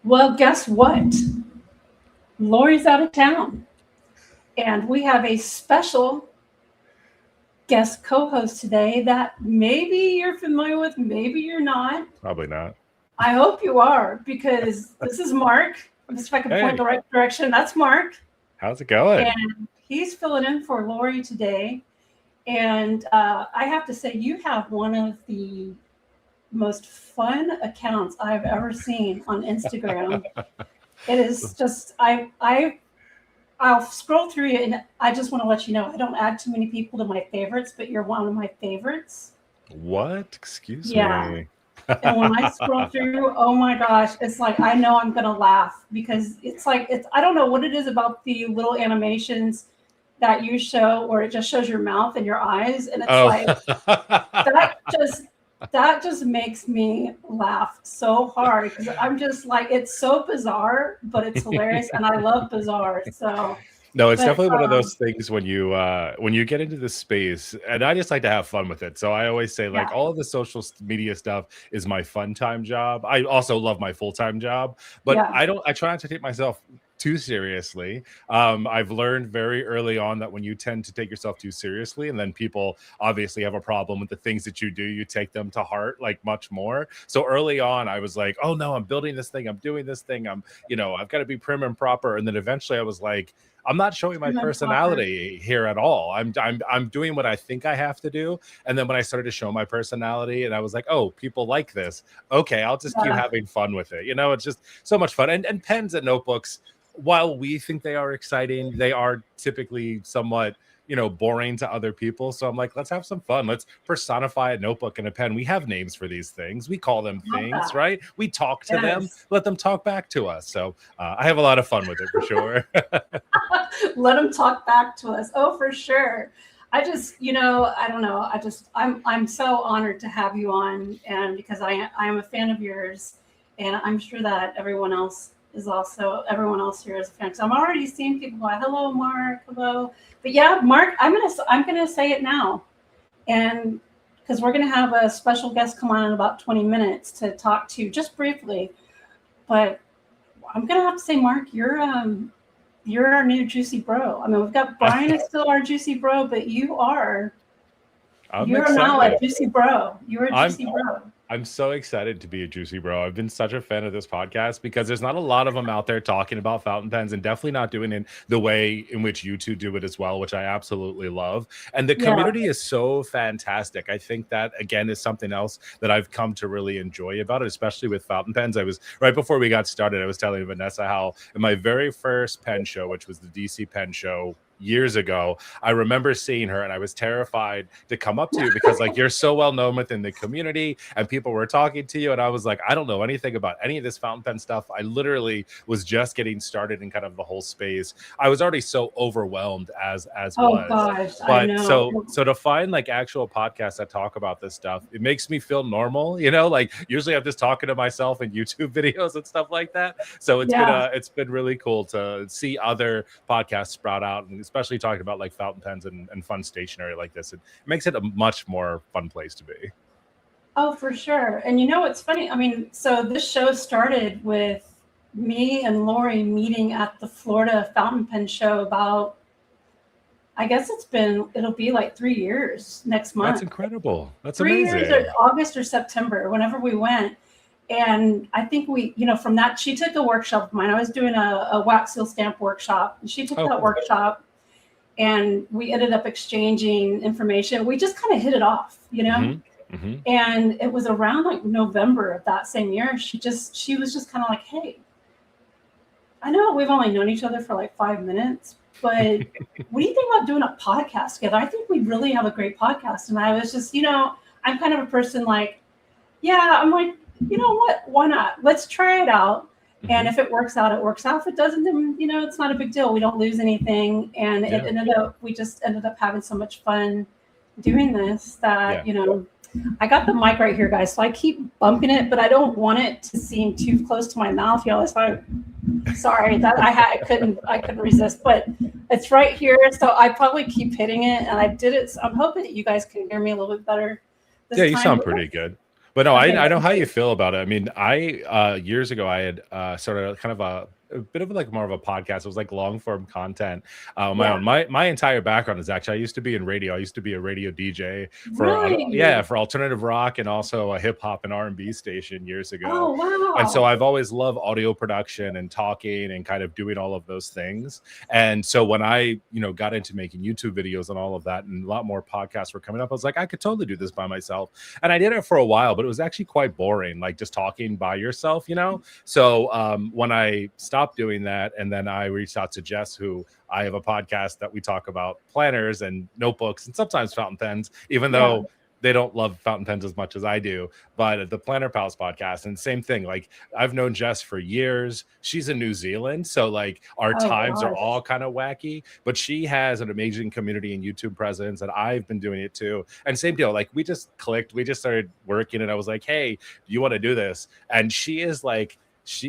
Well, guess what? Lori's out of town, and we have a special guest co-host today that maybe you're familiar with, maybe you're not. Probably not. I hope you are, because this is Mark. Let me see if I can point Hey, the right direction. That's Mark, how's it going? and he's filling in for Lori today. And I have to say, you have one of the most fun accounts I've ever seen on Instagram. It is just I'll scroll through it, and I just want to let you know I don't add too many people to my favorites, but you're one of my favorites. What? Excuse Yeah. me. And when I scroll through, oh my gosh, it's like I know I'm gonna laugh because it's like it's I don't know what it is about the little animations that you show where it just shows your mouth and your eyes, and it's Oh, like that just that just makes me laugh so hard because I'm just like it's so bizarre, but it's hilarious, and I love bizarre. So, no, it's but definitely one of those things when you get into this space, and I just like to have fun with it. So I always say like yeah, all of the media stuff is my fun time job. I also love my full time job, but yeah, I try not to take myself too seriously. I've learned very early on that when you tend to take yourself too seriously, and then people obviously have a problem with the things that you do, you take them to heart like much more. So early on, I was like, oh no, I'm building this thing, I'm doing this thing, I've got to be prim and proper. And then eventually I was like, I'm not showing my prim and proper. personality here at all. I'm doing what I think I have to do. And then when I started to show my personality and I was like, oh, people like this. Okay, I'll just keep Yeah, having fun with it. It's just so much fun. And pens and notebooks, while we think they are exciting, they are typically somewhat boring to other people. So I'm like, let's have some fun. Let's personify a notebook and a pen. We have names for these things. We call them love things, that. right? We talk to them, Yes. let them talk back to us. So I have a lot of fun with it for sure. Let them talk back to us. Oh, for sure. I just, I don't know. I'm so honored to have you on, and because I am a fan of yours, and I'm sure that everyone else here is a fan. Because I'm already seeing people go, "Hello, Mark. Hello." But yeah, Mark, I'm gonna say it now, and because we're gonna have a special guest come on in about 20 minutes to talk to you just briefly, but I'm gonna have to say, Mark, you're our new juicy bro. I mean, we've got Brian is still our juicy bro, but I'm you're now a excited. juicy bro. You're a I'm juicy bro. I'm so excited to be a Juicy Bro. I've been such a fan of this podcast because there's not a lot of them out there talking about fountain pens, and definitely not doing it the way in which you two do it as well, which I absolutely love. And the Yeah, community is so fantastic. I think that, again, is something else that I've come to really enjoy about it, especially with fountain pens. I was right before we got started, I was telling Vanessa how in my very first pen show, which was the DC Pen Show years ago, I remember seeing her and I was terrified to come up to you because like you're so well known within the community and people were talking to you, and I was like, I don't know anything about any of this fountain pen stuff. I literally was just getting started in kind of the whole space. I was already so overwhelmed as oh was. gosh, I But know. so to find like actual podcasts that talk about this stuff, it makes me feel normal, like usually I'm just talking to myself in YouTube videos and stuff like that. So Yeah. it's been really cool to see other podcasts sprout out, and especially talking about like fountain pens and fun stationery like this. It makes it a much more fun place to be. Oh, for sure. And it's funny. I mean, so this show started with me and Lori meeting at the Florida Fountain Pen Show about, I guess it'll be like 3 years next That's month. incredible. That's 3 years or amazing. August or September, whenever we went. And I think from that, she took a workshop of mine. I was doing a wax seal stamp workshop, and she took Oh, that cool. workshop, and we ended up exchanging information. We just kind of hit it off, Hmm. Hmm. And it was around like November of that same year. She was just kind of like, hey, I know we've only known each other for like 5 minutes, but what do you think about doing a podcast together? I think we really have a great podcast. And I was just, I'm kind of a person like, yeah, I'm like, you know what? Why not? Let's try it out. And Hmm. if it works out, it works out. If it doesn't, then, it's not a big deal. We don't lose anything. And Yeah. we just ended up having so much fun doing this that, Yeah. I got the mic right here, guys. So I keep bumping it, but I don't want it to seem too close to my mouth, y'all. So sorry that I couldn't resist, but it's right here. So I probably keep hitting it, and I did it. So I'm hoping that you guys can hear me a little bit better Yeah, this you time. sound pretty good. But no, Okay. I know how you feel about it. I mean, I years ago I had started kind of a bit of like more of a podcast. It was like long form content on my Yeah. own. My entire background is actually I used to be in radio. I used to be a radio DJ for Really? for alternative rock and also a hip hop and R&B station years ago. Oh, And so wow. I've always loved audio production and talking and kind of doing all of those things. And so when I, got into making YouTube videos and all of that and a lot more podcasts were coming up, I was like, I could totally do this by myself. And I did it for a while, but it was actually quite boring, like just talking by yourself. So when I stopped doing that, and then I reached out to Jess, who I have a podcast that we talk about planners and notebooks and sometimes fountain pens, even Yeah. though they don't love fountain pens as much as I do, but the Planner Pals podcast, and same thing. Like I've known Jess for years. She's in New Zealand, so like our Oh, times are all gosh. kind of wacky. But she has an amazing community and YouTube presence, and I've been doing it too. And same deal. Like we just clicked, we just started working, and I was like, "Hey, do you want to do this?" And she is like,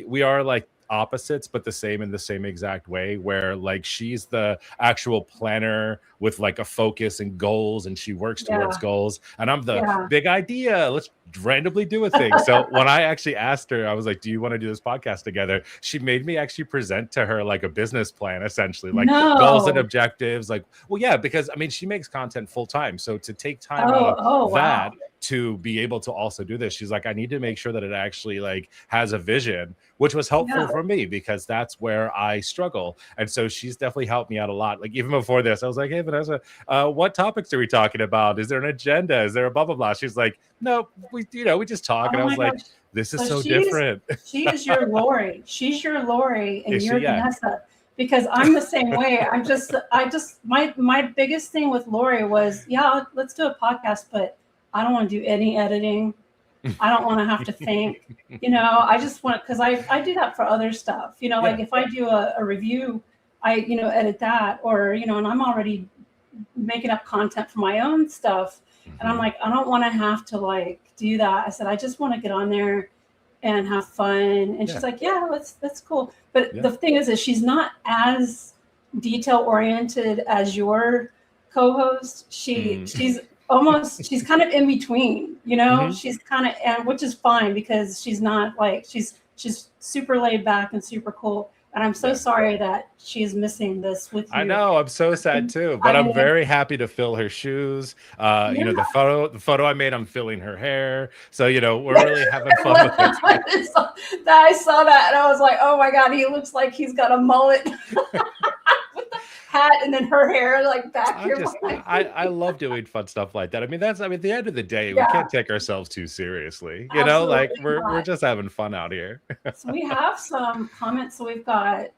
we are like opposites but the same in the same exact way, where like she's the actual planner with like a focus and goals, and she works towards Yeah. goals, and I'm the Yeah. big idea, let's randomly do a thing. So when I actually asked her, I was like, do you want to do this podcast together, she made me actually present to her like a business plan, essentially, like goals and No. objectives. Like, well, yeah, because I mean she makes content full time, so to take time out Oh, of oh, wow. that to be able to also do this, she's like, I need to make sure that it actually like has a vision, which was helpful Yeah. for me because that's where I struggle. And so she's definitely helped me out a lot. Like even before this, I was like, hey Vanessa, what topics are we talking about? Is there an agenda? Is there a blah blah blah? She's like, no, we just talk. And Oh I my was like, gosh. this is So so different. she is your Lori. She's your Lori and Is you're she? Yeah. Vanessa. Because I'm the same way. My biggest thing with Lori was, yeah, let's do a podcast, but I don't want to do any editing. I don't want to have to think, I just want, because I do that for other stuff, like if I do a review, I, edit that, or, and I'm already making up content for my own stuff. And I'm like, I don't want to have to like do that. I said, I just want to get on there and have fun. And she's like, yeah, that's cool. But the thing is she's not as detail oriented as your co-host. She's kind of in between, she's kind of, and which is fine because she's not like, she's super laid back and super cool. And I'm so sorry that she's missing this with you. I know, I'm so sad too, but I'm very happy to fill her shoes. The photo I made, I'm filling her hair. So, we're really having fun with it. I saw that and I was like, oh my God, he looks like he's got a mullet. With the hat and then her hair like back here. I love doing fun stuff like that. I mean, at the end of the day, we can't take ourselves too seriously. Like we're just having fun out here. So we have some comments. So we've got,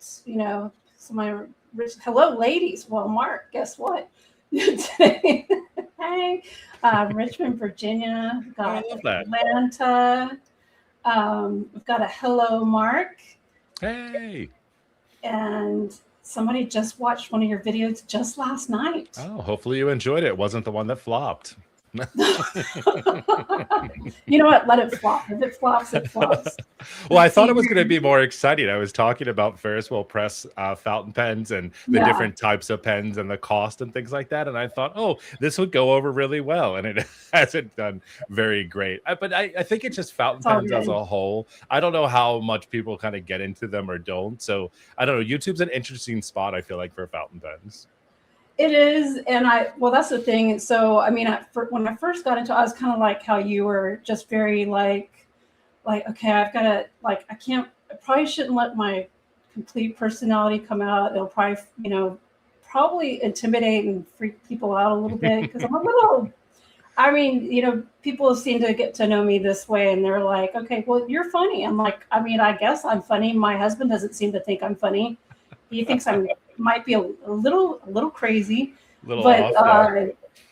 hello ladies. Well, Mark, guess what? Hey, Richmond, Virginia. We've got Atlanta. We've got a hello, Mark. Hey. And somebody just watched one of your videos just last night. Oh, hopefully you enjoyed it. It wasn't the one that flopped. You know what? Let it flop. If it flops, it flops. Well, I thought it was going to be more exciting. I was talking about Ferris Wheel Press fountain pens and the different types of pens and the cost and things like that. And I thought, oh, this would go over really well. And it hasn't done very great. But I think it's just fountain pens as a whole. I don't know how much people kind of get into them or don't. So I don't know. YouTube's an interesting spot, I feel like, for fountain pens. It is. And that's the thing. So, I mean, when I first got into it, I was kind of like how you were, just very like, okay, I've got to, like, I probably shouldn't let my complete personality come out. It'll probably intimidate and freak people out a little bit because I'm a little, people seem to get to know me this way and they're like, okay, well, you're funny. I'm like, I guess I'm funny. My husband doesn't seem to think I'm funny. He thinks might be a little crazy, but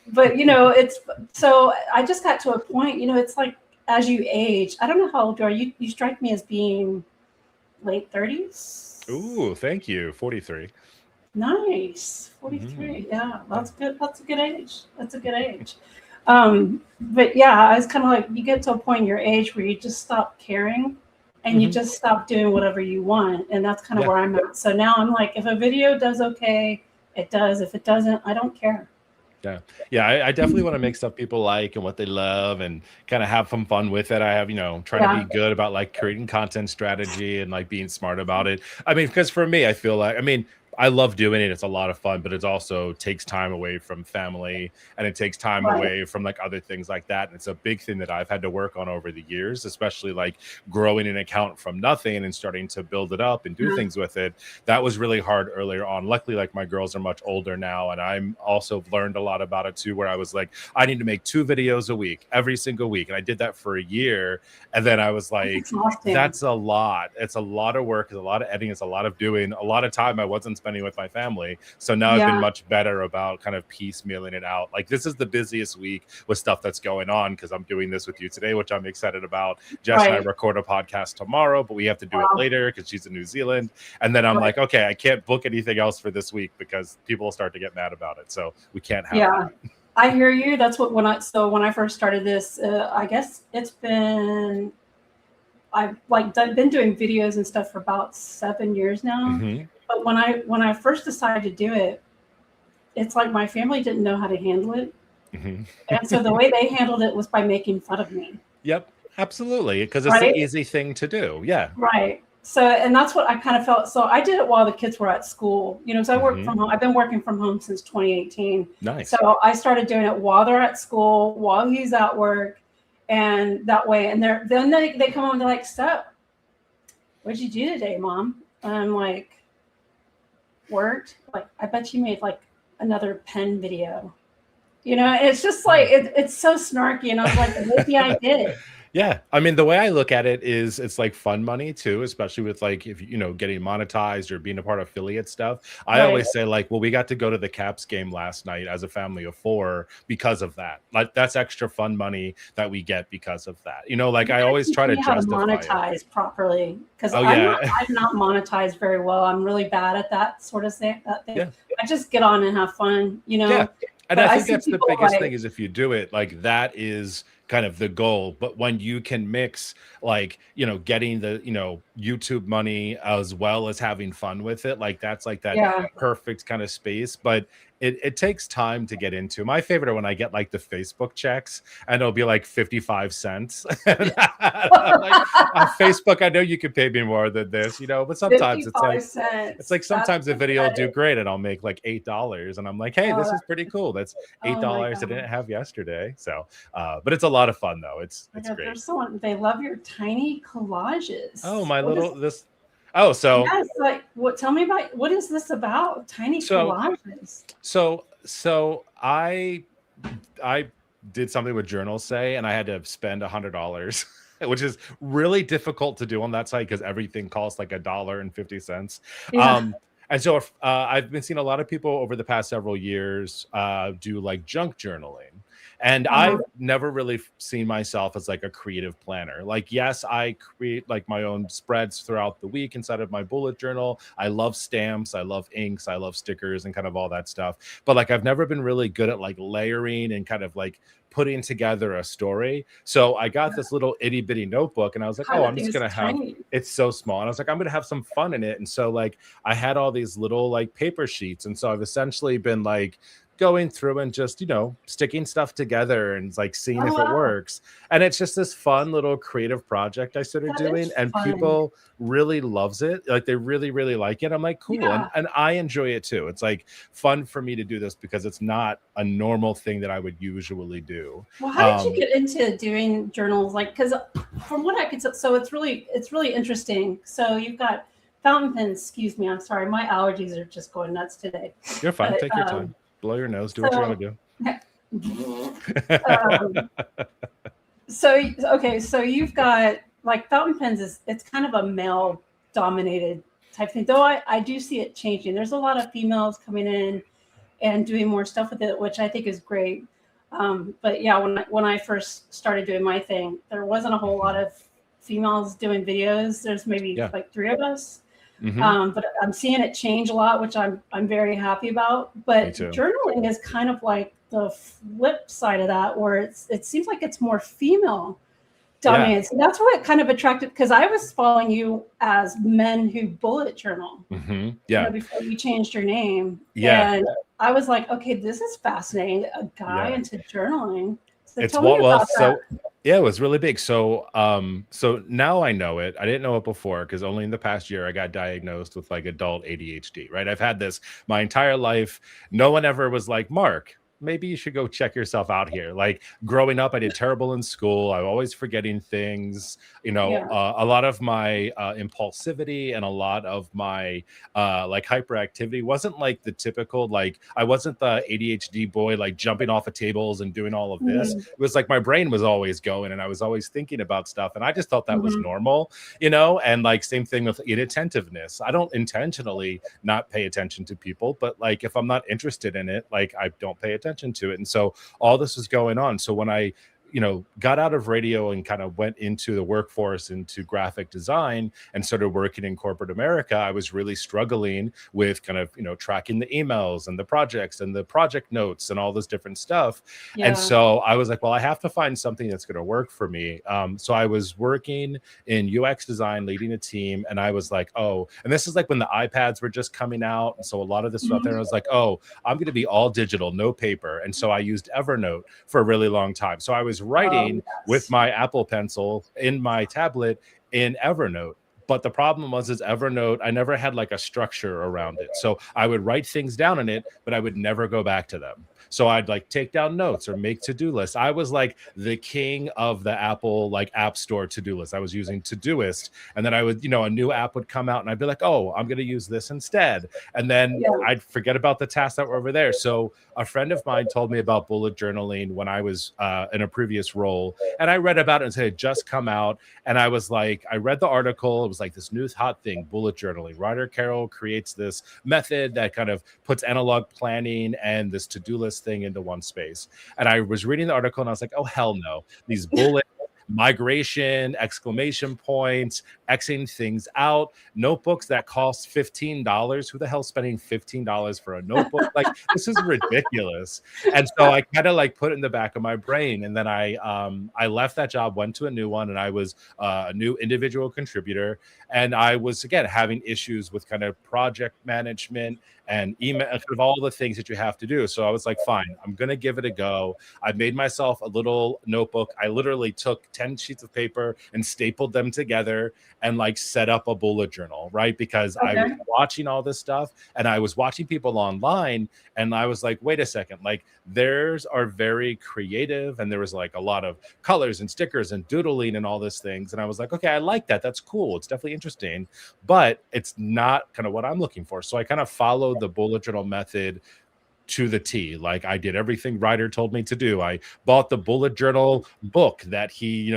it's, so I just got to a point, it's like, as you age, I don't know how old you are. You strike me as being late 30s. Ooh, thank you. 43. Nice. 43. Yeah, that's good. That's a good age. But yeah, I was kind of like, you get to a point in your age where you just stop caring and you just stop doing whatever you want. And that's kind of where I'm at. So now I'm like, if a video does okay, it does. If it doesn't, I don't care. Yeah. Yeah. I definitely want to make stuff people like and what they love and kind of have some fun with it. I have, trying to be Yeah. good about like creating content strategy and like being smart about it. I mean, because for me, I feel like, I love doing it. It's a lot of fun, but it also takes time away from family and it takes time Right. away from like other things like that. And it's a big thing that I've had to work on over the years, especially like growing an account from nothing and starting to build it up and do Yeah. things with it. That was really hard earlier on. Luckily, like my girls are much older now, and I'm also learned a lot about it too, where I was like, I need to make 2 videos a week, every single week. And I did that for a year. And then I was That's like, exhausting. that's a lot. It's a lot of work, it's a lot of editing, it's a lot of doing, a lot of time I wasn't spending with my family. So now I've been Yeah. much better about kind of piecemealing it out. Like this is the busiest week with stuff that's going on because I'm doing this with you today, which I'm excited about. Jess and I Right. record a podcast tomorrow, but we have to do it Wow. later because she's in New Zealand. And then I'm Right. like, okay, I can't book anything else for this week because people will start to get mad about it. So we can't have Yeah. that. I hear you. That's what when I first started this, I guess I've been doing videos and stuff for about 7 years now. Mhm. But when I first decided to do it, it's like my family didn't know how to handle it, Mhm. and so the way they handled it was by making fun of me. Yep, absolutely, because it's the Right? easy thing to do. Yeah. Right. So, and that's what I kind of felt. So I did it while the kids were at school. So I work Mhm. from home. I've been working from home since 2018. Nice. So I started doing it while they're at school, while he's at work, and that way. And then they come home and they're like, "So, what'd you do today, Mom?" And I'm like, "Worked." Like, I bet you made like another pen video. It's just like it's so snarky, and I was like, maybe I did. Yeah, the way I look at it is it's like fun money too, especially with like if getting monetized or being a part of affiliate stuff. I Right. always say like, well, we got to go to the Caps game last night as a family of 4 because of that. Like that's extra fun money that we get because of that. Like You I gotta always teach try to me how to justify it. monetize properly because Oh I'm not yeah. I'm not monetized very well. I'm really bad at that sort of thing. That thing. Yeah. I just get on and have fun, Yeah. And But I I think see that's the people biggest thing like, is if you do it, like that is kind of the goal. But when you can mix like, getting the, YouTube money as well as having fun with it, like that's like that yeah, perfect kind of space. But it takes time to get into. My favorite are when I get like the Facebook checks and it'll be like 55 cents. And I'm like, on Facebook, I know you could pay me more than this, but sometimes it's 55 like, cents. That's sometimes the video will do pathetic. great and I'll make like $8 and I'm like, hey, this Oh, is pretty cool. That's oh my $8 I didn't gosh. have yesterday. So but it's a lot of fun though. My It's God, great. there's someone, they love your tiny Oh, collages. my What is, little this oh yes, like, tell me about, what is this about? Tiny so collages. so I did something with Journal Say and I had to spend $100. Which is really difficult to do on that site because everything costs like $1.50. Yeah. Um, and so I've been seeing a lot of people over the past several years do like junk journaling. And Uh-huh. I've never really seen myself as like a creative planner. Like, yes, I create like my own spreads throughout the week inside of my bullet journal. I love stamps, I love inks, I love stickers and kind of all that stuff. But like, I've never been really good at like layering and kind of like putting together a story. So I got this little itty bitty notebook and I was like, God, oh, that I'm thing just is going to have, tiny. it's so small. And I was like, I'm going to have some fun in it. And so like, I had all these little like paper sheets. And so I've essentially been like, going through and just sticking stuff together and like seeing Oh, if it wow. works, and it's just this fun little creative project I started That doing is and fun. people really loves it, like they really like it. I'm like, cool. and Yeah. and I enjoy it too. It's like fun for me to do this because it's not a normal thing that I would usually do. Well, how did you um get into doing journals? Like, because from what I could tell, so it's really interesting. So you've got fountain pens. Excuse me, I'm sorry, my allergies are just going nuts today. you're fine, But take your time, blow your nose, do what you so got to um, do. so okay, so you've got like fountain pens it's kind of a male dominated type thing. Though I do see it changing. There's a lot of females coming in and doing more stuff with it, which I think is great. But yeah, when I first started doing my thing, there wasn't a whole lot of females doing videos. There's maybe Yeah. like 3 of us. Hmm. But I'm seeing it change a lot, which I'm very happy about. Me But too. journaling is kind of like the flip side of that, where it seems like it's more female Yeah. dominated. So that's what kind of attracted, because I was following you as men who bullet journal, Hmm. Yeah. before you changed your name. Yeah. And I was like, okay, this is fascinating. A guy Yeah. into journaling. So It's tell me what well, about that. so yeah, it was really big. So now I know it. I didn't know it before because only in the past year I got diagnosed with like adult ADHD, right? I've had this my entire life. No one ever was like, Mark, maybe you should go check yourself out here. Like growing up, I did terrible in school. I'm always forgetting things. Yeah. A lot of my impulsivity and a lot of my like hyperactivity wasn't like the typical, like I wasn't the ADHD boy like jumping off of tables and doing all of this. Mhm. It was like my brain was always going and I was always thinking about stuff, and I just thought that was Mhm. normal, and like same thing with inattentiveness. I don't intentionally not pay attention to people, but like if I'm not interested in it, like I don't pay attention to it. And so all this was going on. So when I got out of radio and kind of went into the workforce, into graphic design, and started working in corporate America, I was really struggling with kind of, tracking the emails and the projects and the project notes and all this different stuff. And Yeah. so I was like, well, I have to find something that's going to work for me. So I was working in UX design, leading a team, and I was like, oh, and this is like when the iPads were just coming out. And so a lot of this was out there. And I was like, oh, I'm going to be all digital, no paper. And so I used Evernote for a really long time. So I was Oh, writing with yes. my Apple Pencil in my tablet in Evernote. But the problem was, is Evernote, I never had like a structure around it. So I would write things down in it, but I would never go back to them. So I'd like take down notes or make to-do lists. I was like the king of the Apple like app store to-do list. I was using Todoist. And then I would, a new app would come out and I'd be like, oh, I'm going to use this instead. And then Yeah. I'd forget about the tasks that were over there. So a friend of mine told me about bullet journaling when I was in a previous role. And I read about it and said it had just come out. And I was like, I read the article. It was like this new hot thing, bullet journaling. Ryder Carroll creates this method that kind of puts analog planning and this to-do list thing into one space. And I was reading the article and I was like, oh, hell no. These bullet migration, exclamation points, Xing things out, notebooks that cost $15. Who the hell's spending $15 for a notebook? Like, this is ridiculous. And so I kind of like put it in the back of my brain. And then I left that job, went to a new one, and I was a new individual contributor. And I was, again, having issues with kind of project management and email, kind of all the things that you have to do. So I was like, fine, I'm going to give it a go. I made myself a little notebook. I literally took 10 sheets of paper and stapled them together and like set up a bullet journal, right? Because I was watching all this stuff and I was watching people online and I was like, wait a second, like theirs are very creative. And there was like a lot of colors and stickers and doodling and all these things. And I was like, okay, I like that. That's cool. It's definitely interesting, but it's not kind of what I'm looking for. So I kind of followed the bullet journal method to the T. Like I did everything Ryder told me to do. I bought the bullet journal book that he,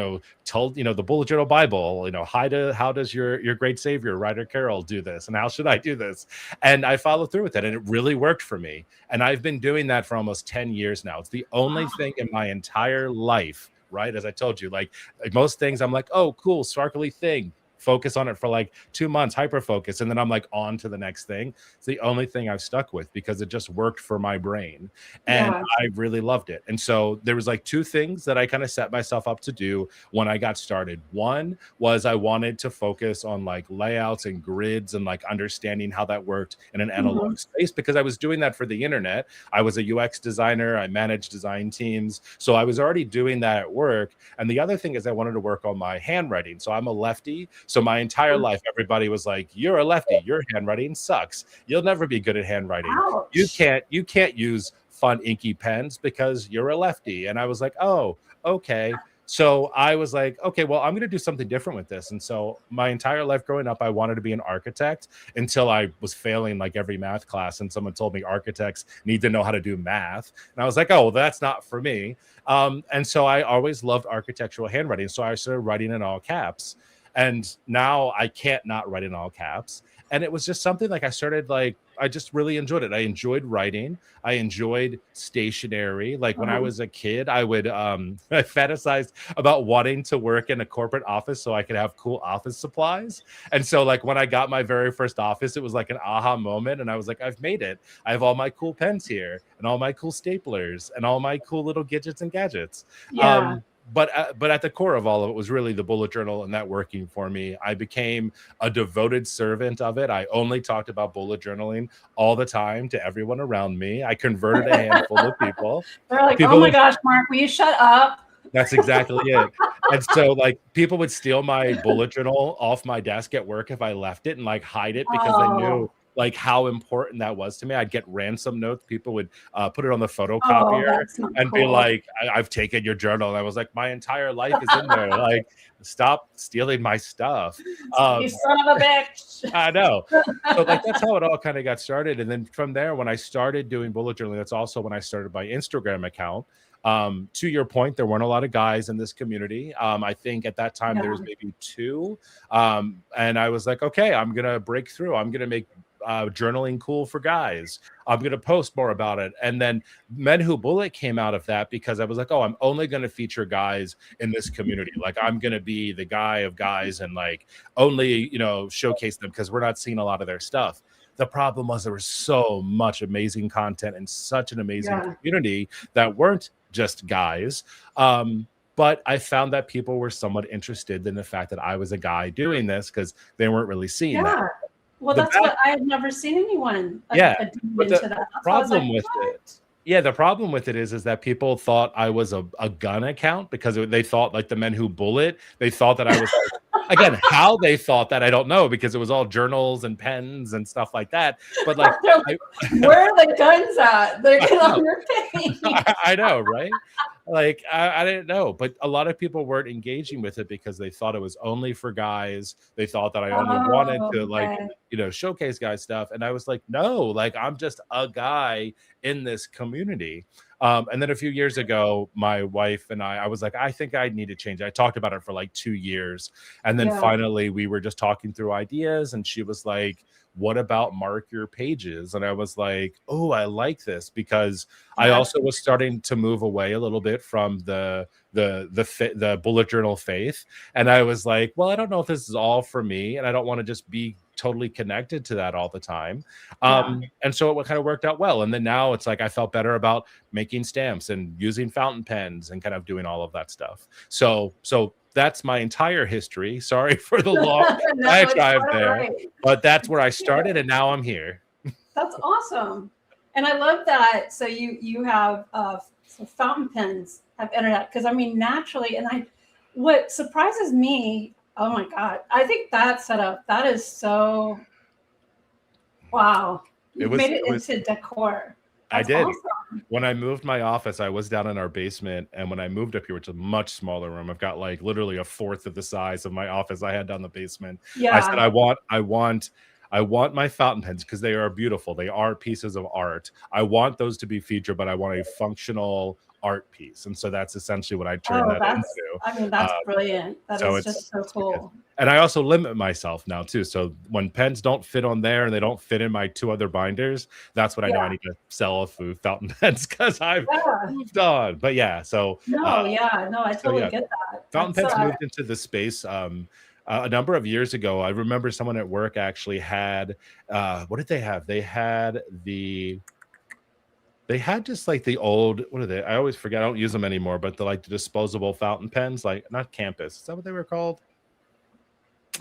told, the bullet journal Bible, how does your great savior, Ryder Carroll, do this? And how should I do this? And I followed through with it and it really worked for me. And I've been doing that for almost 10 years now. It's the only thing in my entire life, right? As I told you, like most things I'm like, oh, cool, sparkly thing. Focus on it for like 2 months, hyper focus, and then I'm like on to the next thing. It's the only thing I've stuck with because it just worked for my brain and I really loved it. And so there was like two things that I kind of set myself up to do when I got started. One was I wanted to focus on like layouts and grids and like understanding how that worked in an analog space because I was doing that for the internet. I was a UX designer, I managed design teams, so I was already doing that at work. And the other thing is I wanted to work on my handwriting. So I'm a lefty. So my entire life, everybody was like, you're a lefty, your handwriting sucks. You'll never be good at handwriting. Ouch. You can't use fun inky pens because you're a lefty. And I was like, oh, okay. So I was like, okay, well, I'm going to do something different with this. And so my entire life growing up, I wanted to be an architect until I was failing like every math class. And someone told me architects need to know how to do math. And I was like, oh, well, that's not for me. And so I always loved architectural handwriting. So I started writing in all caps. And now I can't not write in all caps. And it was just something like I just really enjoyed it. I enjoyed writing. I enjoyed stationery. Like when I was a kid, I would I fantasized about wanting to work in a corporate office so I could have cool office supplies. And so like when I got my very first office, it was like an aha moment. And I was like, I've made it. I have all my cool pens here and all my cool staplers and all my cool little gadgets and gadgets. Yeah. but at the core of all of it was really the bullet journal and that working for me. I became a devoted servant of it. I only talked about bullet journaling all the time to everyone around me. I converted a handful of people. They're like, People oh my would- gosh, Mark, will you shut up? That's exactly it. And so like people would steal my bullet journal off my desk at work if I left it and like hide it because they knew like how important that was to me. I'd get ransom notes. People would put it on the photocopier and be like, I've taken your journal. And I was like, my entire life is in there. Like, stop stealing my stuff. You son of a bitch. I know. So like that's how it all kind of got started. And then from there, when I started doing bullet journaling, that's also when I started my Instagram account. To your point, there weren't a lot of guys in this community. I think at that time there was maybe 2. And I was like, okay, I'm going to break through. I'm going to make journaling cool for guys. I'm going to post more about it. And then Men Who Bullet came out of that because I was like, oh, I'm only going to feature guys in this community. Like I'm going to be the guy of guys and like only, you know, showcase them because we're not seeing a lot of their stuff. The problem was there was so much amazing content and such an amazing community that weren't just guys. But I found that people were somewhat interested in the fact that I was a guy doing this because they weren't really seeing that. Well, that's what I had never seen anyone but the problem with it. Yeah, the problem with it is that people thought I was a gun account because they thought like the Men Who Bullet. They thought that I was like, again, how they thought that I don't know because it was all journals and pens and stuff like that. But like, where are the guns at? They're on your page. I know, right? Like I didn't know, but a lot of people weren't engaging with it because they thought it was only for guys. They thought that I only wanted to like, you know, showcase guy stuff. And I was like, no, like I'm just a guy in this community. And then a few years ago, my wife and I was like, I think I need to change. I talked about it for like 2 years. And then finally we were just talking through ideas and she was like, what about mark your pages? And I was like, oh, I like this because I also was starting to move away a little bit from the bullet journal faith. And I was like, well, I don't know if this is all for me. And I don't want to just be totally connected to that all the time. And so it kind of worked out well. And then now it's like I felt better about making stamps and using fountain pens and kind of doing all of that stuff. So that's my entire history. Sorry for the long drive there, but that's where I started, and now I'm here. That's awesome, and I love that. So you have so fountain pens have entered that because I mean naturally, and what surprises me. Oh my God, I think that setup that is so wow. You made it into decor. That's I did. Awesome. When I moved my office, I was down in our basement. And when I moved up here, which is a much smaller room, I've got like literally 1/4 of the size of my office I had down the basement. I said, I want my fountain pens because they are beautiful. They are pieces of art. I want those to be featured, but I want a functional art piece. And so that's essentially what I turned that into. I mean, that's brilliant. That is just so cool. And I also limit myself now too. So when pens don't fit on there and they don't fit in my 2 other binders, that's when I know I need to sell a few fountain pens because I've moved on. But I totally get that. Fountain pens moved into the space a number of years ago. I remember someone at work actually had what did they have? They had just like the old, what are they? I always forget. I don't use them anymore, but the disposable fountain pens, like not Campus. Is that what they were called?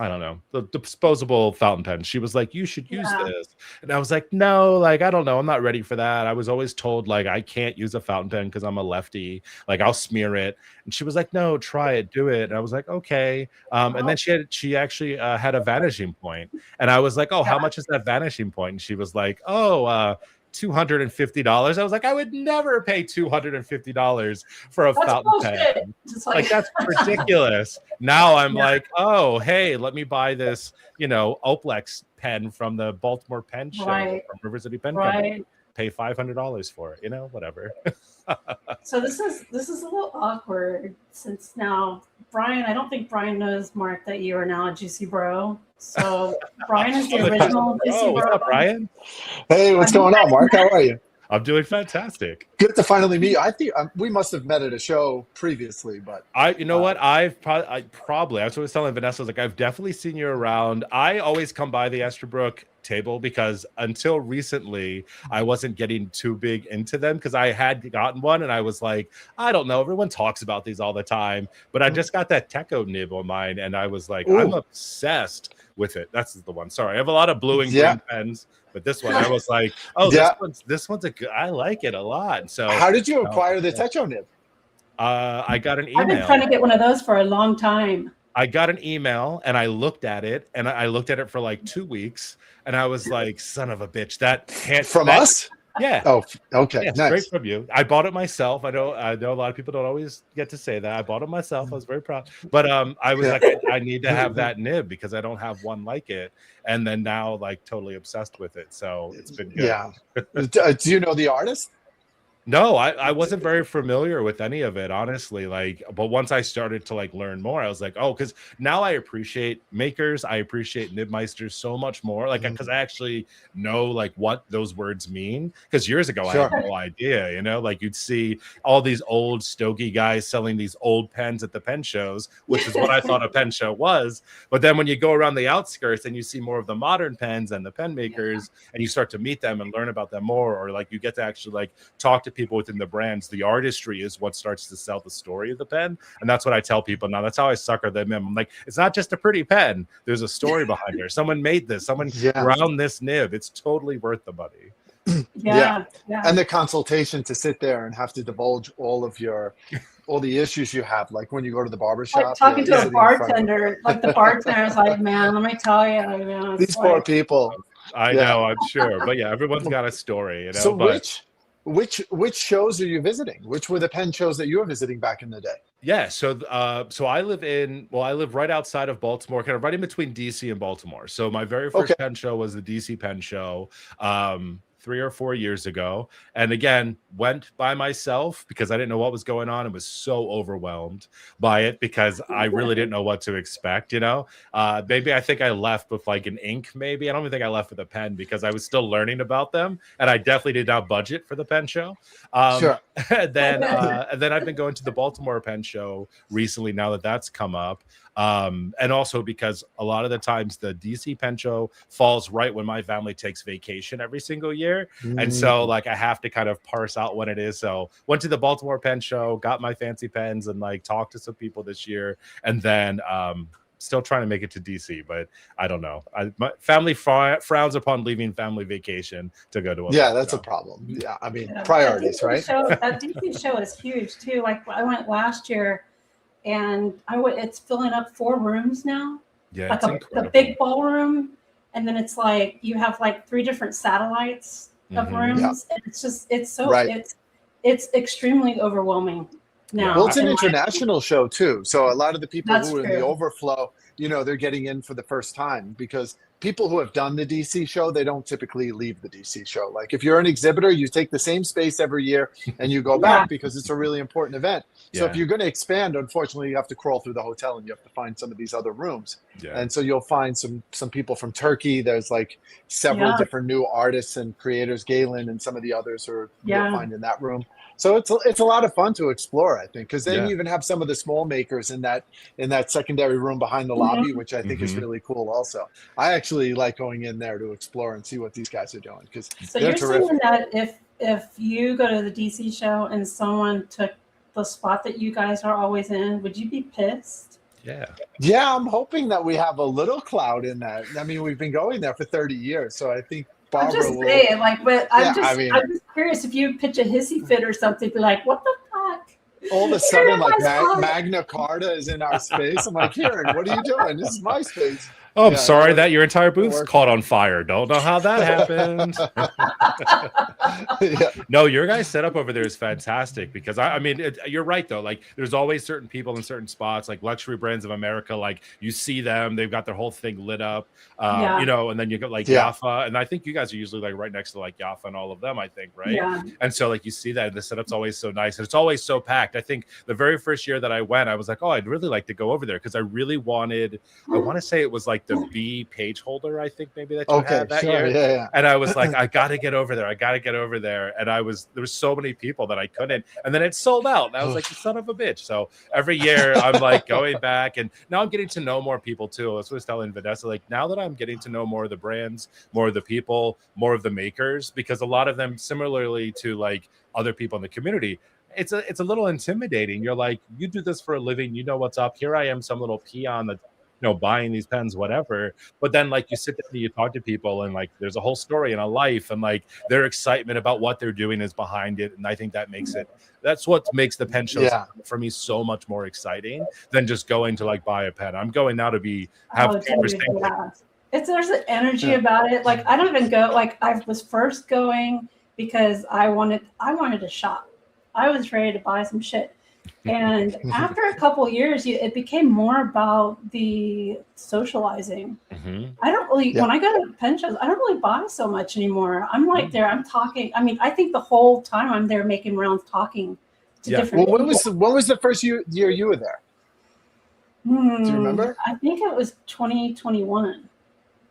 I don't know. The disposable fountain pen. She was like, you should use this. And I was like, no, like, I don't know. I'm not ready for that. I was always told like, I can't use a fountain pen because I'm a lefty. Like I'll smear it. And she was like, no, try it, do it. And I was like, okay. And then she actually had a vanishing point. And I was like, oh, how much is that vanishing point? And she was like, oh, $250. I was like, I would never pay $250 for a fountain pen. Like that's ridiculous. Now I'm like, oh, hey, let me buy this, Oplex pen from the Baltimore Pen Show from River City Pen Company. Pay $500 for it, whatever. So this is a little awkward since now Brian, I don't think Brian knows, Mark, that you are now a Juicy Bro. So Brian is the original Juicy Bro. What's up, Brian? Hey, what's going on, Mark? How are you? I'm doing fantastic. Good to finally meet you. I think we must have met at a show previously, but You know what? Probably. I was always telling Vanessa, I was like, I've definitely seen you around. I always come by the Estabrook table because until recently, I wasn't getting too big into them because I had gotten one and I was like, I don't know. Everyone talks about these all the time, but I just got that Teco nib on mine and I was like, I'm obsessed with it. That's the one. Sorry, I have a lot of blue and green pens. But this one, I was like, oh, this one's a good. I like it a lot. So, how did you acquire the Teco nib? I got an email. I've been trying to get one of those for a long time. I got an email and I looked at it, and I looked at it for like 2 weeks, and I was like, son of a bitch, that can't from us. Yeah. Oh, okay. Yeah, nice. Straight from you. I bought it myself. I know a lot of people don't always get to say that. I bought it myself. I was very proud. But I was like, I need to have that nib because I don't have one like it. And then now, like, totally obsessed with it. So it's been good. Yeah. Do you know the artist? No, I wasn't very familiar with any of it, honestly. Like, but once I started to like learn more, I was like, oh, because now I appreciate makers, I appreciate nibmeisters so much more. Like, because I actually know like what those words mean. Because years ago, I had no idea. You know, like you'd see all these old stogie guys selling these old pens at the pen shows, which is what I thought a pen show was. But then when you go around the outskirts and you see more of the modern pens and the pen makers, and you start to meet them and learn about them more, or like you get to actually like talk to people within the brands, the artistry is what starts to sell the story of the pen. And that's what I tell people now. That's how I sucker them in. I'm like, it's not just a pretty pen. There's a story behind it. Someone made this. Someone ground this nib. It's totally worth the money. Yeah. And the consultation to sit there and have to divulge all the issues you have, like when you go to the barbershop. Like talking to a bartender, like the bartender's like, man, let me tell you, man, these poor people. I know, I'm sure. But yeah, everyone's got a story, you know. So which shows are you visiting? Which were the pen shows that you were visiting back in the day? Yeah, so I live right outside of Baltimore, kind of right in between DC and Baltimore. So my very first pen show was the DC Pen Show. 3 or 4 years ago, and again went by myself because I didn't know what was going on and was so overwhelmed by it because I really didn't know what to expect. You know, maybe I think I left with like an ink. Maybe I don't even think I left with a pen because I was still learning about them, and I definitely did not budget for the pen show. And then I've been going to the Baltimore Pen Show recently. Now that that's come up. And also because a lot of the times the DC Pen Show falls right when my family takes vacation every single year. And so like I have to kind of parse out when it is. So went to the Baltimore Pen Show, got my fancy pens and like talked to some people this year. And then still trying to make it to DC, but I don't know. My family frowns upon leaving family vacation to go to a that's a problem. Yeah, I mean priorities, right? That DC show is huge too. Like I went last year. And it's filling up 4 rooms now. Yeah, like the big ballroom, and then it's like you have like 3 different satellites of rooms. And it's extremely overwhelming now. Well, it's an international show too, so a lot of the people who are in the overflow, you know, they're getting in for the first time because people who have done the DC show, they don't typically leave the DC show. Like if you're an exhibitor, you take the same space every year and you go back because it's a really important event. So if you're going to expand, unfortunately, you have to crawl through the hotel and you have to find some of these other rooms. And so you'll find some people from Turkey. There's like several different new artists and creators, Galen and some of the others you'll find in that room. So it's a lot of fun to explore, I think, because then you even have some of the small makers in that secondary room behind the lobby, which I think is really cool. Also, I actually like going in there to explore and see what these guys are doing because they're terrific. Saying that if you go to the DC show and someone took the spot that you guys are always in, would you be pissed? Yeah, I'm hoping that we have a little clout in that. I mean, we've been going there for 30 years, so I think. I'm just saying, like, but I'm just curious if you pitch a hissy fit or something, be like, what the fuck? All of a sudden, like Magna Carta is in our space. I'm like, Kieran, what are you doing? This is my space. Oh, I'm sorry that your entire booth's caught on fire. Don't know how that happened. No, your guys' setup over there is fantastic because I mean, you're right though. Like, there's always certain people in certain spots, like Luxury Brands of America. Like, you see them, they've got their whole thing lit up, you know. And then you got like Jaffa, and I think you guys are usually like right next to like Jaffa and all of them. I think, right? Yeah. And so like you see that, and the setup's always so nice, and it's always so packed. I think the very first year that I went, I was like, oh, I'd really like to go over there because I really wanted. I want to say it was like like the B page holder, I think maybe that you Okay, had that sure, year. yeah. And I was like, I got to get over there. I got to get over there. And there was so many people that I couldn't. And then it sold out. And I was like, you son of a bitch. So every year I'm like going back, and now I'm getting to know more people too. That's what I was telling Vanessa. Like now that I'm getting to know more of the brands, more of the people, more of the makers, because a lot of them, similarly to like other people in the community, it's a little intimidating. You're like, you do this for a living, you know what's up. Here I am, some little peon that buying these pens, whatever. But then like you sit down and you talk to people, and like there's a whole story and a life, and like their excitement about what they're doing is behind it. And I think that's what makes the pen shows for me so much more exciting than just going to like buy a pen. I'm going now to have conversations. There's an energy about it. Like I don't even go, like I was first going because I wanted to shop. I was ready to buy some shit. And after a couple of years, it became more about the socializing. I don't really, when I go to pen shows, I don't really buy so much anymore. I'm like there, I'm talking. I mean, I think the whole time I'm there making rounds, talking to different people. When was the first year you were there? Do you remember? I think it was 2021.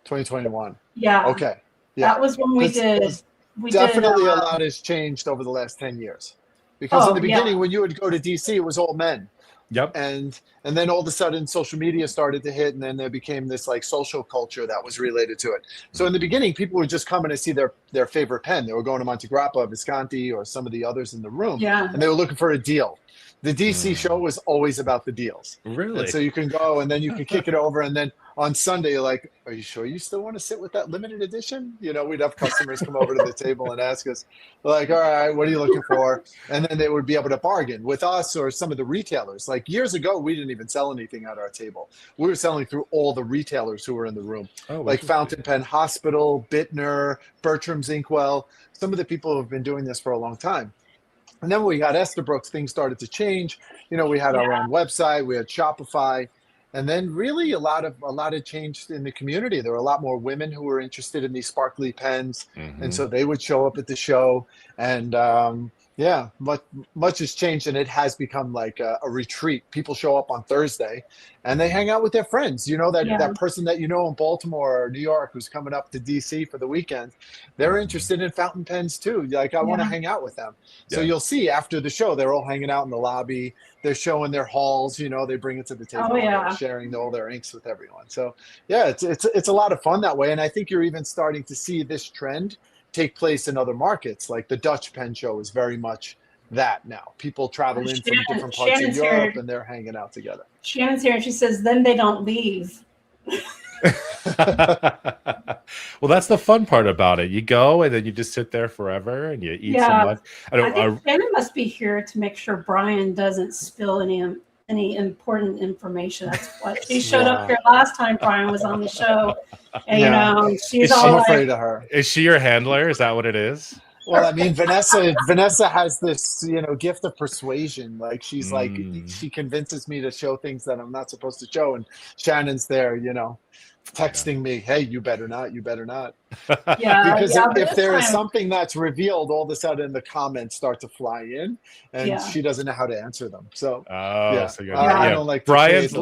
2021. Yeah. Okay. Yeah. That was when we did. Definitely a lot has changed over the last 10 years. Because in the beginning, when you would go to DC, it was all men. Yep. And then all of a sudden, social media started to hit, and then there became this like social culture that was related to it. So in the beginning, people were just coming to see their favorite pen. They were going to Montegrappa, Visconti, or some of the others in the room, and they were looking for a deal. The DC show was always about the deals. Really? And so you can go, and then you can kick it over, and then on Sunday, you're like, are you sure you still want to sit with that limited edition? We'd have customers come over to the table and ask us, like, all right, what are you looking for? And then they would be able to bargain with us or some of the retailers. Like years ago, we didn't even sell anything at our table. We were selling through all the retailers who were in the room, like Fountain Pen Hospital, Bittner, Bertram's Inkwell, some of the people who have been doing this for a long time. And then when we got Estabrooks, things started to change. We had our own website, we had Shopify, and then really a lot had changed in the community. There were a lot more women who were interested in these sparkly pens, and so they would show up at the show. And much has changed, and it has become like a retreat. People show up on Thursday, and they hang out with their friends. That person that in Baltimore or New York who's coming up to DC for the weekend, they're interested in fountain pens too. Like I want to hang out with them. So you'll see after the show, they're all hanging out in the lobby. They're showing their hauls. They bring it to the table. They're sharing all their inks with everyone. So it's a lot of fun that way. And I think you're even starting to see this trend take place in other markets. Like the Dutch pen show is very much that now. People travel in from different parts of Europe, and they're hanging out together. Shannon's here, and she says, then they don't leave. Well, that's the fun part about it. You go, and then you just sit there forever, and you eat so much. I think Shannon must be here to make sure Brian doesn't spill any important information. That's what she showed up here last time Brian was on the show. And she's all afraid of her. Is she your handler? Is that what it is? Well, I mean, Vanessa has this, gift of persuasion. Like she's like, she convinces me to show things that I'm not supposed to show. And Shannon's there, texting me, hey, you better not. Yeah. Because if there is something that's revealed, all of a sudden the comments start to fly in, and she doesn't know how to answer them. So, so you're I don't like Brian's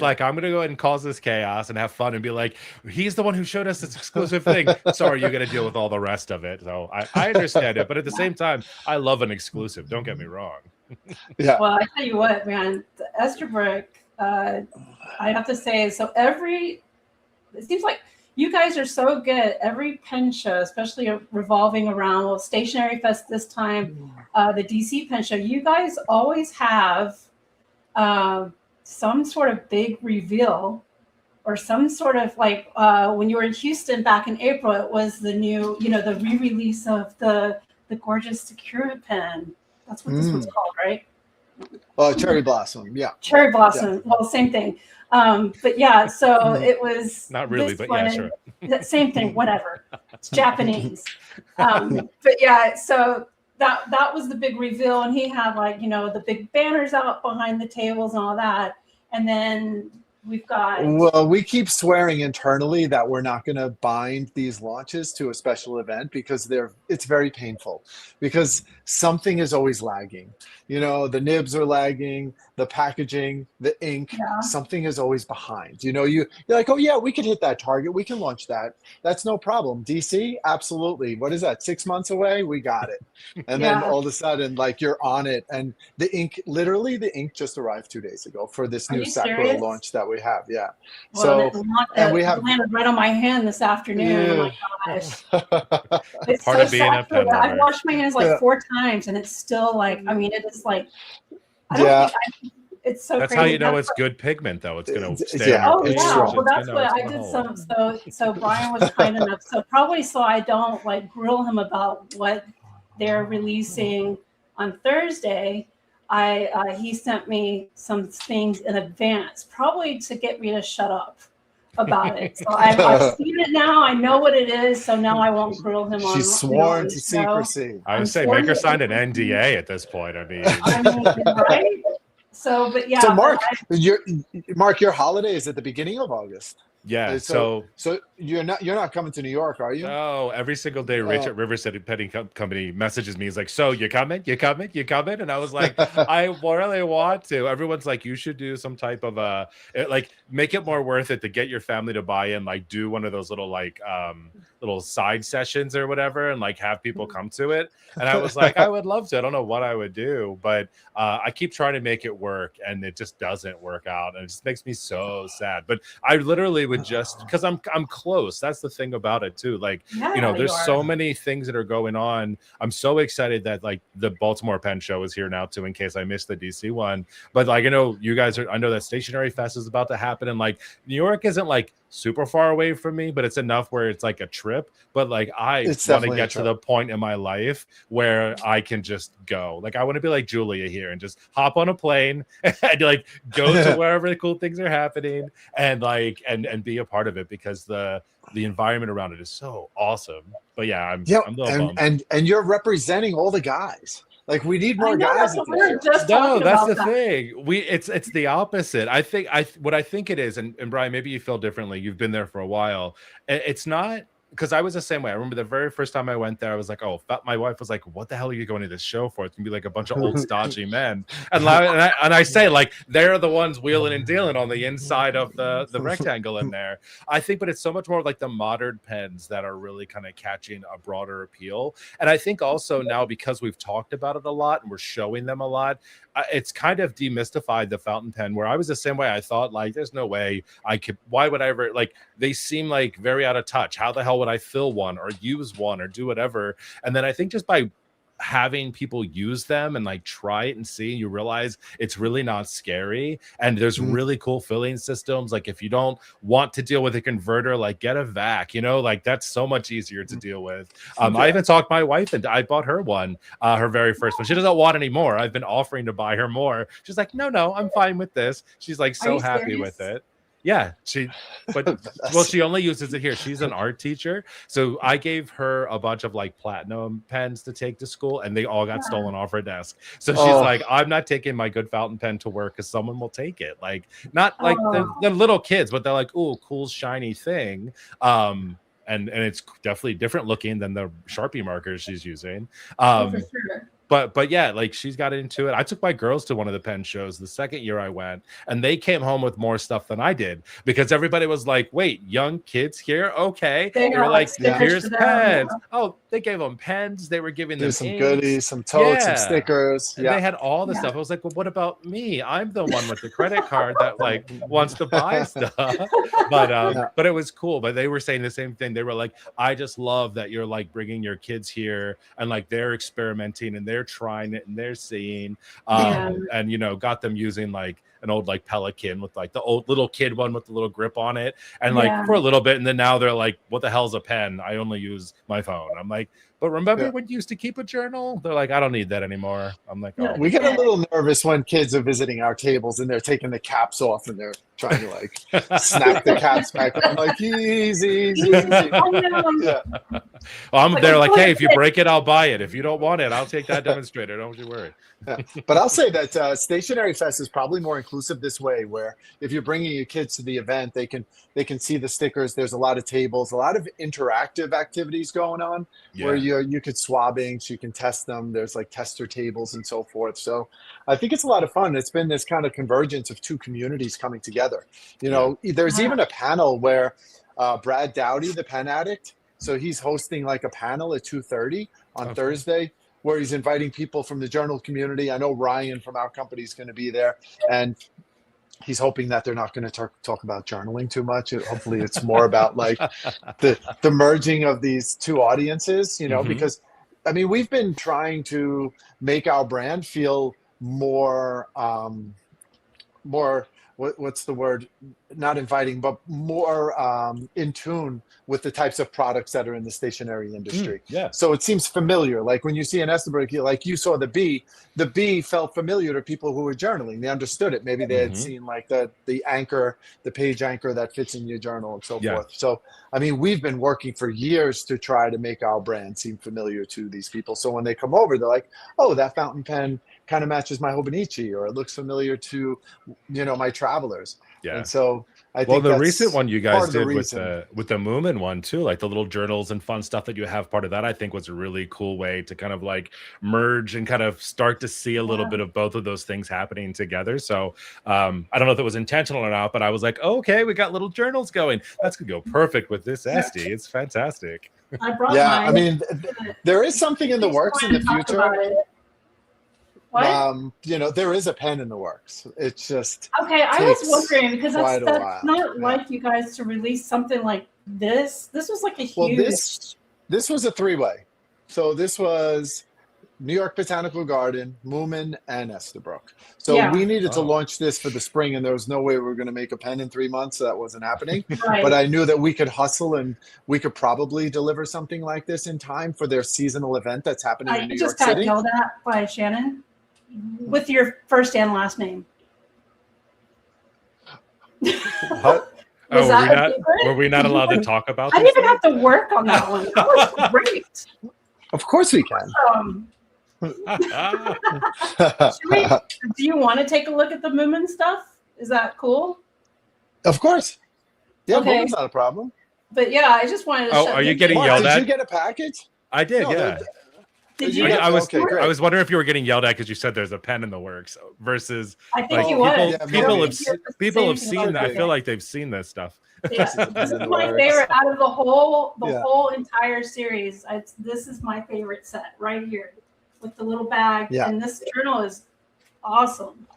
like, I'm going to go ahead and cause this chaos and have fun and be like, he's the one who showed us this exclusive thing. So are you going to deal with all the rest of it? So I understand it. But at the same time, I love an exclusive. Don't get me wrong. Well, I tell you what, man, the Estabrick, I have to say, so it seems like you guys are so good. Every pen show, especially revolving around Stationery Fest this time, the DC pen show, you guys always have some sort of big reveal or some sort of like when you were in Houston back in April, it was the new, the re-release of the gorgeous Sakura pen. That's what this one's called, right? Cherry Blossom, Cherry Blossom. Yeah. Well, same thing. But yeah, so it was not really, but yeah, sure. Same thing, whatever. It's Japanese. But yeah, so that was the big reveal, and he had like, the big banners out behind the tables and all that. And then We've got Well, we keep swearing internally that we're not going to bind these launches to a special event because it's very painful because something is always lagging. You know, the nibs are lagging, the packaging, the ink, yeah. something is always behind. You know, you're like, oh yeah, we can hit that target. We can launch that. That's no problem. DC, absolutely. What is that? 6 months away? We got it. And then all of a sudden, like you're on it. And the ink, literally the ink just arrived 2 days ago for this new Sakura launch that we have. Yeah. Well, so and we have landed right on my hand this afternoon. Oh my gosh. It's part so of being a pen lover. I've washed my hands like 4 times and it's still like, I mean, it is like, I don't think it's so that's crazy. how you know it's good pigment though. It's going to stay yeah. on your Oh yeah, page. well that's what I did. So Brian was kind enough. So probably so I don't like grill him about what they're releasing on Thursday. He sent me some things in advance, probably to get me to shut up about it. So I've seen it now. I know what it is. So now I won't grill him on. She's sworn to secrecy. I would say make her sign an NDA at this point. I mean right? So, but yeah. So Mark, your holiday is at the beginning of August. Yeah. So you're not coming to New York, are you? No, every single day Rich at Riverside Petting Company messages me. He's like, so you coming? You coming? You coming? And I was like, I really want to. Everyone's like, you should do some type of like make it more worth it to get your family to buy in, like do one of those little like little side sessions or whatever and like have people come to it. And I was like, I would love to. I don't know what I would do, but I keep trying to make it work and it just doesn't work out. And it just makes me so sad. But I literally would just because I'm close. That's the thing about it too. Like, you know, there's so many things that are going on. I'm so excited that like the Baltimore Pen Show is here now too, in case I missed the DC one. But like, I know you guys I know that Stationery Fest is about to happen. And like New York isn't like super far away from me, but it's enough where it's like a trip. But like I want to get to the point in my life where I can just go. Like I want to be like Julia here and just hop on a plane and like go to wherever the cool things are happening and like and be a part of it because the environment around it is so awesome. But yeah, I'm a little bummed. And you're representing all the guys. Like we need more guys. No, that's the thing. It's the opposite. I think what I think it is, and Brian, maybe you feel differently. You've been there for a while. It's not because I was the same way. I remember the very first time I went there, I was like, oh, my wife was like, what the hell are you going to this show for? It's gonna be like a bunch of old stodgy men. And I say like they're the ones wheeling and dealing on the inside of the rectangle in there. I think, but it's so much more like the modern pens that are really kind of catching a broader appeal. And I think also now because we've talked about it a lot and we're showing them a lot, it's kind of demystified the fountain pen where I was the same way. I thought like, there's no way why would I ever like, they seem like very out of touch. How the hell would I fill one or use one or do whatever? And then I think just by having people use them and like try it and see, you realize it's really not scary. And there's really cool filling systems. Like if you don't want to deal with a converter, like get a vac, you know, like that's so much easier to deal with. I even talked my wife and I bought her one, her very first one. She doesn't want any more. I've been offering to buy her more. She's like, no, I'm fine with this. She's like so happy with it. Yeah, she only uses it here. She's an art teacher. So I gave her a bunch of like platinum pens to take to school and they all got stolen off her desk. So she's like, I'm not taking my good fountain pen to work because someone will take it. Like not like the little kids, but they're like, oh, cool, shiny thing. And it's definitely different looking than the Sharpie markers she's using. For sure. But yeah, like she's got into it. I took my girls to one of the pen shows the second year I went, and they came home with more stuff than I did because everybody was like, wait, young kids here? Okay. They were like, here's pens. Oh, they gave them pens. They were giving them some inks. Goodies, some totes, some stickers. And they had all the stuff. I was like, well, what about me? I'm the one with the credit card that like wants to buy stuff. But it was cool. But they were saying the same thing. They were like, I just love that you're like bringing your kids here and like they're experimenting and they're trying it and they're seeing and you know got them using like an old like Pelican with like the old little kid one with the little grip on it and like for a little bit and then now they're like, what the hell's a pen? I only use my phone. I'm like, but remember when you used to keep a journal? They're like, I don't need that anymore. I'm like, oh. We get a little nervous when kids are visiting our tables and they're taking the caps off and they're trying to like snap the caps back. I'm like, easy. Well, I'm Like, there I'm like, going hey, to if you pick- break it, I'll buy it. If you don't want it, I'll take that demonstrator. Don't you worry. Yeah. But I'll say that Stationary Fest is probably more inclusive this way, where if you're bringing your kids to the event, they can see the stickers. There's a lot of tables, a lot of interactive activities going on where Yeah. you could swab inks, you can test them. There's like tester tables and so forth. So I think it's a lot of fun. It's been this kind of convergence of two communities coming together. You Yeah. know, there's Yeah. even a panel where Brad Dowdy, the pen addict, so he's hosting like a panel at 2:30 on Okay. Thursday, where he's inviting people from the journal community. I know Ryan from our company is going to be there, and he's hoping that they're not going to talk about journaling too much. Hopefully, it's more about like the merging of these two audiences. You know, Mhm. because I mean, we've been trying to make our brand feel more what's the word, not inviting, but more in tune with the types of products that are in the stationery industry. Yeah. So it seems familiar. Like when you see an Estabrook, like you saw the bee felt familiar to people who were journaling. They understood it. Maybe they had Mhm. seen like the anchor, the page anchor that fits in your journal and so Yeah. forth. So, I mean, we've been working for years to try to make our brand seem familiar to these people. So when they come over, they're like, oh, that fountain pen kind of matches my Hobonichi, or it looks familiar to, you know, my travelers. Yeah. And so I Well, think the that's recent one you part guys of the did reason. with the Moomin one too, like the little journals and fun stuff that you have part of that, I think was a really cool way to kind of like merge and kind of start to see a little Yeah. bit of both of those things happening together. So I don't know if it was intentional or not, but I was like, oh, okay, we got little journals going. That's gonna go perfect with this SD. It's fantastic. I brought Yeah, mine. I mean, there is something in the Please works go in the ahead and talk future. about it. What? You know, there is a pen in the works. It's just Okay, I was takes wondering because quite a that's while. not Yeah. like you guys to release something like this. This was like a Well, huge. this was a three-way. So this was New York Botanical Garden, Moomin, and Estabrook. So Yeah. we needed to Oh. launch this for the spring, and there was no way we were going to make a pen in 3 months. So that wasn't happening. Right. But I knew that we could hustle, and we could probably deliver something like this in time for their seasonal event that's happening in I New just York got City. yelled at by Shannon with your first and last name. What? Oh, Was were we that a not secret? were we not allowed to talk about I this? didn't even have to work on that one. That was great. Of course we can. Should we, do you want to take a look at the Moomin stuff? Is that cool? Of course. Yeah, Okay. Moomin's not a problem. But yeah, I just wanted to. Oh, show- are you getting Mark, yelled did at? you get a package? I did, No, yeah. Did you you? got- I was okay, great. I was wondering if you were getting yelled at because you said there's a pen in the works versus I think like you people would. Yeah, people maybe. have people have seen that. I Okay. feel like they've seen this stuff. Yeah. This is a pen This in is the my works. favorite out of the whole Yeah. whole entire series. This is my favorite set right here with the little bag. Yeah. And this journal is awesome.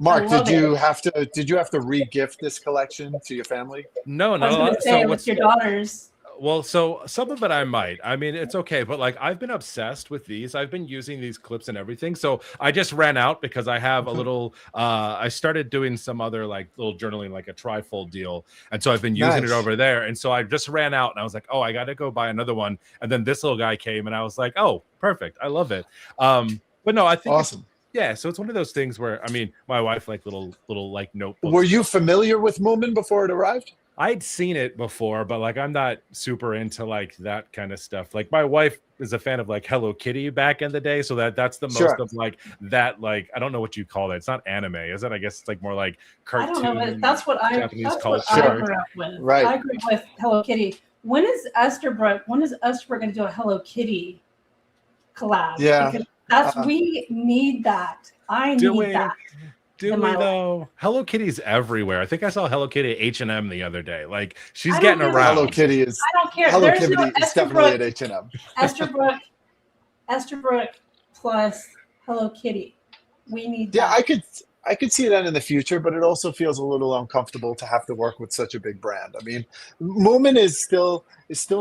Mark, I love did you have to re-gift this collection to your family? No, I was no. going to say with your daughters. Well, so some of it I might. I mean, it's okay, but like I've been obsessed with these. I've been using these clips and everything. So I just ran out because I have a little I started doing some other like little journaling, like a trifold deal. And so I've been using it Nice. over there. And so I just ran out and I was like, oh, I gotta go buy another one. And then this little guy came and I was like, oh, perfect. I love it. But no, I think it's- Awesome. yeah, so it's one of those things where I mean, my wife like little like notebooks. Were you familiar with Moomin before it arrived? I'd seen it before, but like I'm not super into like that kind of stuff. Like my wife is a fan of like Hello Kitty back in the day, so that's the most Sure. of like that. Like I don't know what you call that. It's not anime, is it? I guess it's like more like I cartoon. don't know. But that's what I. Japanese That's what culture. I grew up with. Right. I grew up with Hello Kitty. When is Estabrook going to do a Hello Kitty collab? Yeah. Because that's Uh-uh. we need that. I Do need we? that. Do in we my life. though? Hello Kitty's everywhere. I think I saw Hello Kitty at H&M the other day. Like she's I don't getting give a- around. Hello Kitty is I don't care. Hello There's Kitty no is definitely at Estabrook, H&M. Estabrook plus Hello Kitty. We need Yeah, that. I could see that in the future, but it also feels a little uncomfortable to have to work with such a big brand. I mean, Moomin is still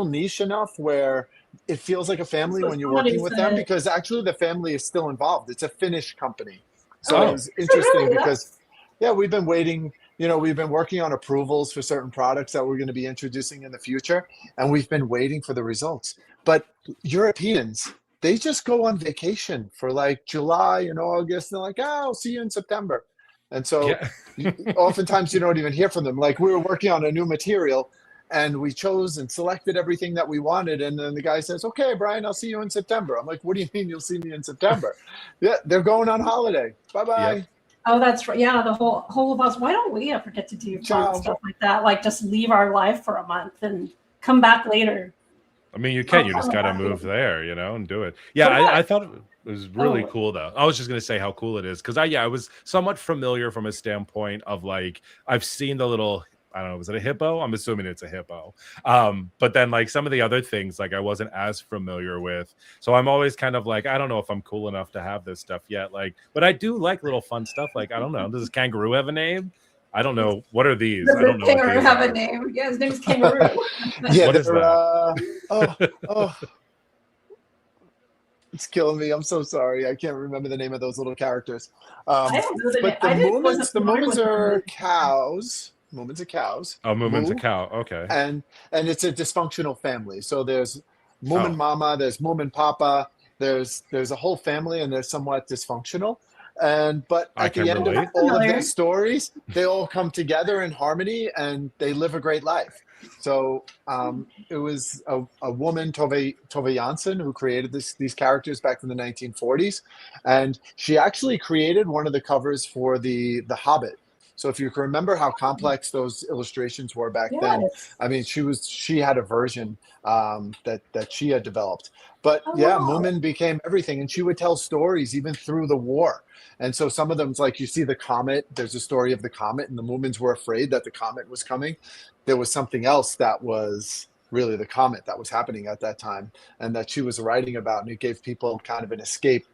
niche enough where it feels like a family So when you're somebody working with them, said- because actually the family is still involved. It's a Finnish company. So Oh. it was interesting really? because yeah, we've been waiting, we've been working on approvals for certain products that we're going to be introducing in the future, and we've been waiting for the results. But Europeans, they just go on vacation for like July and August. And they're like, I'll see you in September. And so Yeah. oftentimes you don't even hear from them. Like we were working on a new material, and we chose and selected everything that we wanted. And then the guy says, "Okay, Brian, I'll see you in September." I'm like, "What do you mean you'll see me in September?" Yeah, they're going on holiday. Bye-bye. Yep. Oh, that's right. Yeah, the whole of us. Why don't we ever get to do fun Ciao. stuff like that? Like just leave our life for a month and come back later. I mean, you can. You just got to move there, and do it. Yeah, I thought it was really cool, though. I was just going to say how cool it is because I was somewhat familiar from a standpoint of like I've seen the little. I don't know, was it a hippo? I'm assuming it's a hippo. But then like some of the other things, like I wasn't as familiar with. So I'm always kind of like, I don't know if I'm cool enough to have this stuff yet. Like, but I do like little fun stuff. Like, I don't know, does this kangaroo have a name? I don't know. What are these? Does I don't know. Kangaroo have a name? Yeah, his name's Kangaroo. Yeah, What is it's killing me. I'm so sorry. I can't remember the name of those little characters. I don't know the name. But I the didn't- wasn't Moomins familiar are with them. cows. Moomins are cows. Oh, Moomin's a Moo. cow. Okay. And it's a dysfunctional family. So there's Moomin Oh. Mama, there's Moomin Papa, there's a whole family, and they're somewhat dysfunctional. But I at the can end relate. of all of Familiar. their stories, they all come together in harmony and they live a great life. So it was a woman, Tove Jansson, who created these characters back in the 1940s, and she actually created one of the covers for the Hobbit. So if you can remember how complex those illustrations were back then, Yes. I mean, she had a version that she had developed. But Oh, yeah, wow. Moomin became everything, and she would tell stories even through the war. And so some of them's like you see the comet. There's a story of the comet, and the Moomins were afraid that the comet was coming. There was something else that was really the comet that was happening at that time, and that she was writing about, and it gave people kind of an escape,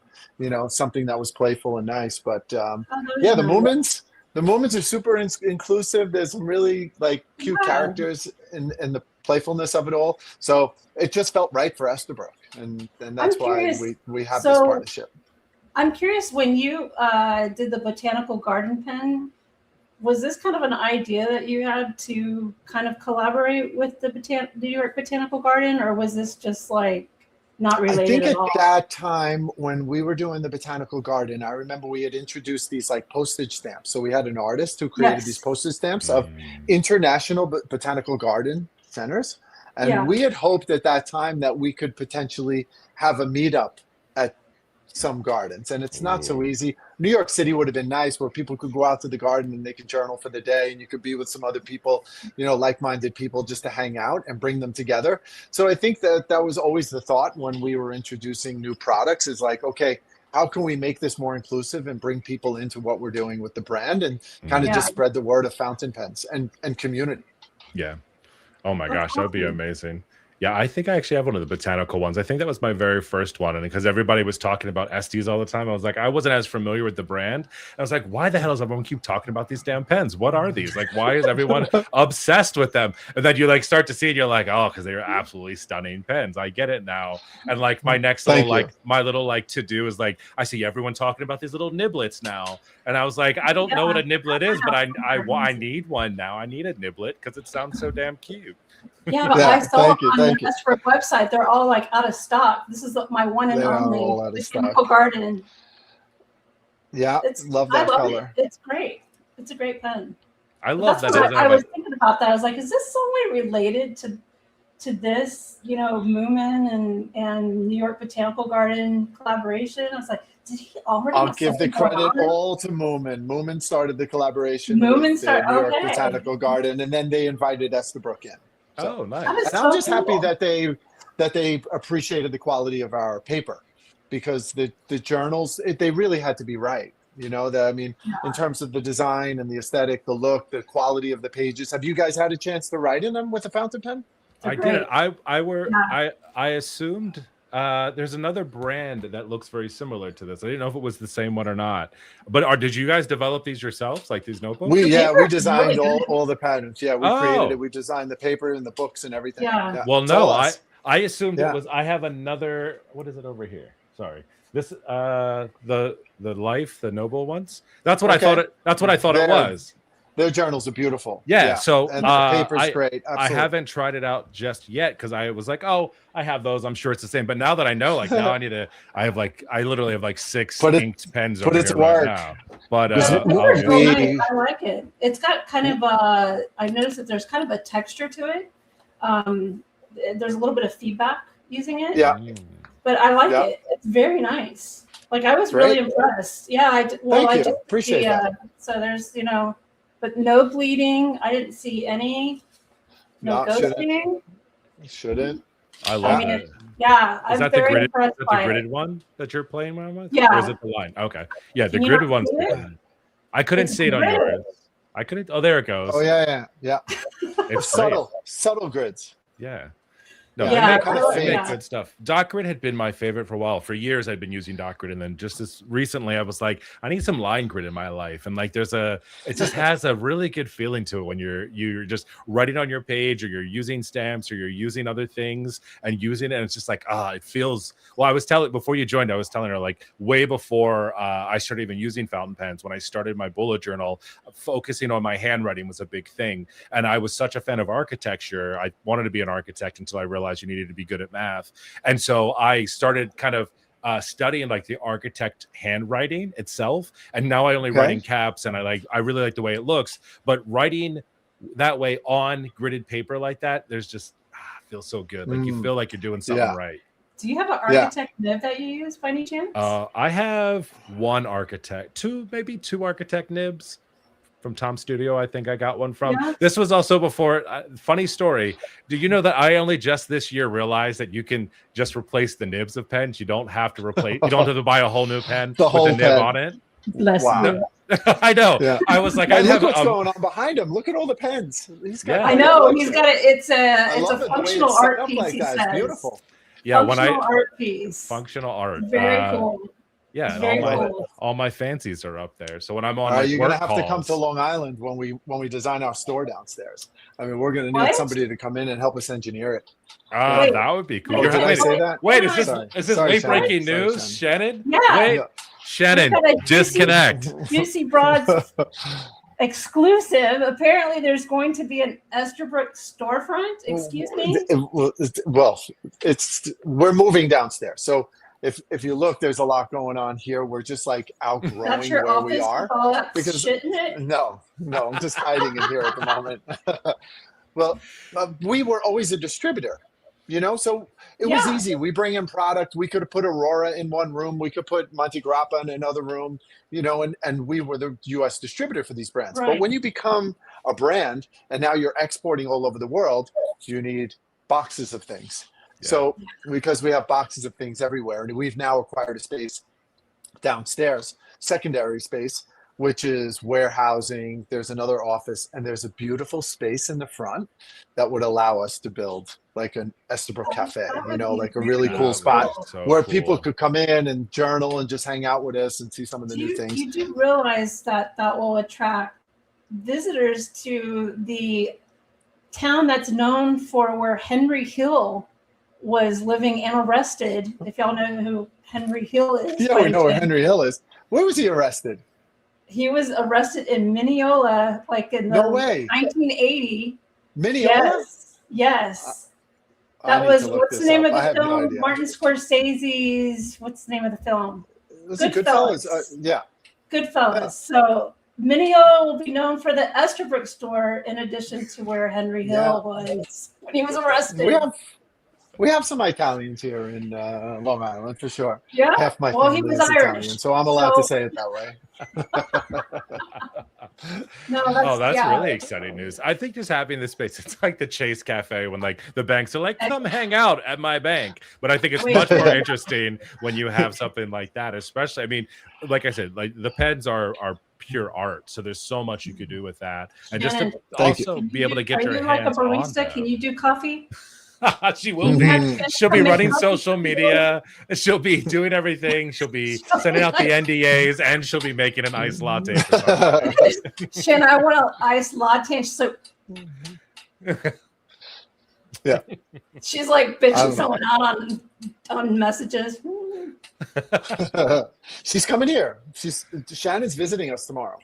something that was playful and nice. But Oh, yeah, those are nice. The Moomins are super inclusive. There's some really like cute Yeah. characters in the playfulness of it all. So it just felt right for Estabrook, and that's why curious. we have this So- partnership. I'm curious, when you did the botanical garden pen, was this kind of an idea that you had to kind of collaborate with the New York Botanical Garden, or was this just like not I related think at at all? that time when we were doing the botanical garden, I remember we had introduced these like postage stamps. So we had an artist who created Yes. these postage stamps of Mm. international botanical garden centers. And Yeah. we had hoped at that time that we could potentially have a meetup at some gardens. And it's not so easy. New York City would have been nice where people could go out to the garden and they could journal for the day, and you could be with some other people, like-minded people, just to hang out and bring them together. So I think that was always the thought when we were introducing new products, is like, okay, how can we make this more inclusive and bring people into what we're doing with the brand, and kind of Yeah. just spread the word of fountain pens and community. Yeah. Oh my That's gosh, that would be awesome. amazing. Yeah, I think I actually have one of the botanical ones. I think that was my very first one. And because everybody was talking about Estes all the time, I was like, I wasn't as familiar with the brand. I was like, why the hell does everyone keep talking about these damn pens? What are these? Like, why is everyone obsessed with them? And then you like start to see it, you're like, oh, because they are absolutely stunning pens. I get it now. And like my next Thank little you. my little to do is like, I see everyone talking about these little niblets now. And I was like, I don't know what a niblet is, but I need one now. I need a niblet because it sounds so damn cute. Yeah, but Yeah, I saw thank you, on the thank you. Estabrook website, they're all like out of stock. This is my one and They're all only out of stock. Botanical Garden. Yeah, love I that love color. it. It's great. It's a great pen. I But love that. that's it what doesn't I have was a- thinking about that. I was like, is this some way related to this, Moomin and New York Botanical Garden collaboration? I was like, did he already? I'll have give the something going credit on? all to Moomin. Moomin started the collaboration Moomin with the started- New York okay. Botanical Garden, and then they invited Estabrook in. So, Oh, nice. That is and I'm so just happy cool. that they appreciated the quality of our paper, because the journals, they really had to be right. In terms of the design and the aesthetic, the look, the quality of the pages. Have you guys had a chance to write in them with a fountain pen? They're I great. didn't. I assumed there's another brand that looks very similar to this. I didn't know if it was the same one or not. But did you guys develop these yourselves, like these notebooks? We paper is designed really good. all the patterns. Yeah, we Oh. created it. We designed the paper and the books and everything. Yeah. Well, it's all no, us. I assumed Yeah. it was. I have another. What is it over here? Sorry, this the Life, the Noble ones. That's what I Okay. thought. That's what I thought it They're- was. Their journals are beautiful. Yeah, so, and the paper's I- great. Absolutely. I haven't tried it out just yet because I was like, oh, I have those. I'm sure it's the same. But now that I know, now I need to. I literally have like 6 Put it- inked pens put over it here to right work. now. But Is it- It's we- real nice. I like it. It's got kind of I noticed that there's kind of a texture to it. there's a little bit of feedback using it. Yeah. But I like Yeah. it. It's very nice. Like I was Great. really impressed. Yeah. Thank you. Appreciate that. So there's, but no bleeding. I didn't see any. No ghosting. Shouldn't. I love mean, it. Yeah, Is I'm that the very gridded? impressed Is that by the gridded it. one that you're playing around with? Yeah. Or is it the line? Okay. Yeah, the Can you gridded not one's see it? good. I couldn't It's see it on gridded. yours. I couldn't. Oh, there it goes. Oh yeah. It's Subtle grids. great. Yeah. No, Yeah, they make yeah. good stuff. DotGrid had been my favorite for a while. For years, I'd been using DotGrid, and then just as recently, I was like, I need some line grid in my life. And like, it just has a really good feeling to it when you're just writing on your page, or you're using stamps, or you're using other things and using it. And it's just like, it feels. Well, I was telling before you joined, I was telling her like way before I started even using fountain pens. When I started my bullet journal, focusing on my handwriting was a big thing. And I was such a fan of architecture. I wanted to be an architect until I realized you needed to be good at math. And so I started kind of studying like the architect handwriting itself. And now I only write in caps, and I really like the way it looks. But writing that way on gridded paper like that, there's just feels so good. Like you feel like you're doing something right. Do you have an architect nib that you use by any chance? I have maybe two architect nibs from Tom Studio. I think I got one from. Yeah. This was also before. Funny story. Do you know that I only just this year realized that you can just replace the nibs of pens? You don't have to replace. You don't have to buy a whole new pen with a nib on it. Wow. I know. Yeah. I was like, look what's going on behind him. Look at all the pens. He's got. I know. He's got it. It's a the functional way it's set art up piece. like He that. says. It's beautiful. Yeah, functional art piece. Functional art. Very cool. Yeah, Very and cool. all my fancies are up there. So when I'm on, You're work gonna have to come calls- to Long Island when we design our store downstairs. I mean, we're gonna need What? somebody to come in and help us engineer it. Wait. that would be cool. Oh, did I say that? Wait, Sorry. is this Sorry, late Shannon. breaking Sorry, news, Shannon? Yeah. Wait, Yeah. Shannon, We've got a disconnect. Juicy Broads exclusive. Apparently, there's going to be an Esterbrook storefront. Excuse me. Well, we're moving downstairs. So if you look, there's a lot going on here. We're just like outgrowing That's your where office we are. with all that Because- shit in it. No, I'm just hiding in here at the moment. Well, we were always a distributor, so it was Yeah. easy. We bring in product. We could have put Aurora in one room. We could put Monte Grappa in another room, and we were the U.S. distributor for these brands. Right. But when you become a brand and now you're exporting all over the world, you need boxes of things. Yeah. So because we have boxes of things everywhere, and we've now acquired a space downstairs, secondary space, which is warehousing. There's another office, and there's a beautiful space in the front that would allow us to build like an Esterbrook cafe, that would be like a really really cool cool. spot So where cool. people could come in and journal and just hang out with us and see some of the new things. You do realize that will attract visitors to the town that's known for where Henry Hill was living and arrested. If y'all know who Henry Hill is. Yeah, we know where Henry Hill is. Where was he arrested? He was arrested in Mineola, like in the No way. 1980. Mineola? Yes. I That need was, to look what's the this name up. of I the have no film? idea. Martin Scorsese's, what's the name of the film? Was it Goodfellas? Goodfellas. Yeah. Goodfellas. Yeah. So Mineola will be known for the Esterbrook store in addition to where Henry Hill was when he was arrested. We have some Italians here in Long Island for sure. Yeah. Half my Well, family he was is Irish. Italian, so I'm allowed to So- say it that way. No, That's yeah. really exciting news. I think just having this space, it's like the Chase Cafe when like the banks are like, come hang out at my bank. But I think it's Wait. much more interesting when you have something like that, especially, I mean, like I said, like the pens are pure art. So there's so much you could do with that. And just to Shannon, also be able to get Are your you like a hands on barista? them. Can you do coffee? She will be. She'll be running social media. She'll be doing everything. She'll be sending out the NDAs, and she'll be making an iced latte. For somebody. Shannon, I want an iced latte. So Yeah. she's like bitching I'm- someone out on messages. She's coming here. Shannon's visiting us tomorrow.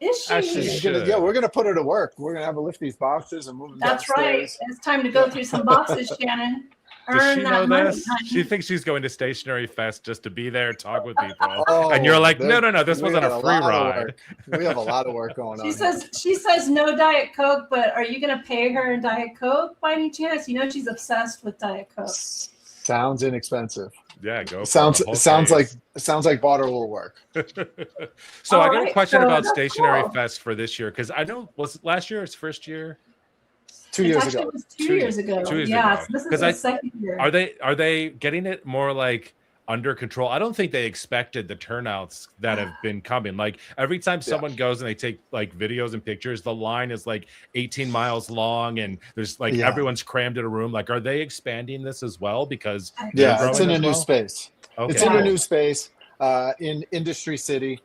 Is she? Actually, She's gonna, we're gonna put her to work. We're gonna have her lift these boxes and move them That's right. downstairs. It's time to go through some boxes, Shannon. Does earn she that know money, this? honey. She thinks she's going to Stationery Fest just to be there, talk with people. Oh, And you're like, no, this we wasn't got a free lot of ride. work. We have a lot of work going She on here. says no Diet Coke, but are you gonna pay her in Diet Coke by any chance? You know she's obsessed with Diet Coke. Sounds inexpensive. Yeah, go. Sounds for it, sounds like barter will work. So All I got a right, question so about that's Stationary cool. Fest for this year, because I know, was last year its first year? 2 It years actually ago. was 2 years ago. 2 years Yeah, ago. so this is 'Cause the second year. Are they getting it more like under control? I don't think they expected the turnouts that have been coming. Like every time someone goes and they take like videos and pictures, the line is like 18 miles long and there's like everyone's crammed in a room. Like, are they expanding this as well? Because Yeah, it's in growing a as new well? space. Okay. It's in a new space in Industry City.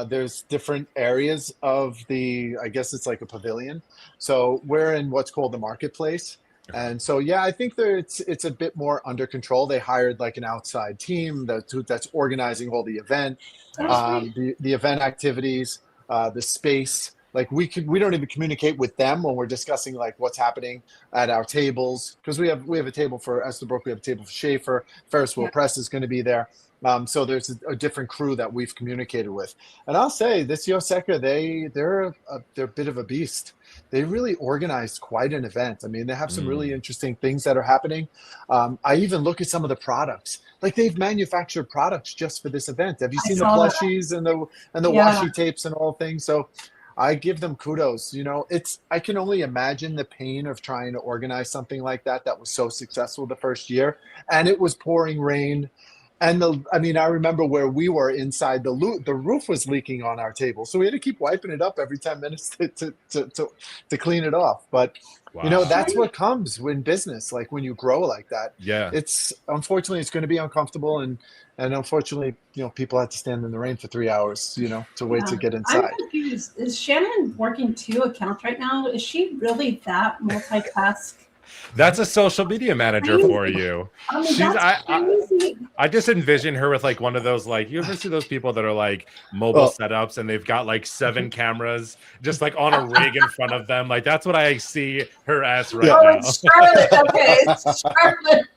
There's different areas of I guess it's like a pavilion. So we're in what's called the marketplace. And so, yeah, I think it's a bit more under control. They hired like an outside team that's organizing all the event, the event activities, the space. Like we don't even communicate with them when we're discussing like what's happening at our tables, because we have a table for Estabrook, we have a table for Schaefer, Ferris Wheel Press is going to be there. So there's a different crew that we've communicated with, and I'll say this Yoseca, they're a bit of a beast. They really organized quite an event. I mean, they have some really interesting things that are happening. I even look at some of the products, like they've manufactured products just for this event. Have you seen the plushies and the washi tapes and all things? So I give them kudos. You know, I can only imagine the pain of trying to organize something like that was so successful the first year, and it was pouring rain. And I remember where we were inside, the roof was leaking on our table, so we had to keep wiping it up every 10 minutes to clean it off. But you know, that's what comes when business, like when you grow like that. Yeah, unfortunately it's going to be uncomfortable, and unfortunately, you know, people have to stand in the rain for 3 hours, you know, to wait to get inside. I'm confused. Is Shannon working 2 accounts right now? Is she really that multitask? That's a social media manager for you. I mean, that's crazy. I just envision her with like one of those, like, you ever see those people that are like mobile setups and they've got like 7 cameras just like on a rig in front of them. Like that's what I see her as right now. It's Charlotte. Okay, it's Charlotte.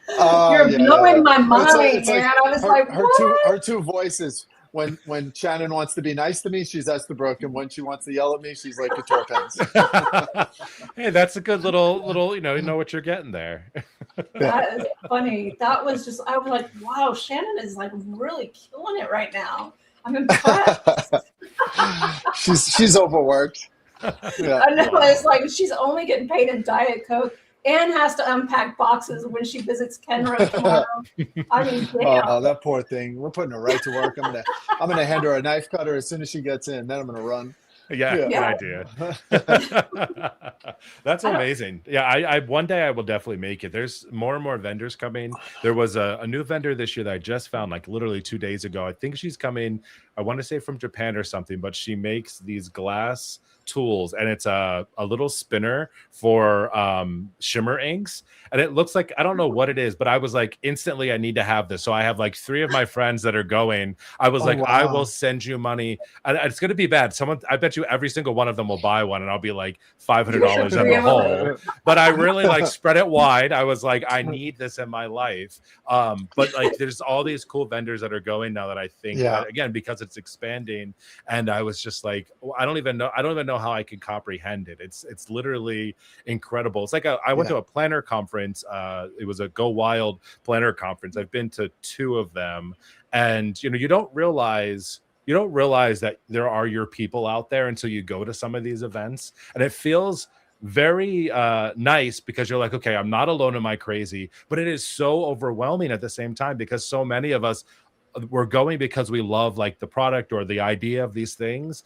You're blowing my mind, man. I was like, her two voices. When Shannon wants to be nice to me, she's Estabrook, and when she wants to yell at me, she's like Couture Pens. Hey, that's a good little, you know what you're getting there. That is funny. That was just, I was like, wow, Shannon is like really killing it right now. I'm impressed. she's overworked. Yeah. I know. It's like she's only getting paid in Diet Coke and has to unpack boxes when she visits Kenro tomorrow. I mean, damn. Oh, that poor thing. We're putting her right to work. I'm gonna hand her a knife cutter as soon as she gets in. Then I'm gonna run. Yeah, good idea. That's amazing. Yeah, I one day I will definitely make it. There's more and more vendors coming. There was a new vendor this year that I just found like literally 2 days ago. I think she's coming, I want to say from Japan or something, but she makes these glass tools, and it's a little spinner for shimmer inks, and it looks like, I don't know what it is, but I was like, instantly I need to have this. So I have like 3 of my friends that are going. I was like, wow. I will send you money. It's going to be bad. I bet you every single one of them will buy one, and I'll be like $500 in the hole. But I really like spread it wide. I was like, I need this in my life. But like there's all these cool vendors that are going now that I think that, again, because it's expanding, and I was just like, I don't even know how I can comprehend it. It's literally incredible. It's like I went to a planner conference. It was a Go Wild planner conference. I've been to 2 of them, and you know, you don't realize that there are your people out there until you go to some of these events, and it feels very nice because you're like, okay, I'm not alone in my crazy, but it is so overwhelming at the same time because so many of us, we're going because we love like the product or the idea of these things.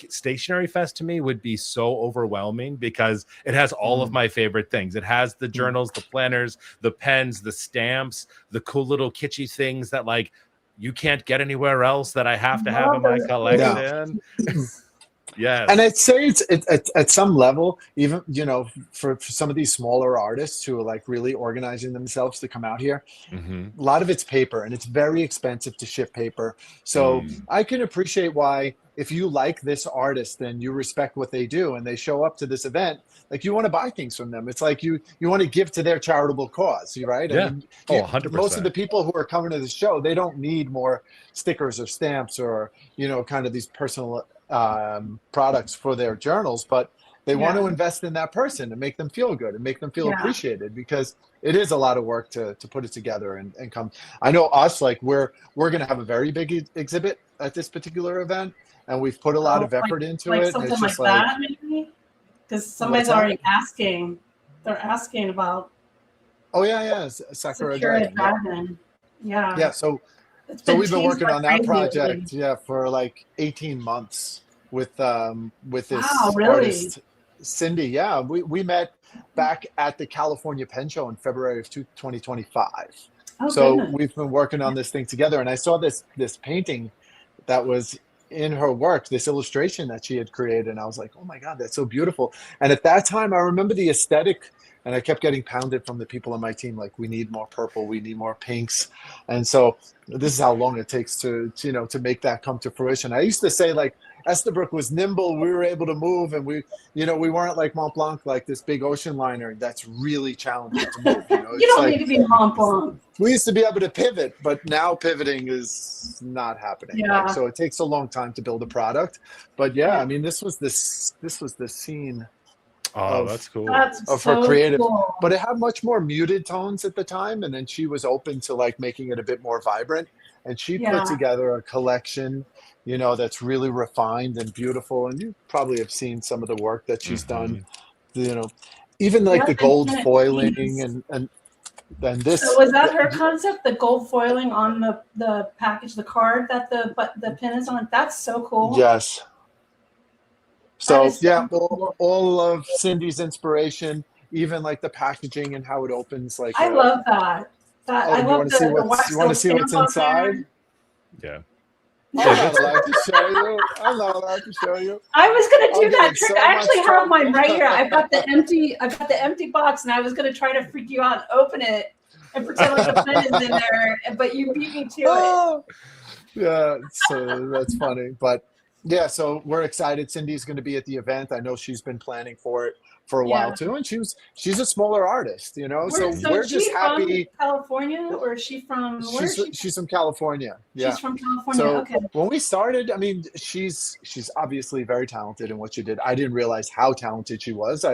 Stationery Fest to me would be so overwhelming because it has all of my favorite things. It has the journals, the planners, the pens, the stamps, the cool little kitschy things that like you can't get anywhere else that I have to have in my collection. Yes. And I'd say it's at some level, even, you know, for some of these smaller artists who are like really organizing themselves to come out here, Mhm. a lot of it's paper and it's very expensive to ship paper. So I can appreciate why, if you like this artist and you respect what they do and they show up to this event, like you want to buy things from them. It's like you want to give to their charitable cause, right? Yeah. I mean, Oh, most of the 100%. people who are coming to the show, they don't need more stickers or stamps or, you know, kind of these personal products for their journals, but they want to invest in that person and make them feel good and make them feel appreciated, because it is a lot of work to put it together and come. I know us, like we're going to have a very big exhibit at this particular event, and we've put a lot of effort into like it. something It's like just like, that, maybe? Because somebody's that? already asking. They're asking about oh yeah, Sakura Sakura Dragon. Dragon. Yeah. Yeah, so It's we've been teased working like on that crazy project, lately. for like 18 months with this Wow, really? artist Cindy. Yeah, we met back at the California Pen Show in February of 2025. Oh, So goodness. we've been working on this thing together, and I saw this painting that was in her work, this illustration that she had created, and I was like, oh my God, that's so beautiful. And at that time, I remember the aesthetic, and I kept getting pounded from the people on my team, like, we need more purple, we need more pinks. And so this is how long it takes to you know, to make that come to fruition. I used to say, like, Estabrook was nimble, we were able to move, and we, you know, we weren't like Mont Blanc, like this big ocean liner that's really challenging to move. You know, You it's don't like, need to be Mont Blanc. we used to be able to pivot, but now pivoting is not happening. Yeah. Like, so it takes a long time to build a product. But yeah, I mean, this was the scene Oh, of that's cool. That's of so her creative, cool. but it had much more muted tones at the time, and then she was open to like making it a bit more vibrant, and she put together a collection, you know, that's really refined and beautiful. And you probably have seen some of the work that she's done, you know, even like the gold foiling and this. So was that her concept, the gold foiling on the package, the card that the pin is on? That's so cool. Yes. So yeah, cool. all of Cindy's inspiration, even like the packaging and how it opens. Like, I love that. I love you want to see what's inside? Yeah. I'm not allowed to show you. I'm not allowed to show you. I was gonna do I'm that getting trick. so I actually much have mine trouble. right here. I've got the empty box, and I was gonna try to freak you out and open it and pretend like the pen is in there, but you beat me to it. Oh, yeah, so that's funny. But yeah, so we're excited. Cindy's going to be at the event. I know she's been planning for it for a while too, and she's a smaller artist, you know. So we're just happy. From California, or is she from? Where is she? She's from California. Yeah. She's from California. So okay. when we started, I mean, she's obviously very talented in what she did. I didn't realize how talented she was.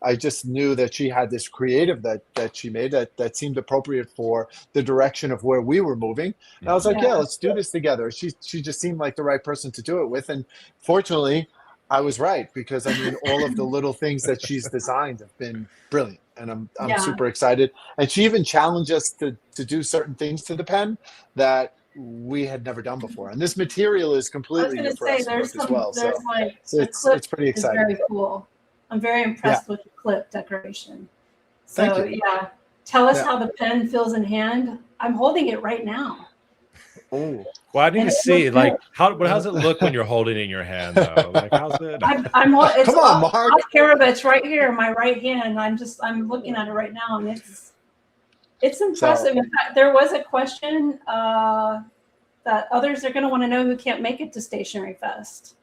I just knew that she had this creative that she made that seemed appropriate for the direction of where we were moving. And I was like, yeah, let's do this together. She just seemed like the right person to do it with. And fortunately, I was right, because I mean, all of the little things that she's designed have been brilliant, and I'm super excited. And she even challenged us to do certain things to the pen that we had never done before. And this material is completely new for us as well. So it's pretty exciting. Very cool. I'm very impressed with the clip decoration. So yeah, tell us how the pen feels in hand. I'm holding it right now. Oh, well, I need to see, like, how's it look when you're holding it in your hand, though? Like, how's it? Come on, Mark. Off camera, but it's right here in my right hand. I'm looking at it right now, and it's impressive. In fact, there was a question that others are going to want to know who can't make it to Stationery Fest.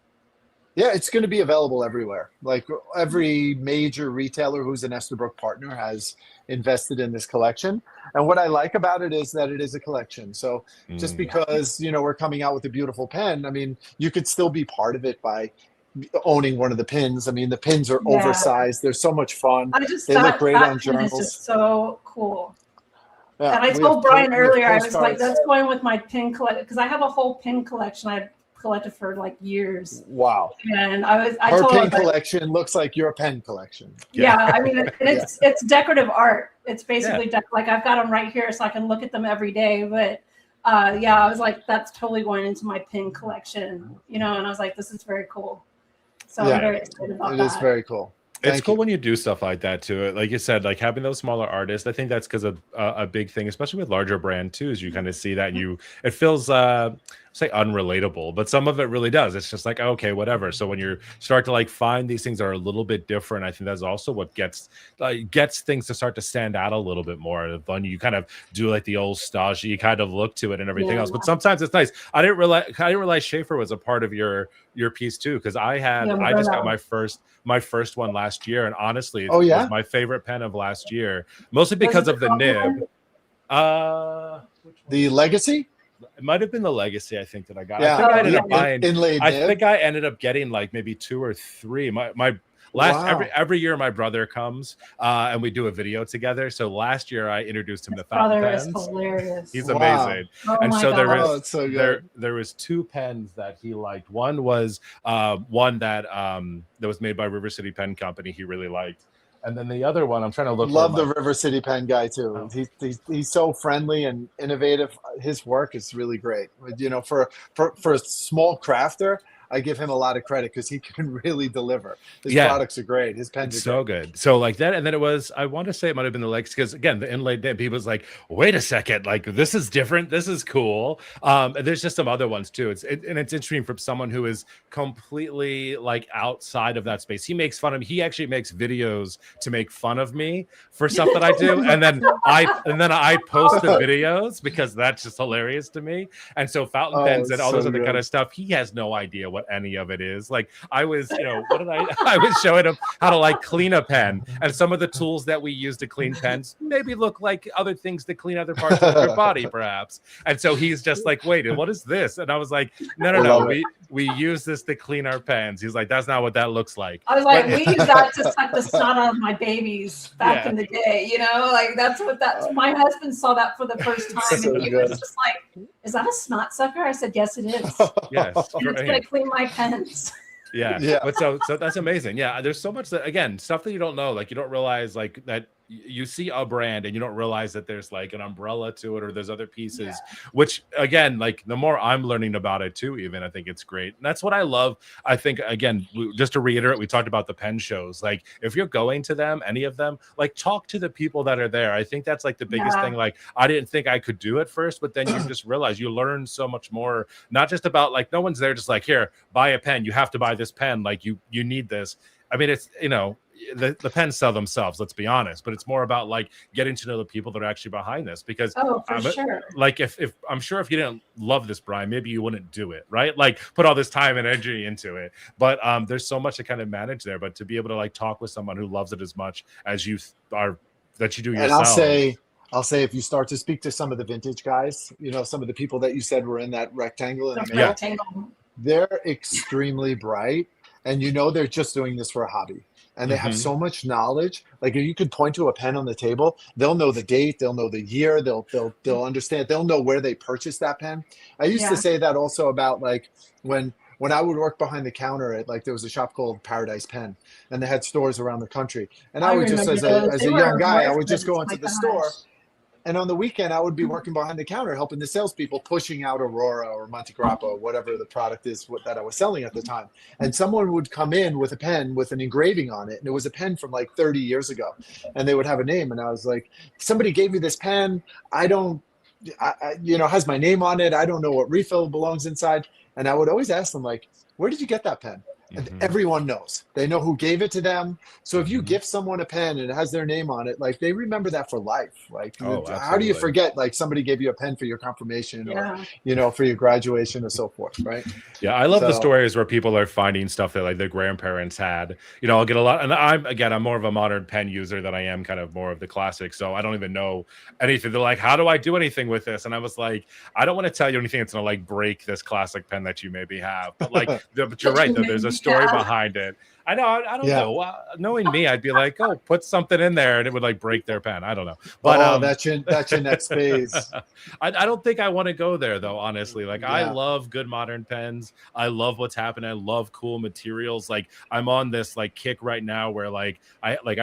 Yeah, it's going to be available everywhere. Like, every major retailer who's an Estabrook partner has invested in this collection. And what I like about it is that it is a collection. So just because, you know, we're coming out with a beautiful pen, I mean, you could still be part of it by owning one of the pins. I mean, the pins are oversized. They're so much fun. They look great on journals. It's just so cool. Yeah, and I told Brian earlier, I was like, that's going with my pin collection, because I have a whole pin collection I've collected for like years. Wow. And her pen collection looks like your pen collection. Yeah, I mean, it's decorative art. It's basically like, I've got them right here so I can look at them every day. But yeah, I was like, that's totally going into my pin collection, you know. And I was like, this is very cool. So I'm very excited about that. It is very cool. It's cool when you do stuff like that too. Like you said, like having those smaller artists, I think that's because of a big thing, especially with larger brand too, is you kind of see that, and it feels say unrelatable, but some of it really does. It's just like, okay, whatever. So when you start to like find these things that are a little bit different, I think that's also what gets things to start to stand out a little bit more. When you kind of do like the old stodgy kind of look to it and everything else. But sometimes it's nice. I didn't realize Schaefer was a part of your piece too, because I just got my first one last year, and honestly, it was my favorite pen of last year, mostly because of the nib. The Legacy. It might have been the Legacy, I think, that I got. Yeah. I think I ended up buying inlaid. I think I ended up getting like maybe 2 or 3. My last every year my brother comes and we do a video together. So last year I introduced him to fountain pens. Is hilarious. He's amazing. And so there was 2 pens that he liked. One was one that was made by River City Pen Company. He really liked. And then the other one, I'm trying to look. Love the River City Pen guy too. Oh. He's so friendly and innovative. His work is really great. You know, for a small crafter, I give him a lot of credit because he can really deliver. His products are great. His pens are so good. So like that, and then it was, I want to say it might have been the Legacy, because again, the inlaid nib, he was like, wait a second, like this is different. This is cool. And there's just some other ones too. It's interesting from someone who is completely like outside of that space. He makes fun of me. He actually makes videos to make fun of me for stuff that I do. And then I post the videos because that's just hilarious to me. And so fountain pens and all those other kind of stuff, he has no idea what any of it is. Like I was, I was showing him how to like clean a pen, and some of the tools that we use to clean pens maybe look like other things to clean other parts of your body, perhaps. And so he's just like, wait, what is this? And I was like, no, we use this to clean our pens. He's like, that's not what that looks like. I was like, we use that to suck the snot out of my babies back in the day, like that's my husband saw that for the first time, and he was just like, is that a snot sucker? I said, yes, it is. Yes. And it's going to clean my pens. Yeah. But so that's amazing. Yeah. There's so much that, again, stuff that you don't know, like you don't realize like that you see a brand and you don't realize that there's like an umbrella to it, or there's other pieces, which again, like the more I'm learning about it too, even I think it's great. And that's what I love. I think, again, just to reiterate, we talked about the pen shows. Like if you're going to them, any of them, like talk to the people that are there. I think that's like the biggest thing. Like I didn't think I could do it first, but then you just realize you learn so much more, not just about like, no one's there just like, here, buy a pen. You have to buy this pen. Like you need this. I mean, it's, the pens sell themselves, let's be honest, but it's more about like getting to know the people that are actually behind this, because sure. Like if I'm sure if you didn't love this, Brian, maybe you wouldn't do it, right? Like put all this time and energy into it. But there's so much to kind of manage there, but to be able to like talk with someone who loves it as much as you are, that you do yourself. And I'll say if you start to speak to some of the vintage guys, some of the people that you said were in that rectangle in the middle, they're extremely bright, and they're just doing this for a hobby. And they have so much knowledge. Like if you could point to a pen on the table, they'll know the date, they'll know the year, they'll understand, they'll know where they purchased that pen. I used to say that also about like when I would work behind the counter at like there was a shop called Paradise Pen, and they had stores around the country. And I would just as a young guy, I would just go into the store. And on the weekend, I would be working behind the counter, helping the salespeople pushing out Aurora or Monte Grappa, whatever the product is that I was selling at the time. And someone would come in with a pen with an engraving on it. And it was a pen from like 30 years ago. And they would have a name. And I was like, somebody gave me this pen. I has my name on it. I don't know what refill belongs inside. And I would always ask them, like, where did you get that pen? And everyone knows. They know who gave it to them. So if you gift someone a pen and it has their name on it, like they remember that for life. Like how do you forget like somebody gave you a pen for your confirmation or for your graduation or so forth, right? Yeah, I love the stories where people are finding stuff that like their grandparents had. I'll get a lot, and I'm more of a modern pen user than I am kind of more of the classic. So I don't even know anything. They're like, how do I do anything with this? And I was like, I don't want to tell you anything that's gonna like break this classic pen that you maybe have. But like, but you're right though. There's a story behind it. I don't know. Knowing me, I'd be like, oh, put something in there, and it would like break their pen. I don't know. But that's your next phase. I don't think I want to go there though. Honestly, like I love good modern pens. I love what's happening. I love cool materials. Like I'm on this like kick right now where I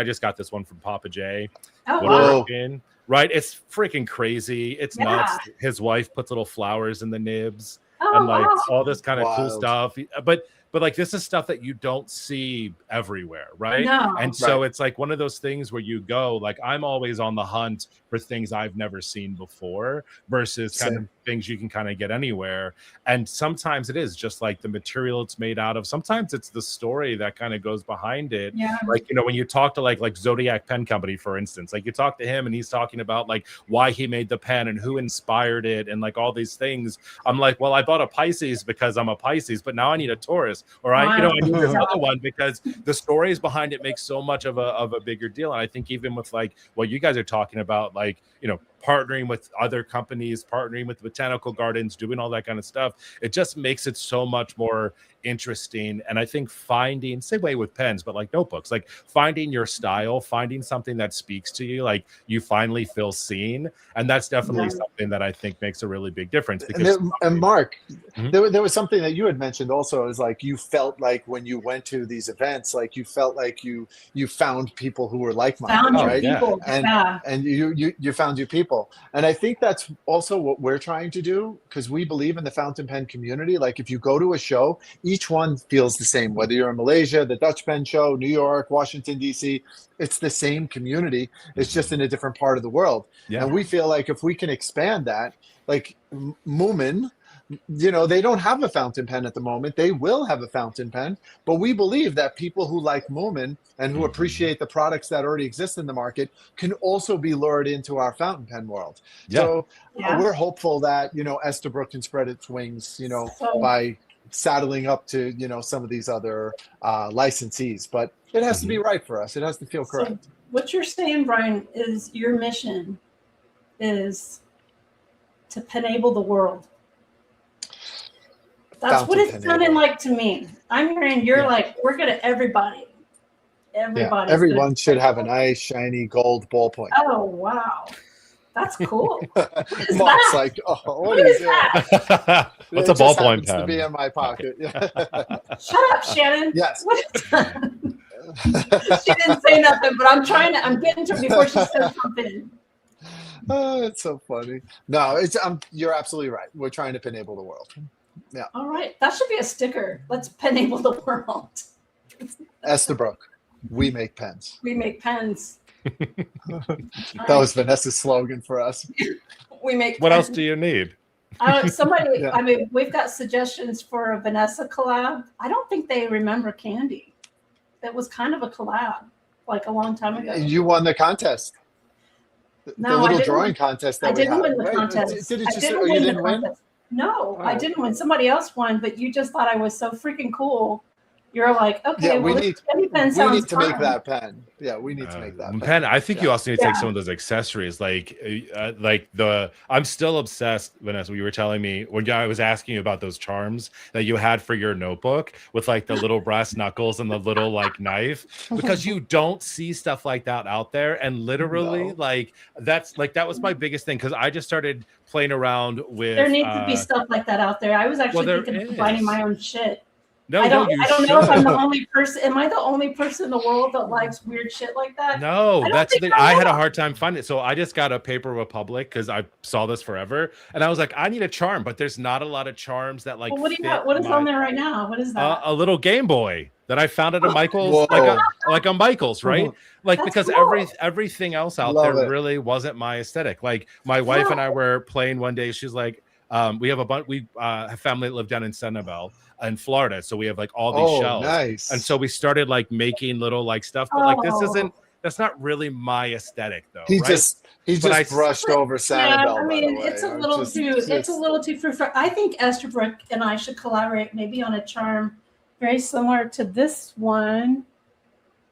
just got this one from Papa J. Right, it's freaking crazy. It's nuts. His wife puts little flowers in the nibs and like all this kind of cool stuff. But but like this is stuff that you don't see everywhere, right? No. And so it's like one of those things where you go, like, I'm always on the hunt for things I've never seen before versus kind of things you can kind of get anywhere. And sometimes it is just like the material it's made out of. Sometimes it's the story that kind of goes behind it. Yeah. Like, you know, when you talk to like Zodiac Pen Company, for instance, like you talk to him and he's talking about like why he made the pen and who inspired it and like all these things. I'm like, well, I bought a Pisces because I'm a Pisces, but now I need a Taurus, or I need this other one, because the stories behind it make so much of a bigger deal. And I think even with like what you guys are talking about, like, you know, partnering with other companies, partnering with botanical gardens, doing all that kind of stuff, it just makes it so much more interesting. And I think finding, same way with pens, but like notebooks, like finding your style, finding something that speaks to you, like you finally feel seen. And that's definitely something that I think makes a really big difference. Because and Mark, there was something that you had mentioned also, is like you felt like when you went to these events, like you felt like you found people who were like-minded, right? People. And you found your people. And I think that's also what we're trying to do, because we believe in the fountain pen community. Like if you go to a show, each one feels the same, whether you're in Malaysia, the Dutch Pen Show, New York, Washington, D.C., it's the same community. It's just in a different part of the world. And we feel like if we can expand that, like Moomin, you know, they don't have a fountain pen at the moment. They will have a fountain pen, but we believe that people who like Moomin and who appreciate the products that already exist in the market can also be lured into our fountain pen world. So we're hopeful that, you know, Estabrook can spread its wings, you know, by saddling up to, you know, some of these other licensees, but it has to be right for us. It has to feel correct. So what you're saying, Brian, is your mission is to penable the world. That's what it's sounding like to me. I'm hearing you're like, we're gonna everybody. Everyone should have a nice shiny gold ballpoint. Oh wow. That's cool. Mark's like, oh, what is that? What's a ballpoint pen? To be in my pocket. Shut up, Shannon. Yes. What is that? She didn't say nothing, but I'm getting to her before she says something. Oh, it's so funny. No, you're absolutely right. We're trying to penable the world. Yeah. All right. That should be a sticker. Let's penable the world. Estabrook, we make pens. We make pens. That was Vanessa's slogan for us. We make What pens. else do you need? Somebody, I mean, we've got suggestions for a Vanessa collab. I don't think they remember Candy. That was kind of a collab, like a long time ago. You won the contest. No, the little drawing contest that I we didn't had, win the right? contest. Did I you didn't you win didn't the win? contest. No, Oh. I didn't win. Somebody else won, but you just thought I was so freaking cool. You're like, okay, Yeah, well, we this Candy pen sounds need to make fun. that pen. Yeah, we need to make that pen. I think you also need to take some of those accessories, like I'm still obsessed, Vanessa. You were telling me when I was asking you about those charms that you had for your notebook with like the little brass knuckles and the little like knife, because you don't see stuff like that out there. And literally, like that was my biggest thing, because I just started playing around with. There needs to be stuff like that out there. I was actually thinking of combining my own shit. No, I don't know if I'm the should. only person. Am I the only person in the world that likes weird shit like that? No, that's the thing. I I am. had a hard time finding it. So I just got a Paper Republic because I saw this forever. And I was like, I need a charm, but there's not a lot of charms that like. Well, what do you got? What is on there right now? What is that? A little Game Boy that I found at a Michael's, like a Michael's, right? Like, That's because cool. everything else out Love there it. really wasn't my aesthetic. Like my wife and I were playing one day. She's like, we have a family that live down in Sanibel in Florida, so we have like all these shells. Nice. And so we started like making little like stuff, but like that's not really my aesthetic though. He right? just brushed over Sanibel. Yeah, I mean, by the it's a way. little too frou. I think Estabrook and I should collaborate maybe on a charm very similar to this one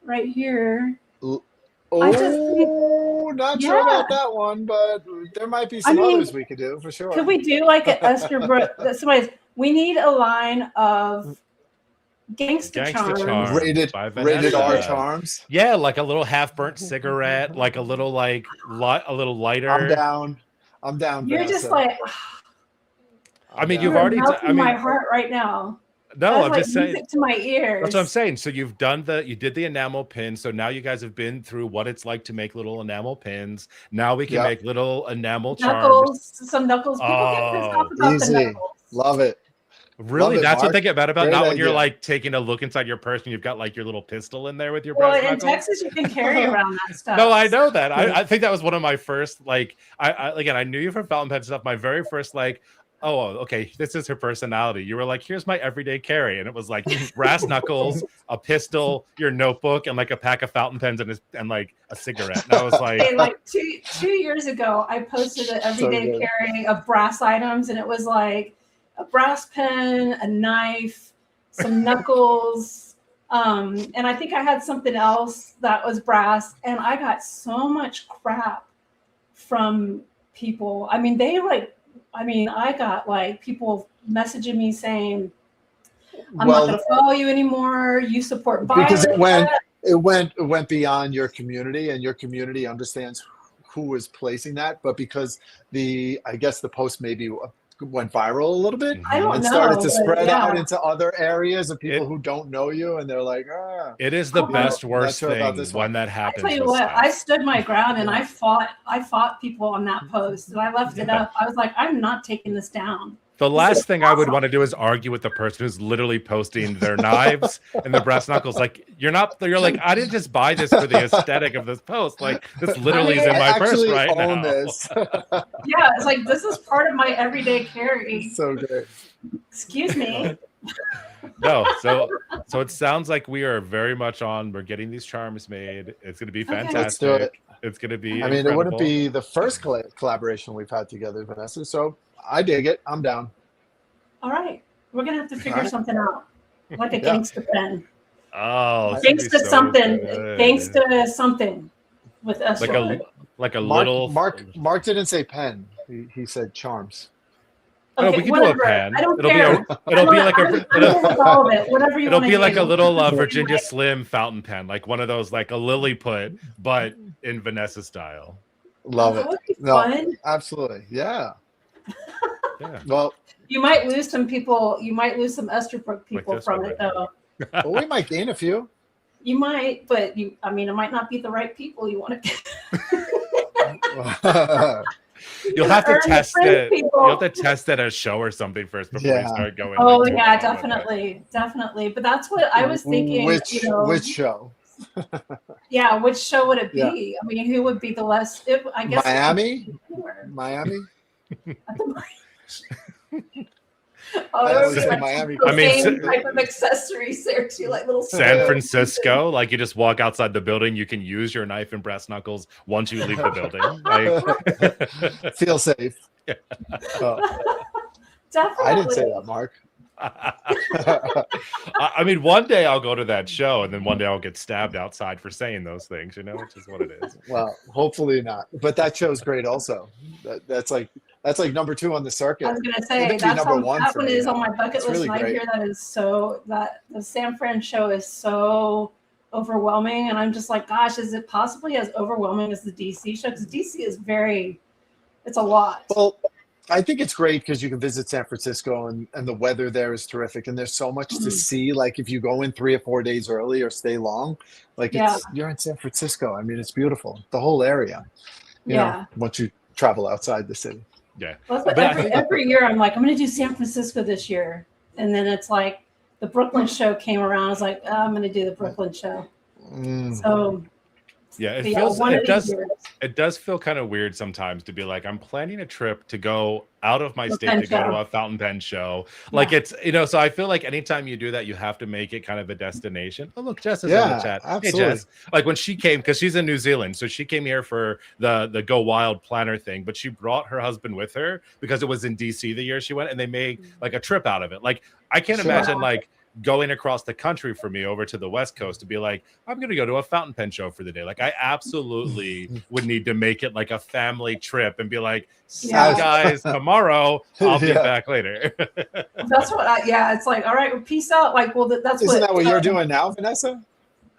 right here. Not sure about that one, but there might be some others we could do for sure. Could we do like an Estabrook? We need a line of gangster charms. Rated R charms. Yeah, like a little half burnt cigarette, like a little a little lighter. I'm down. You're Vanessa. just like. I mean, You're melting my heart right now. No, I'm just saying. Music to my ears. That's what I'm saying. So you did the enamel pin. So now you guys have been through what it's like to make little enamel pins. Now we can make little enamel charms. Some knuckles. People get pissed off about easy. the knuckles. Love it. Really? Love it, That's what Mark. they get mad about? Great Not when you're idea. like taking a look inside your purse and you've got like your little pistol in there with your Well, brass in knuckles? Texas, you can carry around that stuff. No, I know that. I think that was one of my first, like, again, I knew you from Fountain Pen stuff. My very first, like, oh, okay, this is her personality. You were like, here's my everyday carry. And it was like brass knuckles, a pistol, your notebook, and like a pack of fountain pens and like a cigarette. And I was like, Okay, like two years ago, I posted an everyday good. carry of brass items, and it was like a brass pen, a knife, some knuckles, and I think I had something else that was brass, and I got so much crap from people. I mean, I got like people messaging me saying, I'm not going to follow you anymore. You support violence. Because it went beyond your community, and your community understands who is placing that. But because I guess the post maybe went viral a little bit I don't and know, started to spread yeah. out into other areas of people who don't know you, and they're like, it is the best worst not sure about thing this when one. that happens. I tell you what, I stood my ground and I fought people on that post, and I left it up. I was like, I'm not taking this down. The last thing I would want to do is argue with the person who's literally posting their knives and the brass knuckles. Like, you're like, I didn't just buy this for the aesthetic of this post. Like, this literally is in my purse right now. This. Yeah, it's like, this is part of my everyday carry. So good. Excuse me. No, so it sounds like we are very much on. We're getting these charms made. It's going to be fantastic. Let's do it. It's going to be incredible. It wouldn't be the first collaboration we've had together, Vanessa. So I dig it. I'm down. All right. We're going to have to figure something out. Like a gangsta pen. Oh, gangsta something. Gangsta something with us. Like a little. Mark didn't say pen. He said charms. Okay, no, we can do a pen. I don't care. It'll be like whatever you it'll want be to like do. a little Virginia Slim fountain pen, like one of those, like a Lilliput, but in Vanessa style. Love it. That would be fun. Absolutely. Yeah. Yeah. Well, you might lose some people. You might lose some Esterbrook people from it, though. Well, we might gain a few. You might, but it might not be the right people you want to get. You'll have to test it. You'll have to test it at a show or something first before you start going. Oh yeah, definitely. But that's what I was thinking. Which show? Yeah, which show would it be? Yeah. I mean, who would be the less? I guess Miami. Miami. I mean, type of accessories there too, like little San Francisco. Like, you just walk outside the building, you can use your knife and brass knuckles once you leave the building. Like, feel safe. Yeah. Definitely. I didn't say that, Mark. I mean, one day I'll go to that show, and then one day I'll get stabbed outside for saying those things, which is what it is. Well, hopefully not. But that show's great also. That's like number 2 on the circuit. I was gonna say that one is on my bucket list really right here. That the San Fran show is so overwhelming, and I'm just like, gosh, is it possibly as overwhelming as the DC show? Because DC is it's a lot. Well, I think it's great because you can visit San Francisco and the weather there is terrific, and there's so much to see. Like, if you go in 3 or 4 days early or stay long, you're in San Francisco. I mean, it's beautiful, the whole area. You know, once you travel outside the city. Yeah. Well, every year I'm like, I'm going to do San Francisco this year, and then it's like the Brooklyn show came around. I was like, I'm going to do the Brooklyn show. So. Yeah, it does feel kind of weird sometimes to be like, I'm planning a trip to go out of my state to go to a fountain pen show. Like, it's, so I feel like anytime you do that, you have to make it kind of a destination. Oh, look, Jess is in the chat. Absolutely. Hey, Jess. Like, when she came, because she's in New Zealand, so she came here for the Go Wild planner thing, but she brought her husband with her because it was in DC the year she went, and they made like a trip out of it. Like, I can't imagine like going across the country for me over to the West Coast to be like, I'm going to go to a fountain pen show for the day. Like, I absolutely would need to make it like a family trip and be like, see you guys tomorrow. I'll be back later. That's what it's like, all right, well, peace out. Like, well, Isn't that what you're doing now, Vanessa?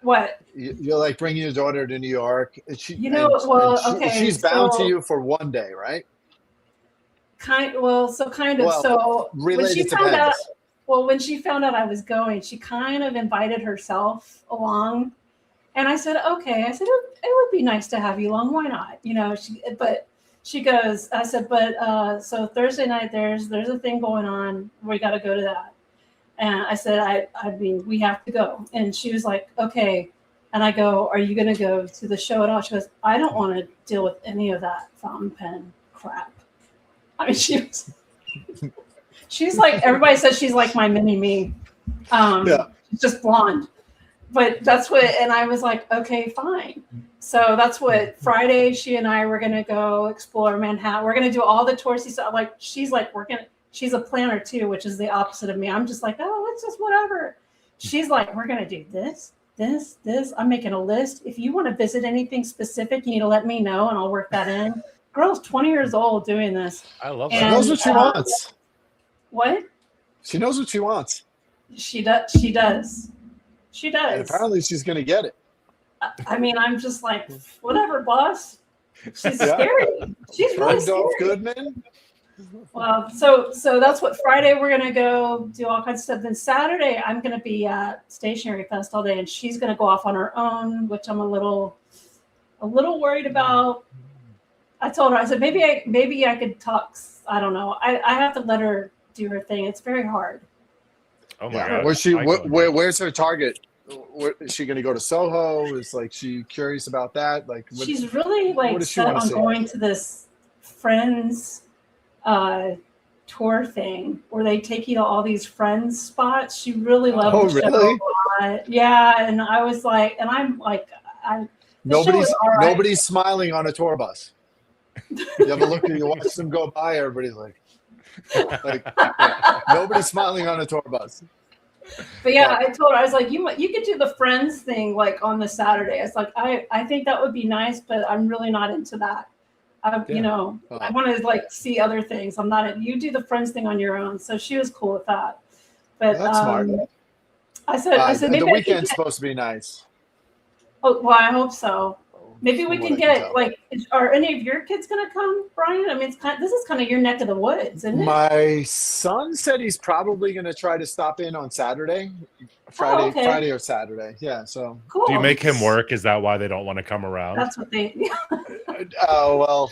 What? You're like bringing your daughter to New York. She's bound to you for one day, right? Kind of. So when she found out, when she found out I was going, she kind of invited herself along, and I said, okay. I said, it would be nice to have you along. Why not? But she goes, I said, but so Thursday night there's a thing going on. We got to go to that. And I said, I mean, we have to go. And she was like, okay. And I go, are you going to go to the show at all? She goes, I don't want to deal with any of that fountain pen crap. I mean, she's like, everybody says she's like my mini me. She's just blonde. But that's what, and I was like, okay, fine. So that's what Friday, she and I were going to go explore Manhattan. We're going to do all the touristy stuff. Like, she's a planner too, which is the opposite of me. I'm just like, oh, it's just whatever. She's like, we're going to do this. I'm making a list. If you want to visit anything specific, you need to let me know and I'll work that in. Girl's 20 years old doing this. I love She that. knows what she wants. What? She knows what she wants. She does. And apparently she's going to get it. I mean, I'm just like, whatever, boss. She's scary. She's really scary. Randolph Goodman. Well, so that's what Friday we're gonna go do all kinds of stuff. Then Saturday I'm gonna be at Stationery Fest all day, and she's gonna go off on her own, which I'm a little worried about. I told her, I said maybe I could talk. I don't know. I have to let her do her thing. It's very hard. Oh my God. Where's her target? Is she going to go to Soho? Is she curious about that? Like, she's really set on going to this Friends tour thing where they take you to all these Friends spots. She really loved the show a lot. Yeah, and I was like, and I'm like, nobody's smiling on a tour bus. You ever look and you watch them go by? Everybody's like nobody's smiling on a tour bus. But yeah, I told her, I was like, you could do the Friends thing on the Saturday. It's like, I think that would be nice, but I'm really not into that. I want to see other things. I'm not. You do the Friends thing on your own. So she was cool with that. But that's smart. I said maybe the weekend's supposed to be nice. Oh well, I hope so. Maybe we can get are any of your kids going to come, Brian? I mean, this is kind of your neck of the woods, isn't it? My son said he's probably going to try to stop in on Saturday, Friday or Saturday. Yeah. So cool. Do you make him work? Is that why they don't want to come around? That's what they. Oh well,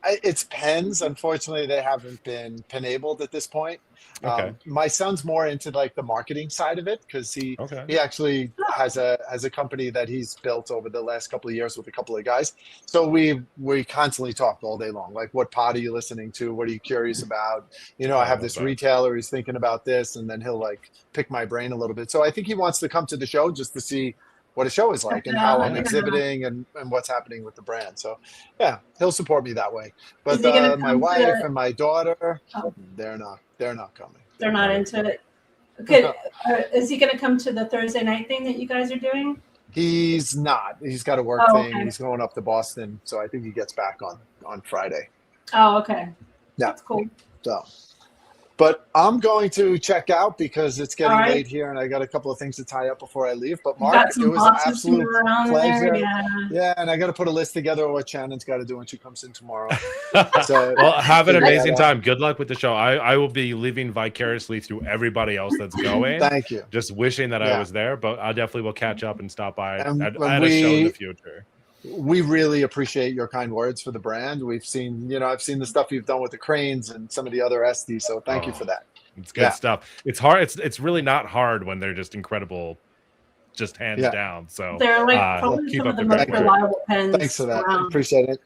it's pens. Unfortunately, they haven't been enabled at this point. Okay. My son's more into the marketing side of it because he actually has a company that he's built over the last couple of years with a couple of guys. So we constantly talk all day long. Like, what pod are you listening to? What are you curious about? I have this retailer. He's thinking about this, and then he'll pick my brain a little bit. So I think he wants to come to the show just to see what a show is like and how I'm exhibiting and what's happening with the brand. So yeah, he'll support me that way. But my wife and my daughter, they're not coming. They're not into it. Okay. Is he going to come to the Thursday night thing that you guys are doing? He's not. He's got a work thing. Okay. He's going up to Boston. So I think he gets back on Friday. Oh, okay. Yeah. That's cool. So, but I'm going to check out because it's getting late here and I got a couple of things to tie up before I leave. But Mark, it was an absolute pleasure. Yeah, and I got to put a list together of what Shannon's got to do when she comes in tomorrow. So, well, have an amazing time. Good luck with the show. I will be living vicariously through everybody else that's going. Thank you. Just wishing that I was there, but I definitely will catch up and stop by at a show in the future. We really appreciate your kind words for the brand. We've seen, I've seen the stuff you've done with the cranes and some of the other Estes. So thank you for that. It's good stuff. It's hard. It's really not hard when they're just incredible, just hands down. So they're probably some of the most reliable pens. Thanks for that. Appreciate it.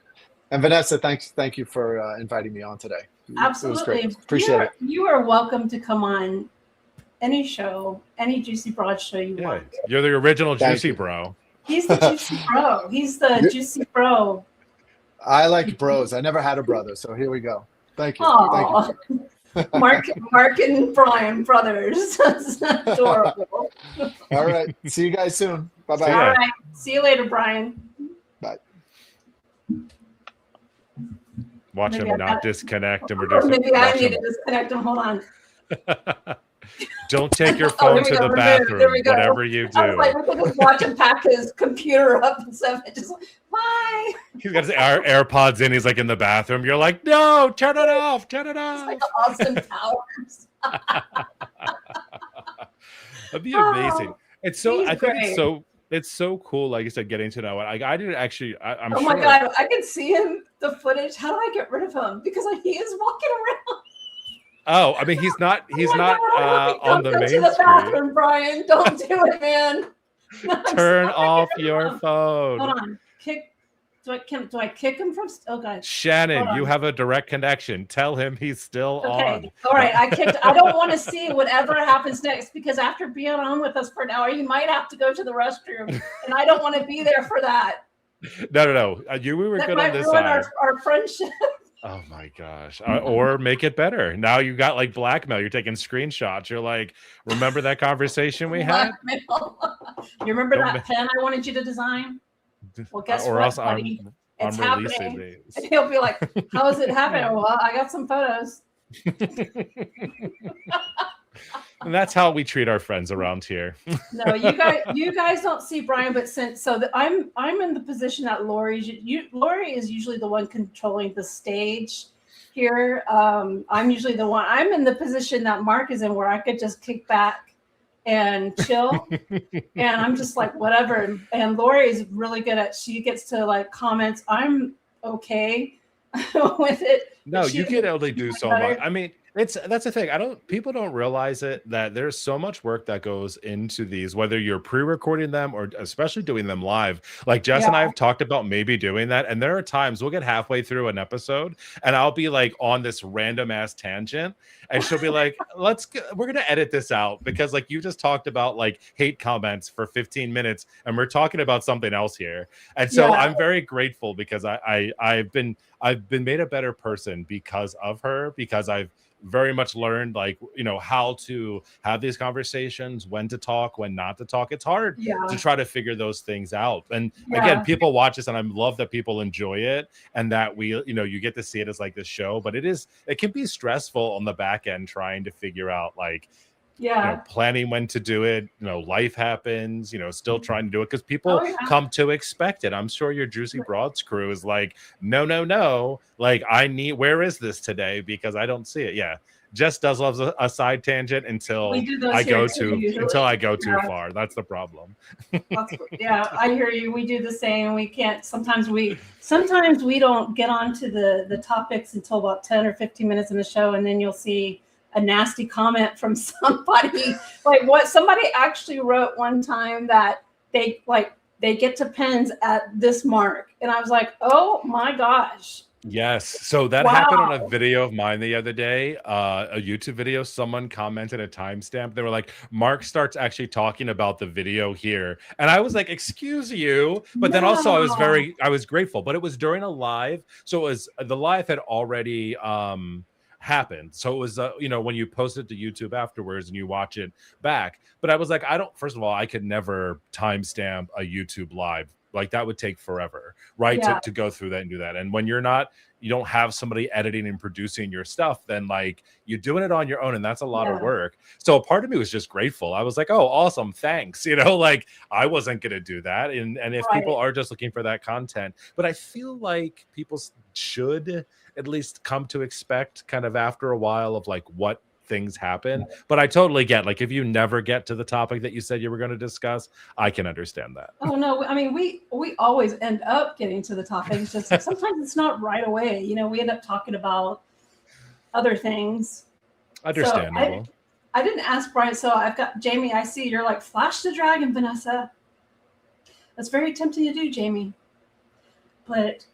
And Vanessa, thank you for inviting me on today. Absolutely. It was great. Appreciate it. You are welcome to come on any show, any Juicy Broad show you want. You're the original Juicy Bro. He's the Juicy Bro. He's the Juicy Bro. I like bros. I never had a brother, so here we go. Thank you. Aww. Thank you. Mark and Brian brothers. That's adorable. All right. See you guys soon. Bye-bye. All right. See you later, Brian. Bye. Watch him not disconnect and reduce. Maybe I need to disconnect him. Hold on. Don't take your phone to the bathroom, whatever you do. I was like, we could just watch him pack his computer up and stuff. Just bye. He's got his AirPods in. He's in the bathroom. You're like, no, turn it off. Turn it off. It's like Austin Powers. That'd be amazing. It's so. I think it's so. it's so cool. Like I said, getting to know it. I didn't actually. I'm Oh sure. my God, I can see him, the footage. How do I get rid of him? Because he is walking around. Oh, I mean, he's not. He's Oh my not God, on the don't go main to the street. bathroom, Brian. Don't do it, man. Turn off your phone. Hold on. Do I kick him from? Oh God. Shannon, you have a direct connection. Tell him he's still on. Okay. All right. I don't want to see whatever happens next, because after being on with us for an hour, you might have to go to the restroom, and I don't want to be there for that. No. We were That good might on this ruin side. our friendship. Oh my gosh. Or make it better. Now you got like blackmail. You're taking screenshots. You're like, remember that conversation we had? You remember that pen I wanted you to design? Well, guess or what, else buddy? It's I'm releasing happening. these. And he'll be like, how is it happening? Well, I got some photos. And that's how we treat our friends around here. No, you guys don't see Brian, but I'm in the position that Lori is usually the one controlling the stage here. I'm usually the one. I'm in the position that Mark is in, where I could just kick back and chill, and I'm just like whatever. And Lori is really good at. She gets to like comments. I'm okay with it. No, you can only do so much. I mean, that's the thing. People don't realize it, that there's so much work that goes into these, whether you're pre-recording them or especially doing them live. Like Jess and I have talked about maybe doing that. And there are times we'll get halfway through an episode and I'll be like on this random ass tangent, and she'll be like, we're going to edit this out because like you just talked about like hate comments for 15 minutes and we're talking about something else here. And so I'm very grateful because I've been made a better person because of her, because I've very much learned like, how to have these conversations, when to talk, when not to talk. It's hard to try to figure those things out. And again, people watch this and I love that people enjoy it and that you get to see it as like this show, but it can be stressful on the back end trying to figure out like, planning when to do it, life happens, still trying to do it because people come to expect it. I'm sure your Juicy Broads crew is like, no, like where is this today? Because I don't see it. Yeah. Jess does love a side tangent until I go too far. That's the problem. I hear you. We do the same. We can't. Sometimes we don't get onto the topics until about 10 or 15 minutes in the show, and then you'll see a nasty comment from somebody. Like what somebody actually wrote one time that they get to pens at this mark, and I was like, oh my gosh. Yes. So that happened on a video of mine the other day, a YouTube video. Someone commented a timestamp. They were like, Mark starts actually talking about the video here. And I was like, excuse you. But then also I was grateful, but it was during a live. So the live had already, happened. So it was, when you post it to YouTube afterwards and you watch it back. But I was like, first of all, I could never timestamp a YouTube live. Like that would take forever, right? To go through that and do that. And when you don't have somebody editing and producing your stuff, then like you're doing it on your own and that's a lot of work. So a part of me was just grateful. I was like, oh, awesome. Thanks. Like I wasn't going to do that. And if people are just looking for that content, but I feel like people should at least come to expect kind of after a while of like what things happen. But I totally get, like, if you never get to the topic that you said you were going to discuss, I can understand that. Oh no, I mean we always end up getting to the topic. It's just sometimes it's not right away. We end up talking about other things. Understandable. So I didn't ask Brian, so I've got Jamie. I see you're like Flash the Dragon, Vanessa. That's very tempting to do, Jamie. But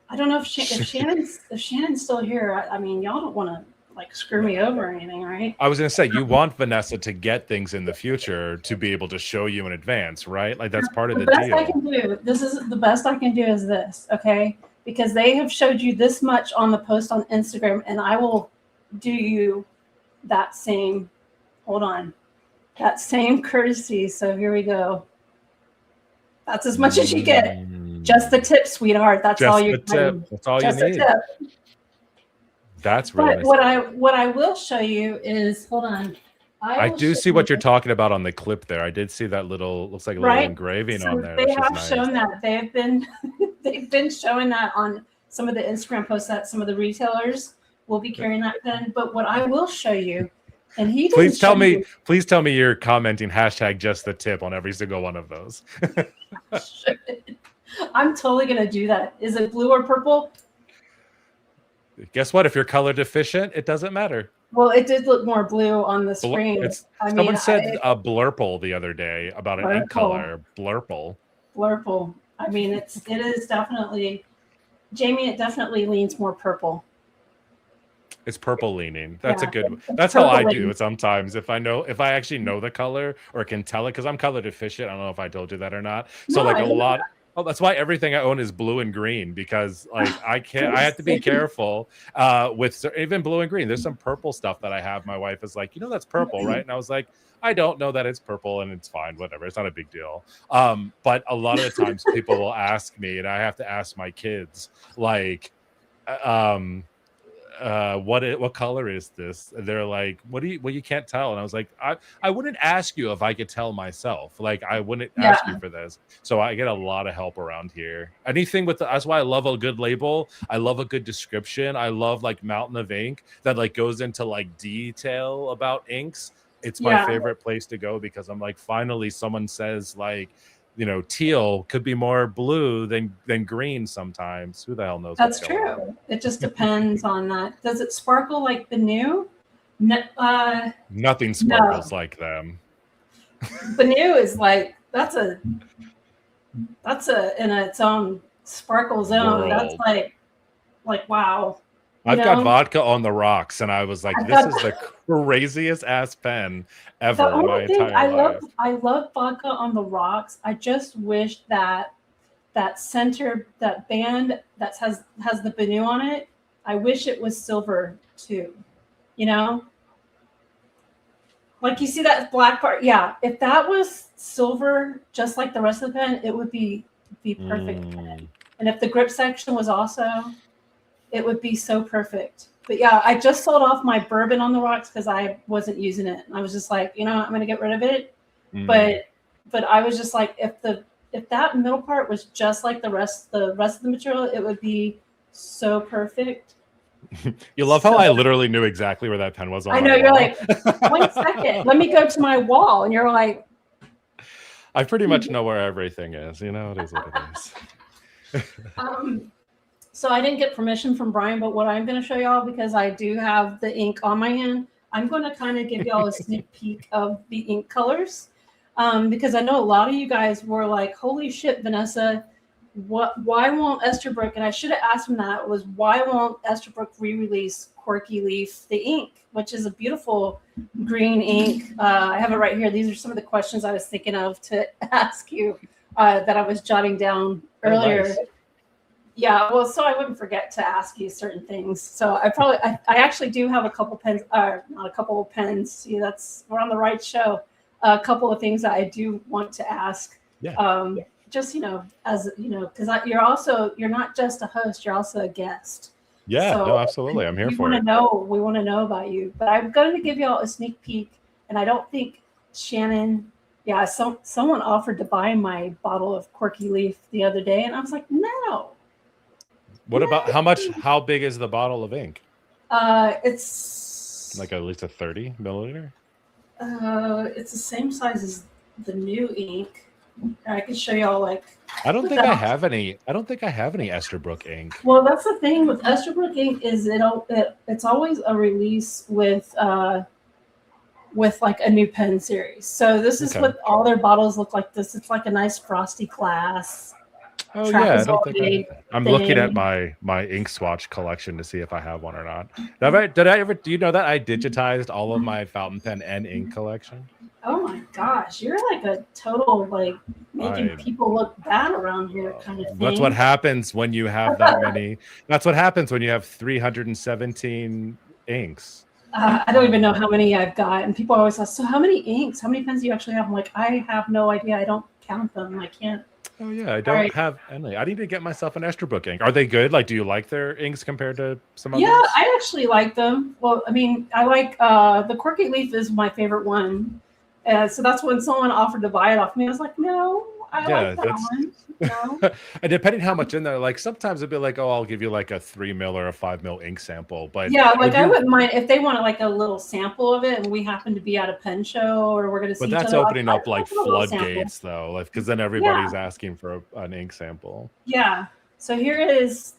I don't know if Shannon's still here. I mean, y'all don't want to like screw me over or anything, right? I was going to say, you want Vanessa to get things in the future to be able to show you in advance, right? Like that's part of the deal. I can do. This is the best I can do is this, okay? Because they have showed you this much on the post on Instagram, and I will do you that same, that same courtesy. So here we go. That's as much as you get. Just the tip, sweetheart. That's just all you need. That's all you need. That's really nice. What I will show you is, hold on. I do see what you're talking about on the clip there. I did see that looks like a little engraving on there. They have shown that. They've been showing that on some of the Instagram posts that some of the retailers will be carrying that pen. But what I will show you And he didn't Please tell show me, me. please tell me you're commenting hashtag just the tip on every single one of those. I'm totally gonna do that. Is it blue or purple? Guess what? If you're color deficient, it doesn't matter. Well, it did look more blue on the screen. Someone said a blurple the other day about an ink color. Blurple. Blurple. I mean, it is definitely, Jamie. It definitely leans more purple. It's purple leaning. That's Yeah, a good. it's That's how I purple do leaning. it sometimes. If I actually know the color or can tell it, because I'm color deficient. I don't know if I told you that or not. So No, like I a didn't know lot. that. Oh, that's why everything I own is blue and green, because like I have to be careful with even blue and green. There's some purple stuff that I have. My wife is like, that's purple, right? And I was like, I don't know that it's purple, and it's fine, whatever. It's not a big deal. But a lot of the times people will ask me, and I have to ask my kids, like, what color is this? They're like, well, you can't tell. And I was like, I wouldn't ask you if I could tell myself. Like, I wouldn't ask you for this. So I get a lot of help around here. Anything that's why I love a good label. I love a good description. I love like Mountain of Ink that like goes into like detail about inks. It's my favorite place to go, because I'm like, finally someone says like, teal could be more blue than green sometimes. Who the hell knows? That's true. It just depends on that. Does it sparkle like Benu? Nothing sparkles like them. Benu is like, that's a in its own sparkle zone. World. That's like wow. I've got vodka on the rocks, and I was like, this is the craziest ass pen ever in my entire life. I love vodka on the rocks. I just wish that center, that band that has the Benu on it, I wish it was silver too. Like you see that black part. Yeah, if that was silver, just like the rest of the pen, it would be perfect pen. And if the grip section was also, it would be so perfect. But yeah, I just sold off my bourbon on the rocks because I wasn't using it. I was just like, I'm going to get rid of it. But I was just like, if that middle part was just like the rest of the material, it would be so perfect. You love how I literally knew exactly where that pen was on. I know, you're like, 1 second, let me go to my wall. And you're like, I pretty much know where everything is. It is what it is. So I didn't get permission from Brian, but what I'm going to show y'all, because I do have the ink on my hand, I'm going to kind of give y'all a sneak peek of the ink colors, because I know a lot of you guys were like, holy shit, Vanessa, why won't Esterbrook, and I should have asked him that, was why won't Esterbrook re-release Corky Leaf, the ink, which is a beautiful green ink. I have it right here. These are some of the questions I was thinking of to ask you that I was jotting down earlier. Nice. Yeah, well, so I wouldn't forget to ask you certain things. So I actually do have a couple pens, not a couple of pens. See, we're on the right show. A couple of things that I do want to ask. Yeah. Just as because you're not just a host, you're also a guest. Yeah, so no, absolutely. I'm here for it. We want to know about you. But I'm going to give y'all a sneak peek, and I don't think Shannon. Yeah, someone offered to buy my bottle of Corky Leaf the other day, and I was like, no. What about how big is the bottle of ink? It's like at least a 30 milliliter. It's the same size as the new ink. I can show y'all I don't think I have any Esterbrook ink. Well, that's the thing with Esterbrook ink is it's always a release with like a new pen series. So this is what all their bottles look like. It's like a nice frosty glass. Oh yeah, I don't think I'm looking at my ink swatch collection to see if I have one or not. Did I ever? Do you know that I digitized all of my fountain pen and ink collection? Oh my gosh, you're like a total making people look bad around here kind of thing. That's what happens when you have that many. That's what happens when you have 317 inks. I don't even know how many I've got, and people always ask, so how many inks? How many pens do you actually have? I'm like, I have no idea. I don't count them. I can't. Oh yeah, I don't have any. I need to get myself an Esterbrook ink. Are they good? Like, do you like their inks compared to some others? Yeah, I actually like them. Well, I mean, I like the Corky Leaf is my favorite one. So that's when someone offered to buy it off me. I was like, no, I Yeah, like that that's one. You know? and depending how much in there, like sometimes it'd be like, oh, I'll give you like a 3 mil or a 5 mil ink sample. But Yeah, like would I you? wouldn't mind if they wanted like a little sample of it, and we happen to be at a pen show or we're going to see But each that's other. opening I'd up like like a little sample. floodgates, though, like because then Yeah, everybody's asking for an ink sample. yeah. So here it is.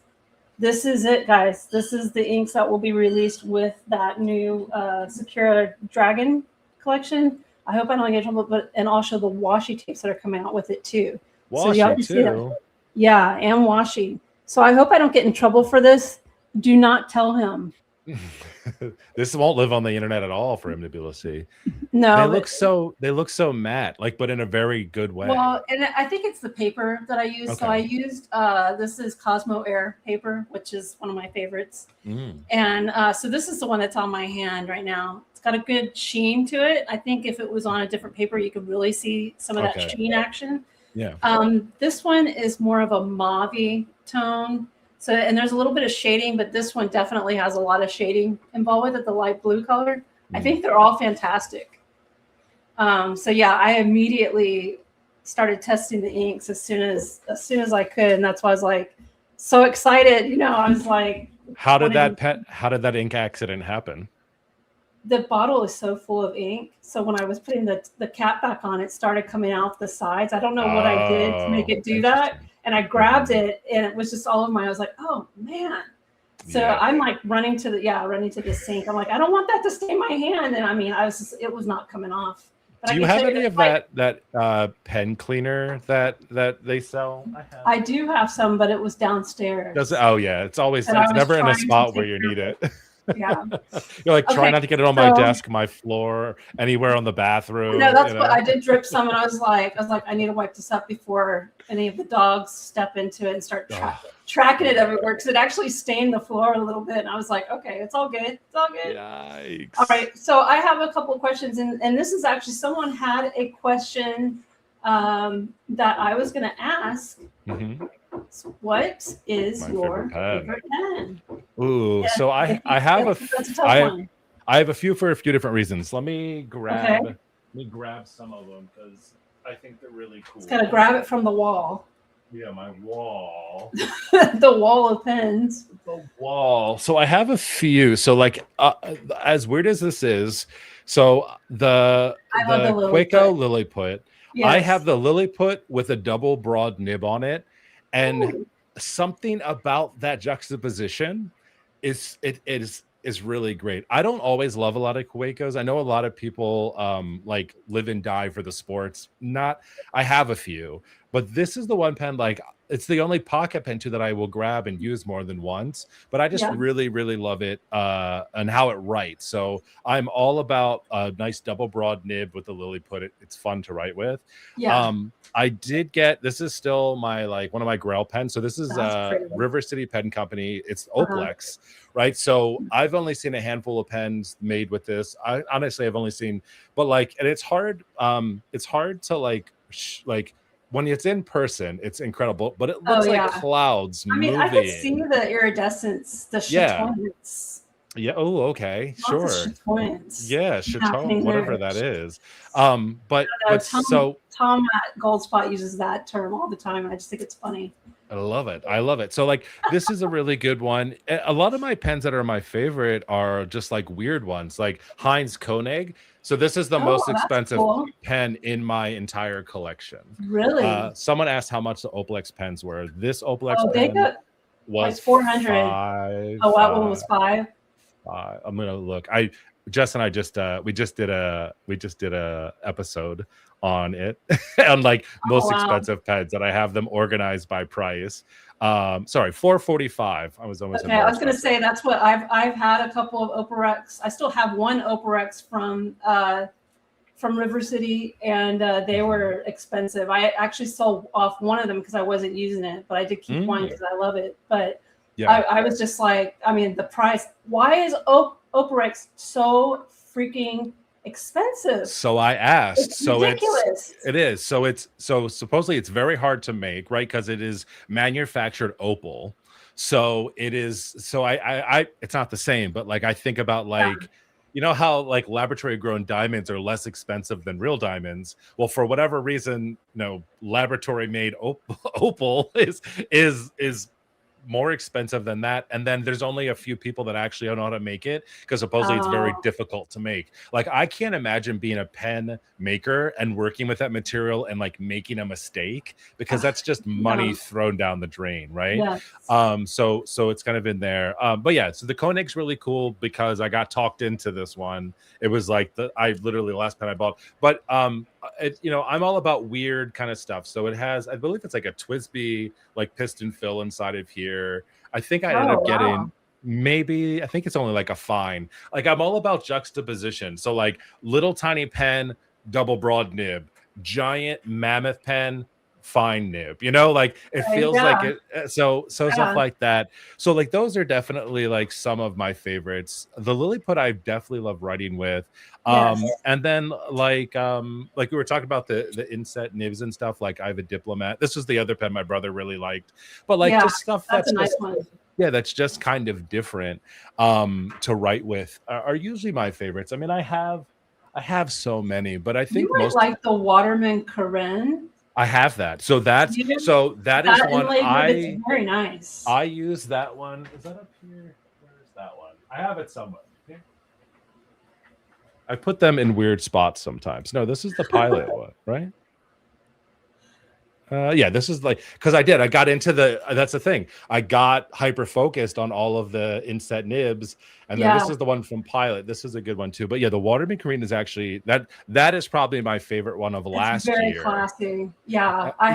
This is it, guys. This is the inks that will be released with that new Sakura Dragon collection. I hope I don't get in trouble, but and also the washi tapes that are coming out with it too. So y'all Washi can see that. too. Yeah, and washi. So I hope I don't get in trouble for this. Do not tell him. This won't live on the internet at all for him to be able to see. No, They look so matte, like, but in a very good way. well, and I think it's the paper that I use. So Okay. I used this is Cosmo Air paper, which is one of my favorites. Mm. And so this is the one that's on my hand right now. It's got a good sheen to it. I think if it was on a different paper, you could really see some of that Okay. sheen action. Yeah. This one is more of a mauve tone. So, and there's a little bit of shading, but this one definitely has a lot of shading involved with it, the light blue color. I think they're all fantastic. So yeah, I immediately started testing the inks as soon as I could. And that's why I was like so excited. You know, I was like, How did that ink accident happen? the bottle is so full of ink. So when I was putting the cap back on, it started coming out the sides. I don't know what I did to make it do that. Interesting. And I grabbed it and it was just all of my, I was like, oh man. So Yeah. I'm like running to the sink. I'm like, I don't want that to stain my hand. And I mean, it was not coming off. But Do you have any of that pen cleaner that they sell? I do have some, but it was downstairs. Oh yeah, it's always And I it's was never in a trying to spot where take you care need of it. Yeah. You're like, try Okay, not to get it on my so- desk, my floor, anywhere on the bathroom. No, that's you what know? I did drip some, and I was like, I need to wipe this up before any of the dogs step into it and start tracking it everywhere because it actually stained the floor a little bit. And I was like, okay, it's all good. It's all good. Yikes. All right. So I have a couple of questions, and this is actually someone had a question that I was going to ask. Mhm. What is My your favorite pen. favorite pen? Ooh, Yeah, so I have that's a tough I one. I have a few for a few different reasons. Let me grab some of them because I think they're really cool. It's got to grab it from the wall. Yeah, my wall. The wall of pens. The wall. So I have a few. So like as weird as this is, so the I love the Quaco Lilliput. Lilliput. Yes. I have the Lilliput with a double broad nib on it, and Ooh. something about that juxtaposition is really great. I don't always love a lot of Quacos. I know a lot of people like live and die for the sports. I have a few, but this is the one pen, like it's the only pocket pen too that I will grab and use more than once. But I just really, really love it and how it writes. So I'm all about a nice double broad nib with the Lilliput. It's fun to write with. Yeah. I did get, this is still my like one of my Grail pens. So this is That's pretty. River City Pen Company. It's Oplex, right? So I've only seen a handful of pens made with this. I honestly I've only seen, but like, and it's hard to like when it's in person, it's incredible, but it looks like clouds moving. I could see the iridescence, the chatoyance. Yeah. Oh, okay. Sure. Yeah, Chateau, whatever that is. But Tom at Goldspot uses that term all the time. I just think it's funny. I love it. So like this is a really good one. A lot of my pens that are my favorite are just like weird ones, like Heinz Koenig. So this is the most expensive pen in my entire collection. Really? Someone asked how much the Oplex pens were. This Oplex pen was like 400. $5. Oh, that one was $5. I'm gonna look. Jess and I we just did a episode on it on like most expensive pens, and I have them organized by price. Sorry, $445. I was almost okay. I was gonna say that's what I've had a couple of Operex. I still have one Operex from River City, and they were expensive. I actually sold off one of them because I wasn't using it, but I did keep one because I love it. But I was just like, I mean, the price. Why is Operex so freaking expensive? So I asked. It's ridiculous. It is. So supposedly it's very hard to make, right? Because it is manufactured opal. So it is. So I it's not the same, but like I think about like. you know how like laboratory grown diamonds are less expensive than real diamonds. Well, for whatever reason, laboratory made opal is more expensive than that, and then there's only a few people that actually know how to make it, because supposedly it's very difficult to make. Like, I can't imagine being a pen maker and working with that material and like making a mistake, because that's just money thrown down the drain, right? Yes. So it's kind of in there. But yeah, so the Koenig's really cool because I got talked into this one. It was like the last pen I bought. But I'm all about weird kind of stuff. So it has, I believe it's like a TWSBI like piston fill inside of here. I think I ended up getting maybe, I think it's only like a fine. Like, I'm all about juxtaposition. So like little tiny pen, double broad nib, giant mammoth pen, fine nib, like it feels like it. So stuff like that. So like those are definitely like some of my favorites. The Lilliput I definitely love writing with. And then like we were talking about the inset nibs and stuff. Like, I have a Diplomat. This was the other pen my brother really liked, but like just stuff that's a nice one. Yeah, that's just kind of different to write with are usually my favorites. I mean, I have so many, but I think you might like the Waterman Karen. I have that. So that is one it's very nice. I use that one. Is that up here? Where's that one? I have it somewhere. Here. I put them in weird spots sometimes. No, this is the Pilot one, right? Yeah, this is like, because I got into that's the thing. I got hyper focused on all of the inset nibs, and then this is the one from Pilot. This is a good one too. But yeah, the Waterman Karen is actually that is probably my favorite one of last year. Very classy. Yeah, I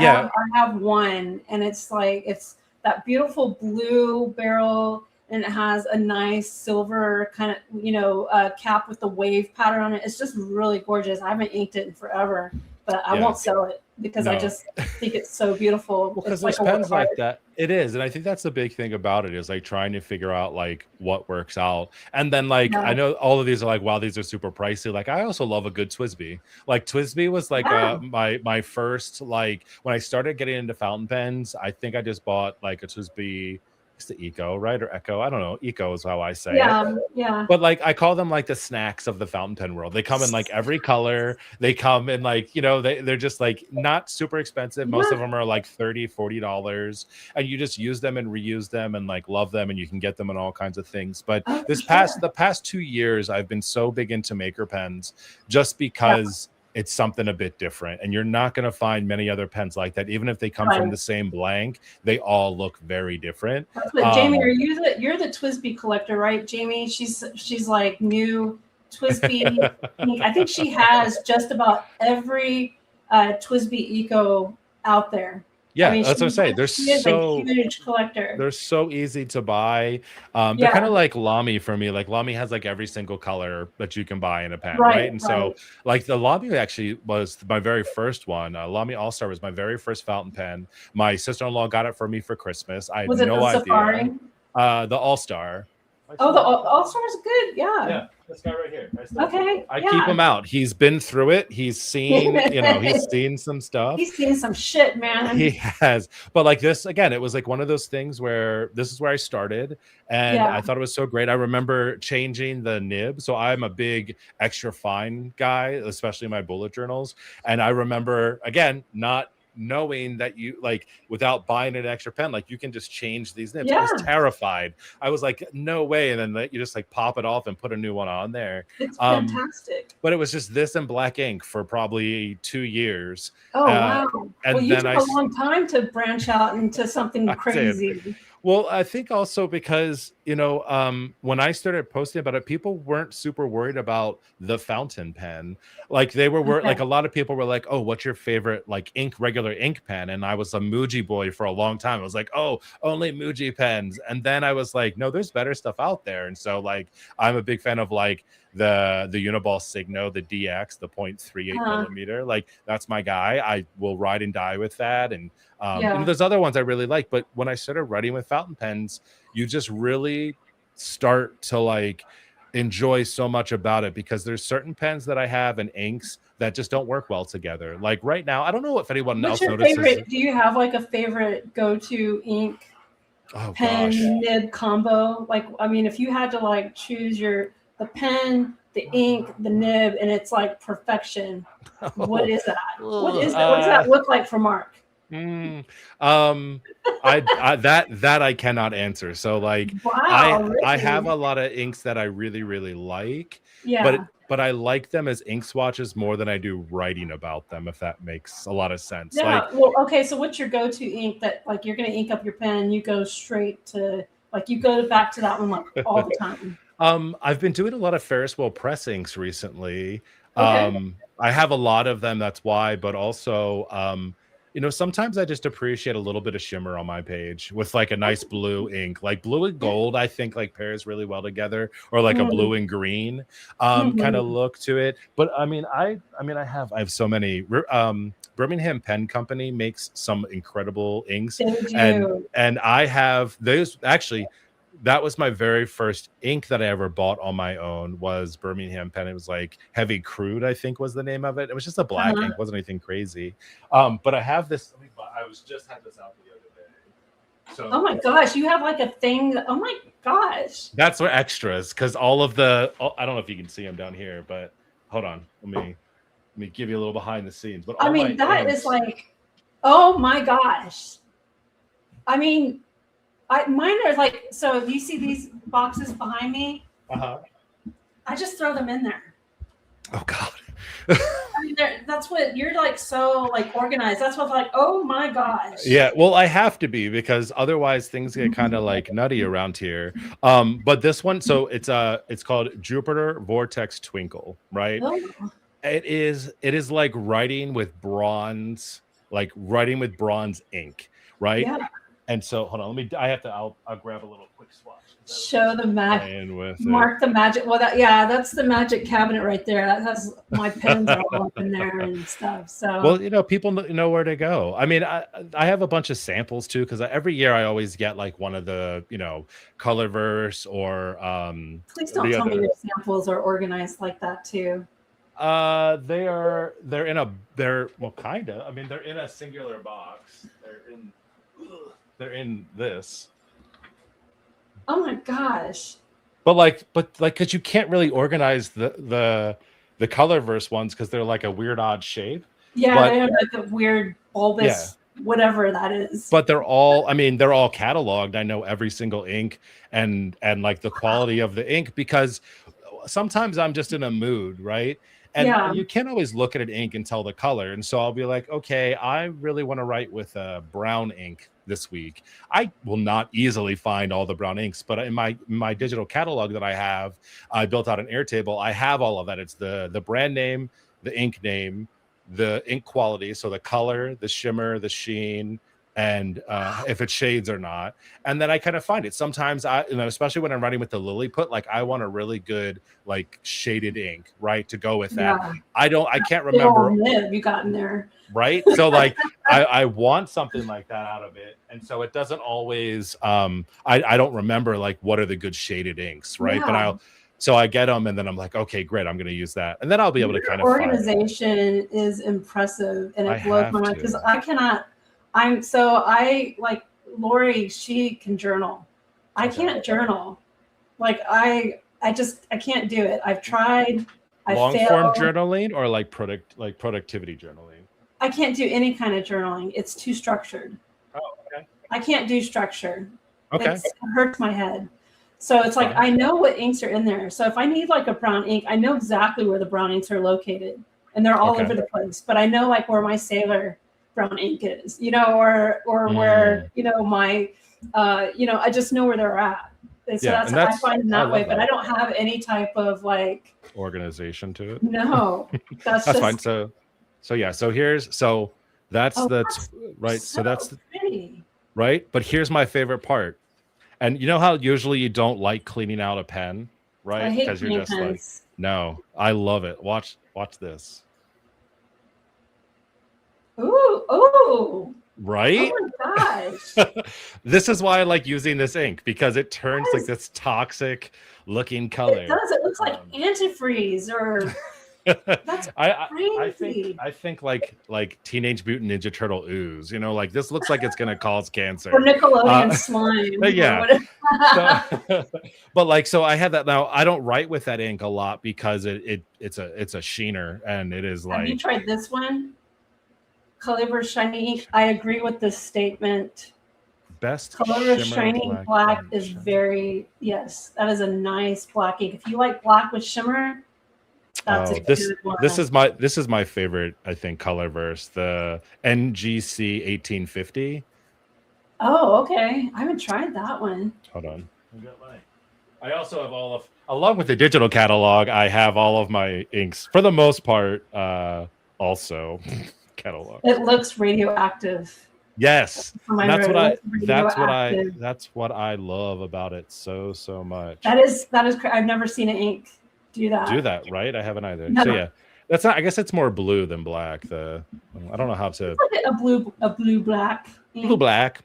have one, and it's that beautiful blue barrel, and it has a nice silver kind of cap with the wave pattern on it. It's just really gorgeous. I haven't inked it in forever, but I won't sell it because I just think it's so beautiful. Well, because there's pens like that. It is. And I think that's the big thing about it, is like trying to figure out like what works out. And then like, I know all of these are like, wow, these are super pricey. Like, I also love a good TWSBI. Like, TWSBI was like my first, like, when I started getting into fountain pens, I think I just bought like a TWSBI. The Eco, right? Or Echo, I don't know. Eco is how I say it. Yeah. But like, I call them like the snacks of the fountain pen world. They come in like every color. They come in like, they're just like not super expensive. Most of them are like $30-$40, and you just use them and reuse them and like love them, and you can get them in all kinds of things. But the past 2 years, I've been so big into maker pens, just because it's something a bit different, and you're not going to find many other pens like that. Even if they come from the same blank, they all look very different. Jamie, you're the TWSBI collector, right? Jamie, she's like new TWSBI. I think she has just about every TWSBI Eco out there. Yeah, I mean, that's what I'm saying. She's a huge collector. They're so easy to buy. They're kind of like Lamy for me. Like, Lamy has like every single color that you can buy in a pen, right? And so like the Lamy actually was my very first one. Lamy All-Star was my very first fountain pen. My sister-in-law got it for me for Christmas. I had no idea. Safari? The All-Star. Oh, the All-Star is good. Yeah. This guy right here. I keep him out. He's been through it. He's seen, he's seen some stuff. He's seen some shit, man. He has. But like this, again, it was like one of those things where this is where I started, and I thought it was so great. I remember changing the nib. So I'm a big extra fine guy, especially my bullet journals. And I remember, again, not knowing that you like, without buying an extra pen, like you can just change these nibs. I was terrified. I was like, no way. And then you just like pop it off and put a new one on there. It's fantastic. But it was just this and black ink for probably 2 years. Oh wow. And well, you took a long time to branch out into something crazy. Well, I think also because, when I started posting about it, people weren't super worried about the fountain pen. Like they were like a lot of people were like, oh, what's your favorite like regular ink pen? And I was a Muji boy for a long time. I was like, oh, only Muji pens. And then I was like, no, there's better stuff out there. And so like, I'm a big fan of like the Uniball Signo, the DX, the 0.38 millimeter. Like that's my guy. I will ride and die with that. And there's other ones I really like, but when I started writing with fountain pens, you just really start to like enjoy so much about it, because there's certain pens that I have and inks that just don't work well together. Like right now, I don't know if anyone else notices. Do you have like a favorite go-to ink pen nib combo? Like, I mean, if you had to like choose the pen, the ink, the nib, and it's like perfection. What is that? What is that? What does that look like for Mark? That I cannot answer. So like, wow, I have a lot of inks that I really, really like. Yeah. But I like them as ink swatches more than I do writing about them, if that makes a lot of sense. Yeah. Like, well, okay. So what's your go-to ink that like you're going to ink up your pen and you go straight to like you go back to that one like all the time? I've been doing a lot of Ferris wheel press inks recently. Okay. I have a lot of them, that's why, but also sometimes I just appreciate a little bit of shimmer on my page with like a nice blue ink, like blue and gold. I think like pairs really well together, or like a blue and green kind of look to it. But I have so many. Birmingham Pen Company makes some incredible inks, and I have those actually. That was my very first ink that I ever bought on my own, was Birmingham Pen. It was like Heavy Crude, I think was the name of it. It was just a black ink, wasn't anything crazy. But I have this. I was just had this out the other day. So, oh my gosh, you have like a thing. Oh my gosh. That's what extras, because all of the. I don't know if you can see them down here, but hold on. Let me give you a little behind the scenes. But I mean, that is like, oh my gosh. I mean. Mine are like, so do you see these boxes behind me? I just throw them in there. Oh God. I mean, that's what you're like, so like organized. That's what's like, oh my gosh. Yeah, well, I have to be, because otherwise things get kind of like nutty around here. But this one, so it's called Jupiter Vortex Twinkle, right? Oh. It is like writing with bronze ink, right? Yeah. And so, hold on, I'll grab a little quick swatch. Show the magic. Mark the magic. Well, that's the magic cabinet right there. That has my pens all up in there and stuff. So, well, people know where to go. I mean, I have a bunch of samples too, because every year I always get like one of the, Colorverse or. Please don't tell me your samples are organized like that too. They're kind of. I mean, they're in a singular box. They're in this. Oh my gosh. But because you can't really organize the Colorverse ones, because they're like a weird odd shape. Yeah, they have like a weird bulbous whatever that is. But they're all cataloged. I know every single ink and like the quality of the ink, because sometimes I'm just in a mood, right? And you can't always look at an ink and tell the color. And so I'll be like, okay, I really want to write with a brown ink this week. I will not easily find all the brown inks, but in my digital catalog that I built out an Airtable. I have all of that. It's the brand name, the ink name, the ink quality, so the color, the shimmer, the sheen, and if it shades or not. And then I kind of find it. Sometimes especially when I'm writing with the Lily Put, like I want a really good like shaded ink, right, to go with that. I can't remember you got in there, right? So like I want something like that out of it, and so it doesn't always I don't remember like what are the good shaded inks, right? But so I get them, and then I'm like, okay, great, I'm going to use that, and then I'll be able to kind of organization is impressive, and it blows my mind, because I cannot. I like Lori, she can journal. I can't journal. Like I can't do it. I've tried. Long form journaling or like productivity journaling? I can't do any kind of journaling. It's too structured. Oh, okay. I can't do structure. Okay. It hurts my head. So it's like, I know what inks are in there. So if I need like a brown ink, I know exactly where the brown inks are located, and they're all over the place. But I know like where my Sailor brown ink is, or where, my, I just know where they're at. And so I find it that way, but I don't have any type of like organization to it. No, that's fine. So that's right. So that's pretty. Right. But here's my favorite part. And you know how usually you don't like cleaning out a pen, right? Because you're just pens. Like, no, I love it. Watch this. Ooh. Right? Oh my gosh. This is why I like using this ink, because it turns like this toxic looking color. It does. It looks like antifreeze or That's I crazy. I think like Teenage Mutant Ninja Turtle ooze. You know, like this looks like it's gonna cause cancer. Or Nickelodeon Uh, slime or yeah. whatever. So, but like, so I have that now. I don't write with that ink a lot because it's a sheener and it is Have you like tried this one? Color Shiny Ink. I agree with this statement. best Color shimmer Shiny black. Black ink is shimmer. very, yes, that is a nice black ink. If you like black with shimmer, that's Oh, a good one. this is my favorite, I think, color verse, the NGC 1850. Oh, okay. I haven't tried that one. Hold on. I also have all of, along with the digital catalog, I have all of my inks for the most part. Also, catalog. It looks radioactive. Yes, For my and road, it looks radioactive. that's what I love about it so much. That is I've never seen an ink do that. Do that, right? I haven't either. No. So yeah, that's not. I guess it's more blue than black. I don't know how to. It's like a blue black. Ink. Blue black,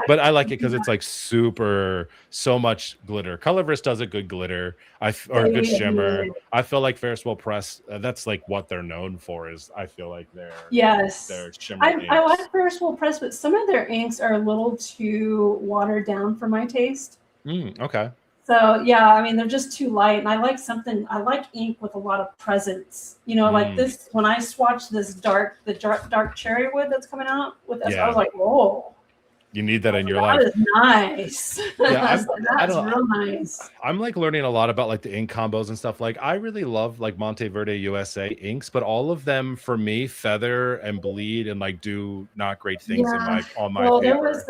but I like it because Blue it's like so much glitter. Colorverse does a good glitter, or a good shimmer. I feel like Ferris Wheel Press. That's like what they're known for. Is I feel like their shimmer. I like Ferris Wheel Press, but some of their inks are a little too watered down for my taste. Okay. So yeah, I mean they're just too light, and I like ink with a lot of presence. You know, like this when I swatched this dark cherry wood that's coming out with this, I was like, whoa. You need that in your life. That is nice. Yeah, that's real nice. I'm like learning a lot about like the ink combos and stuff. Like I really love like Monteverde USA inks, but all of them for me feather and bleed and like do not great things on my paper. There was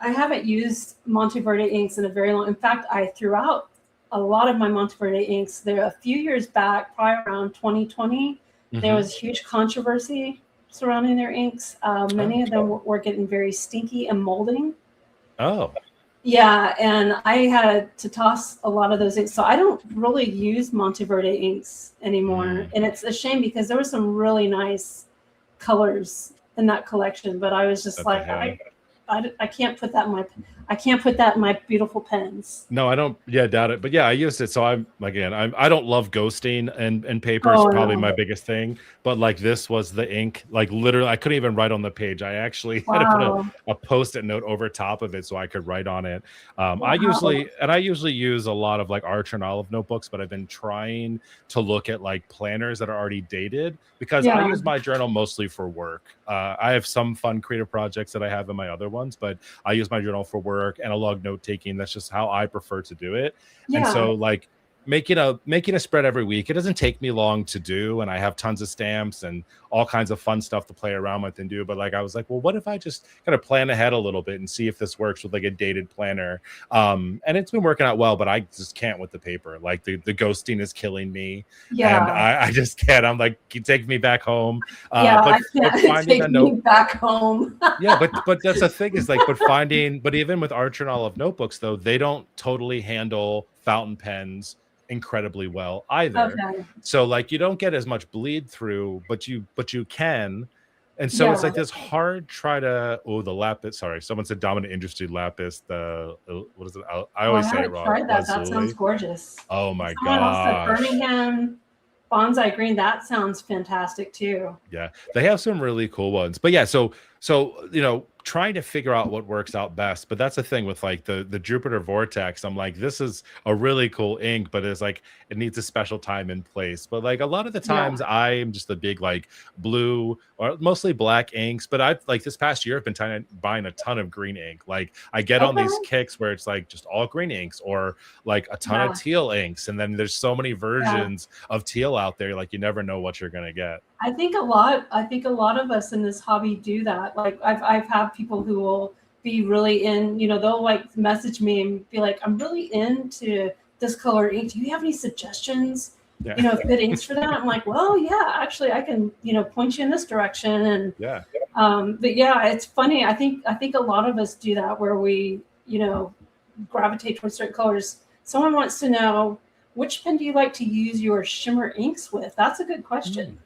I haven't used Monteverde inks in a very long. In fact, I threw out a lot of my Monteverde inks. There a few years back, probably around 2020, there was huge controversy surrounding their inks. Many of them were getting very stinky and molding. Oh. Yeah, and I had to toss a lot of those inks. So I don't really use Monteverde inks anymore. And it's a shame because there were some really nice colors in that collection, but I was just I can't put that in my beautiful pens. No, I don't. Yeah, doubt it. But yeah, I used it. So I don't love ghosting and paper is probably my biggest thing. But like this was the ink. Like literally, I couldn't even write on the page. I actually had to put a Post-it note over top of it so I could write on it. I usually use a lot of like Archer and Olive notebooks, but I've been trying to look at like planners that are already dated because I use my journal mostly for work. I have some fun creative projects that I have in my other ones, but I use my journal for work, analog note taking. That's just how I prefer to do it. And so like making a spread every week, it doesn't take me long to do, and I have tons of stamps and all kinds of fun stuff to play around with and do. But like I was like, well, what if I just kind of plan ahead a little bit and see if this works with like a dated planner? And it's been working out well, but I just can't with the paper. Like the ghosting is killing me. And I just can't. I'm like, you take me back home. I can't take me back home. but that's the thing is like, but even with Archer and Olive notebooks though, they don't totally handle fountain pens incredibly well either. So like you don't get as much bleed through, but you can. And so it's like this hard try to the lapis. Sorry, someone said dominant industry lapis. The what is it? I always say it wrong. Tried that. That sounds gorgeous. Oh my gosh. Birmingham bonsai green. That sounds fantastic too. Yeah, they have some really cool ones. But yeah, so you know, trying to figure out what works out best. But that's the thing with like the Jupiter Vortex. I'm like, this is a really cool ink, but it's like it needs a special time and place. But like a lot of the times I am just a big like blue or mostly black inks. But I've like this past year I've been buying a ton of green ink. Like I get on these kicks where it's like just all green inks or like a ton of teal inks. And then there's so many versions of teal out there, like you never know what you're gonna get. I think a lot of us in this hobby do that. Like I've had people who will be really in, you know, they'll like message me and be like, I'm really into this color ink. Do you have any suggestions? You know, good inks for that? I'm like, well, yeah, actually I can, you know, point you in this direction. And but yeah, it's funny. I think a lot of us do that where we, you know, gravitate towards certain colors. Someone wants to know, which pen do you like to use your shimmer inks with? That's a good question.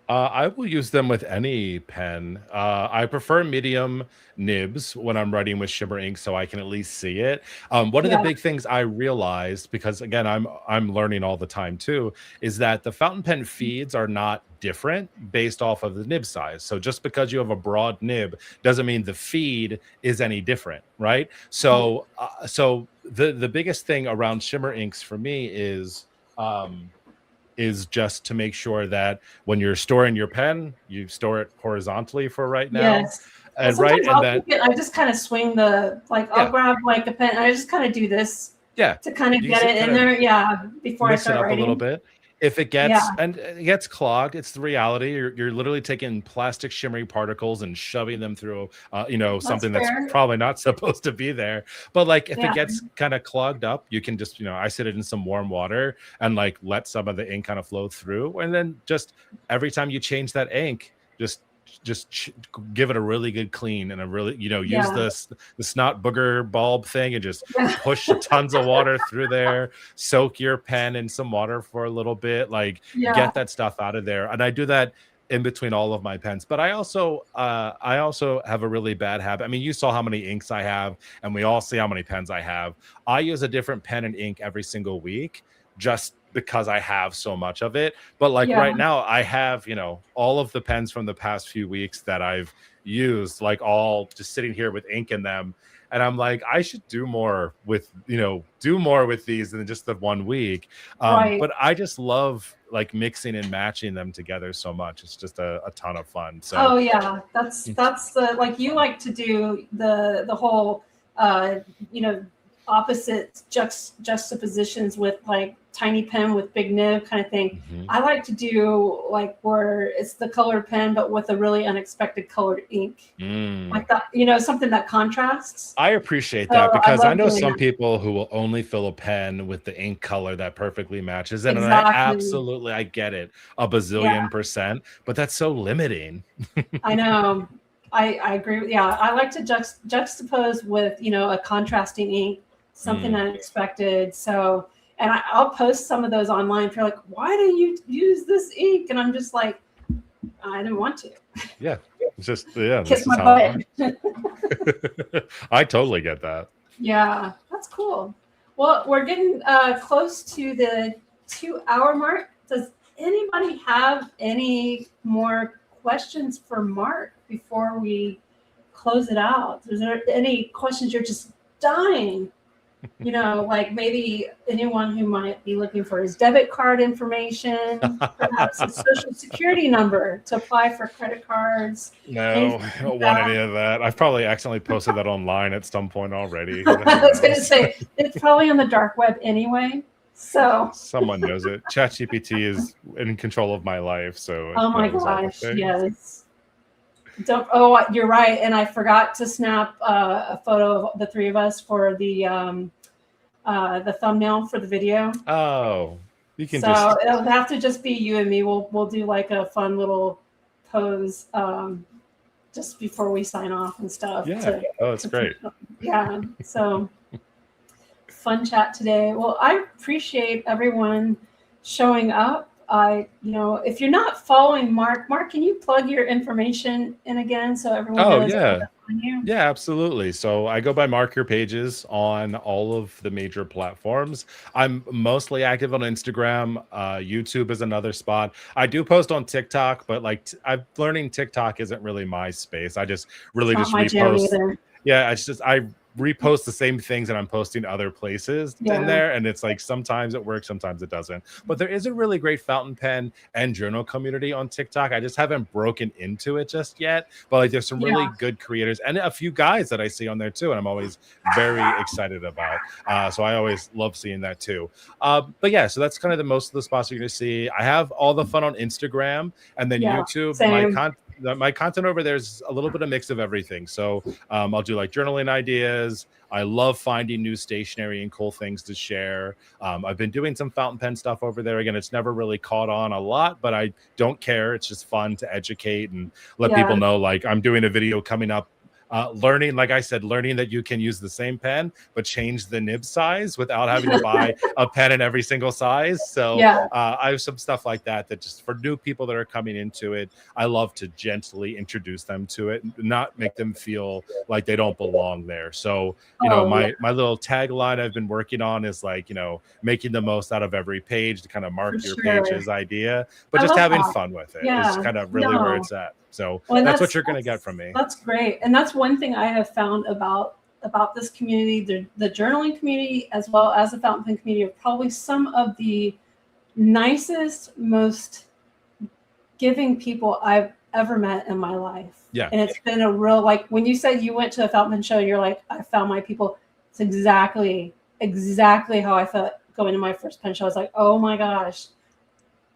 I will use them with any pen. I prefer medium nibs when I'm writing with shimmer ink, so I can at least see it. One of the Yeah. big things I realized, because again, I'm learning all the time too, is that the fountain pen feeds are not different based off of the nib size. So just because you have a broad nib doesn't mean the feed is any different, right? So the biggest thing around shimmer inks for me um, is just to make sure that when you're storing your pen, you store it horizontally for right now. Yes. Well, And right, sometimes and then I just kind of swing I'll yeah, grab like a pen and I just kind of do this yeah, to kind of you get just it in kind of there. Yeah. Before I mix it start up a little writing. bit. If Yeah. it gets clogged, it's the reality. You're literally taking plastic shimmery particles and shoving them through, That's something that's fair. probably not supposed to be there. But like, if it Yeah. gets kind of clogged up, you can just, I sit it in some warm water and like let some of the ink kind of flow through, and then just every time you change that ink, give it a really good clean and a really, use Yeah. the snot booger bulb thing and just Yeah. push tons of water through there, soak your pen in some water for a little bit, like Yeah. get that stuff out of there. And I do that in between all of my pens. But I also have a really bad habit. I mean, you saw how many inks I have, and we all see how many pens I have. I use a different pen and ink every single week just because I have so much of it. But like Yeah. right now, I have, all of the pens from the past few weeks that I've used, like all just sitting here with ink in them. And I'm like, I should do more with these than just the 1 week. Right. But I just love like mixing and matching them together so much. It's just a ton of fun. So Oh yeah. That's the like you like to do the whole uh you know opposite juxtapositions with like tiny pen with big nib kind of thing. mhm. I like to do like where it's the colored pen but with a really unexpected colored ink. Mm. Like that, something that contrasts. I appreciate So that I because I love know doing some that. people who will only fill a pen with the ink color that perfectly matches it. And Exactly. I get it a Yeah, bazillion percent, but that's so limiting. I know. I agree. Yeah, I like to juxtapose with a contrasting ink, something Mm. unexpected. So, and I'll post some of those online. If you're like, why do you use this ink? And I'm just like, I didn't want to. Yeah. It's just, yeah, Kiss this is my how it butt. works. I totally get that. Yeah, that's cool. Well, we're getting close to the 2 hour mark. Does anybody have any more questions for Mark before we close it out? Is there any questions you're just dying? Like maybe anyone who might be looking for his debit card information, perhaps his social security number to apply for credit cards, No, anything I like don't want any that. of that. I've probably accidentally posted that online at some point already. I Who was going to knows? say, it's probably on the dark web anyway. So, Someone knows it. ChatGPT is in control of my life, so it oh my knows all the gosh, things. yes. Don't. Oh, you're right. And I forgot to snap a photo of the three of us for the thumbnail for the video. Oh, you can So just it'll have to just be you and me. We'll do like a fun little pose just before we sign off and stuff. yeah. Oh, it's great. Yeah. So fun chat today. Well, I appreciate everyone showing up. If you're not following Mark, can you plug your information in again so everyone Oh, knows yeah. to find you? Yeah, absolutely. So I go by Mark Your Pages on all of the major platforms. I'm mostly active on Instagram. YouTube is another spot. I do post on TikTok, but like I'm learning TikTok isn't really my space. I just really It's not just my jam repost. either. Yeah, it's just I repost the same things that I'm posting other places in Yeah. there, and it's like sometimes it works, sometimes it doesn't. But there is a really great fountain pen and journal community on TikTok. I just haven't broken into it just yet, but like there's some really Yeah. good creators and a few guys that I see on there too, and I'm always very excited about. So I always love seeing that too. But yeah, so that's kind of the most of the spots you're gonna see. I have all the fun on Instagram, and then Yeah. YouTube. Same. My content over there is a little bit of mix of everything. So I'll do like journaling ideas. I love finding new stationery and cool things to share. I've been doing some fountain pen stuff over there. Again, it's never really caught on a lot, but I don't care. It's just fun to educate and let people Yeah. know. Like I'm doing a video coming up learning, like I said, learning that you can use the same pen but change the nib size without having to buy a pen in every single size. So Yeah. I have some stuff like that just for new people that are coming into it, I love to gently introduce them to it, not make them feel like they don't belong there. So my little tagline I've been working on is like, making the most out of every page to kind of mark your page's idea, but just having fun with it is kind of really where it's at. So that's what you're going to get from me. That's great. And that's one thing I have found about this community, the journaling community, as well as the fountain pen community, are probably some of the nicest, most giving people I've ever met in my life. Yeah. And it's been a real, like when you said you went to a fountain pen show, you're like, I found my people. It's exactly how I felt going to my first pen show. I was like, oh my gosh,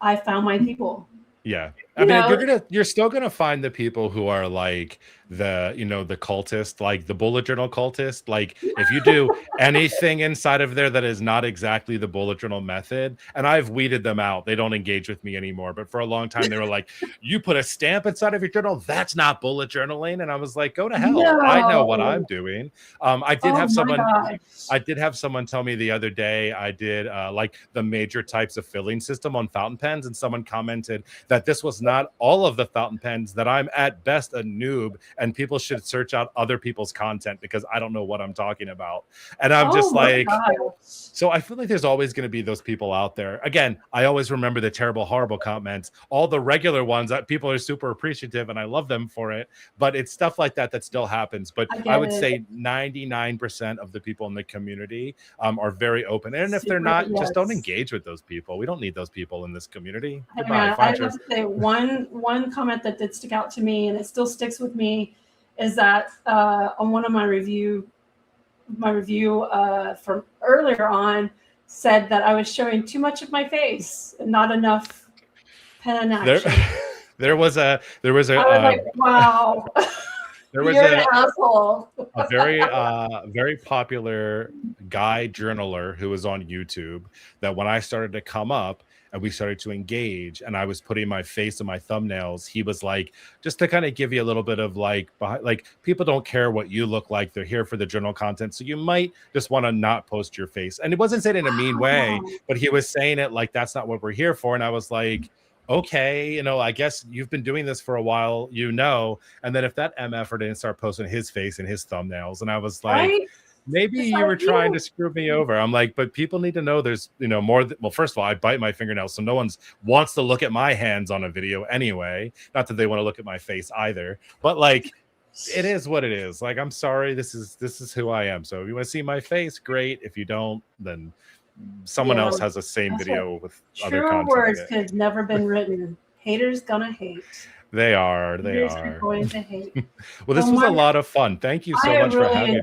I found my people. Yeah. I mean, you're still gonna find the people who are like the cultist, like the bullet journal cultist. Like if you do anything inside of there that is not exactly the bullet journal method, and I've weeded them out, they don't engage with me anymore. But for a long time, they were like, "You put a stamp inside of your journal, that's not bullet journaling." And I was like, "Go to hell! No. I know what I'm doing." I did have someone tell me the other day. I did like the major types of filling system on fountain pens, and someone commented that this was not all of the fountain pens, that I'm at best a noob and people should search out other people's content because I don't know what I'm talking about. And I'm just like, so I feel like there's always going to be those people out there. Again, I always remember the terrible, horrible comments, all the regular ones that people are super appreciative and I love them for it. But it's stuff like that still happens. But I would say 99% of the people in the community are very open. And if they're not, just don't engage with those people. We don't need those people in this community. I have to say one comment that did stick out to me, and it still sticks with me, is that on one of my review from earlier on said that I was showing too much of my face and not enough pen action. There was a I was like, wow. There was You're an asshole. a very popular guy journaler who was on YouTube that when I started to come up and we started to engage and I was putting my face in my thumbnails, he was like, just to kind of give you a little bit of like people don't care what you look like. They're here for the journal content. So you might just want to not post your face. And it wasn't said in a mean way, but he was saying it like, that's not what we're here for. And I was like, okay, I guess you've been doing this for a while, and then if that MF didn't start posting his face and his thumbnails, and I was like, maybe you were trying to screw me over. I'm like, but people need to know there's, more. Well, first of all, I bite my fingernails, so no one wants to look at my hands on a video anyway. Not that they want to look at my face either, but like, it is what it is. Like, I'm sorry, this is who I am. So if you want to see my face, great. If you don't, then someone else has the same video with other content. True words could have never been written. Haters gonna hate. They are going to hate. Well, this was a lot of fun. Thank you so much for having me.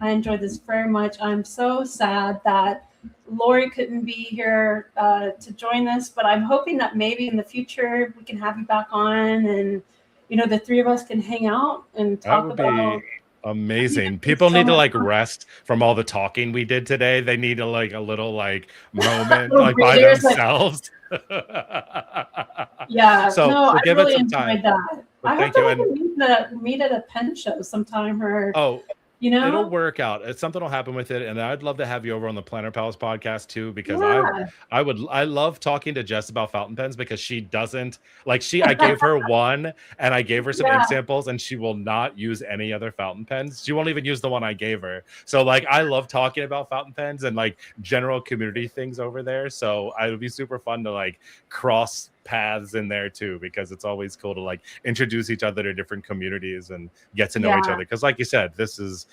I enjoyed this very much. I'm so sad that Lori couldn't be here to join us, but I'm hoping that maybe in the future we can have you back on, and the three of us can hang out and talk about. Amazing. People need to like rest from all the talking we did today. They need to like a little like moment like by themselves. Yeah. So I give really it some time. enjoyed that. I hope we meet at a pen show sometime, or it'll work out. Something will happen with it, and I'd love to have you over on the Planner Pals podcast too, because I love talking to Jess about fountain pens, because she doesn't like I gave her one and I gave her some ink samples, and she will not use any other fountain pens. She won't even use the one I gave her. So like I love talking about fountain pens and like general community things over there. So it would be super fun to like cross paths in there too, because it's always cool to like introduce each other to different communities and get to know each other, because like you said, this is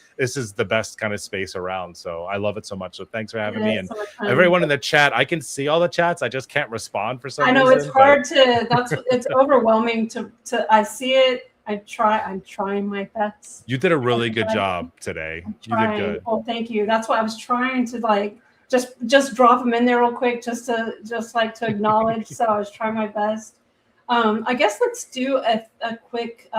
the best kind of space around. So I love it so much. So thanks for having me, and everyone in the chat. I can see all the chats, I just can't respond for some reason. I know it's hard it's overwhelming to I see it. I'm trying my best. You did a really good job today. You did good. Well, thank you. That's why I was trying to like just drop them in there real quick, just to acknowledge. So I was trying my best. I guess let's do a quick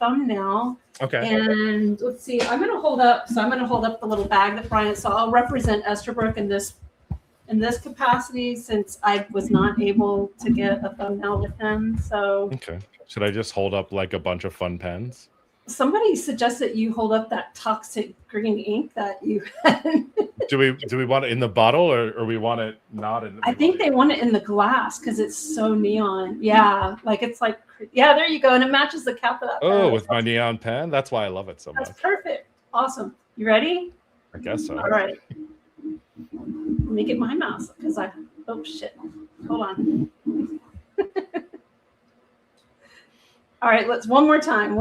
thumbnail. Okay. And let's see. I'm gonna hold up the little bag that Brian. So I'll represent Esterbrook in this capacity, since I was not able to get a thumbnail with him. So okay. Should I just hold up like a bunch of fun pens? somebody suggested you hold up that toxic green ink that you had. Do we want it in the bottle or we want it not in? I think they want it in the glass because it's so neon. Yeah, like it's like, yeah, there you go, and it matches the cap of that. Oh, with my neon pen. That's why I love it so much. That's perfect. Awesome. You ready? I guess so. All right. Let me get my mouse because oh shit. Hold on. All right, let's one more time.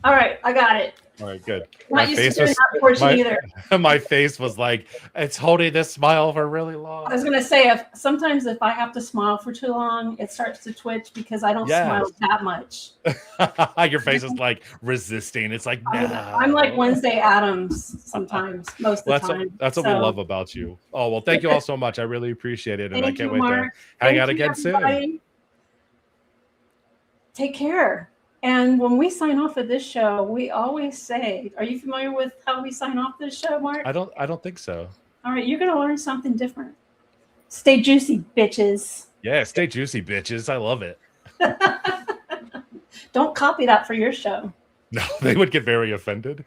All right, I got it. All right, good. Not used to doing that portion either. My face was like, it's holding this smile for really long. I was gonna say sometimes if I have to smile for too long, it starts to twitch because I don't smile that much. Your face is like resisting. It's like, no. I'm like Wednesday Addams sometimes, most of the time. That's what we love about you. Oh, well, thank you all so much. I really appreciate it. And I can't wait to hang out again soon. Take care. And when we sign off of this show, we always say, are you familiar with how we sign off this show, Mark? I don't think so. All right, you're going to learn something different. Stay juicy, bitches. Yeah, stay juicy, bitches. I love it. Don't copy that for your show. No, they would get very offended.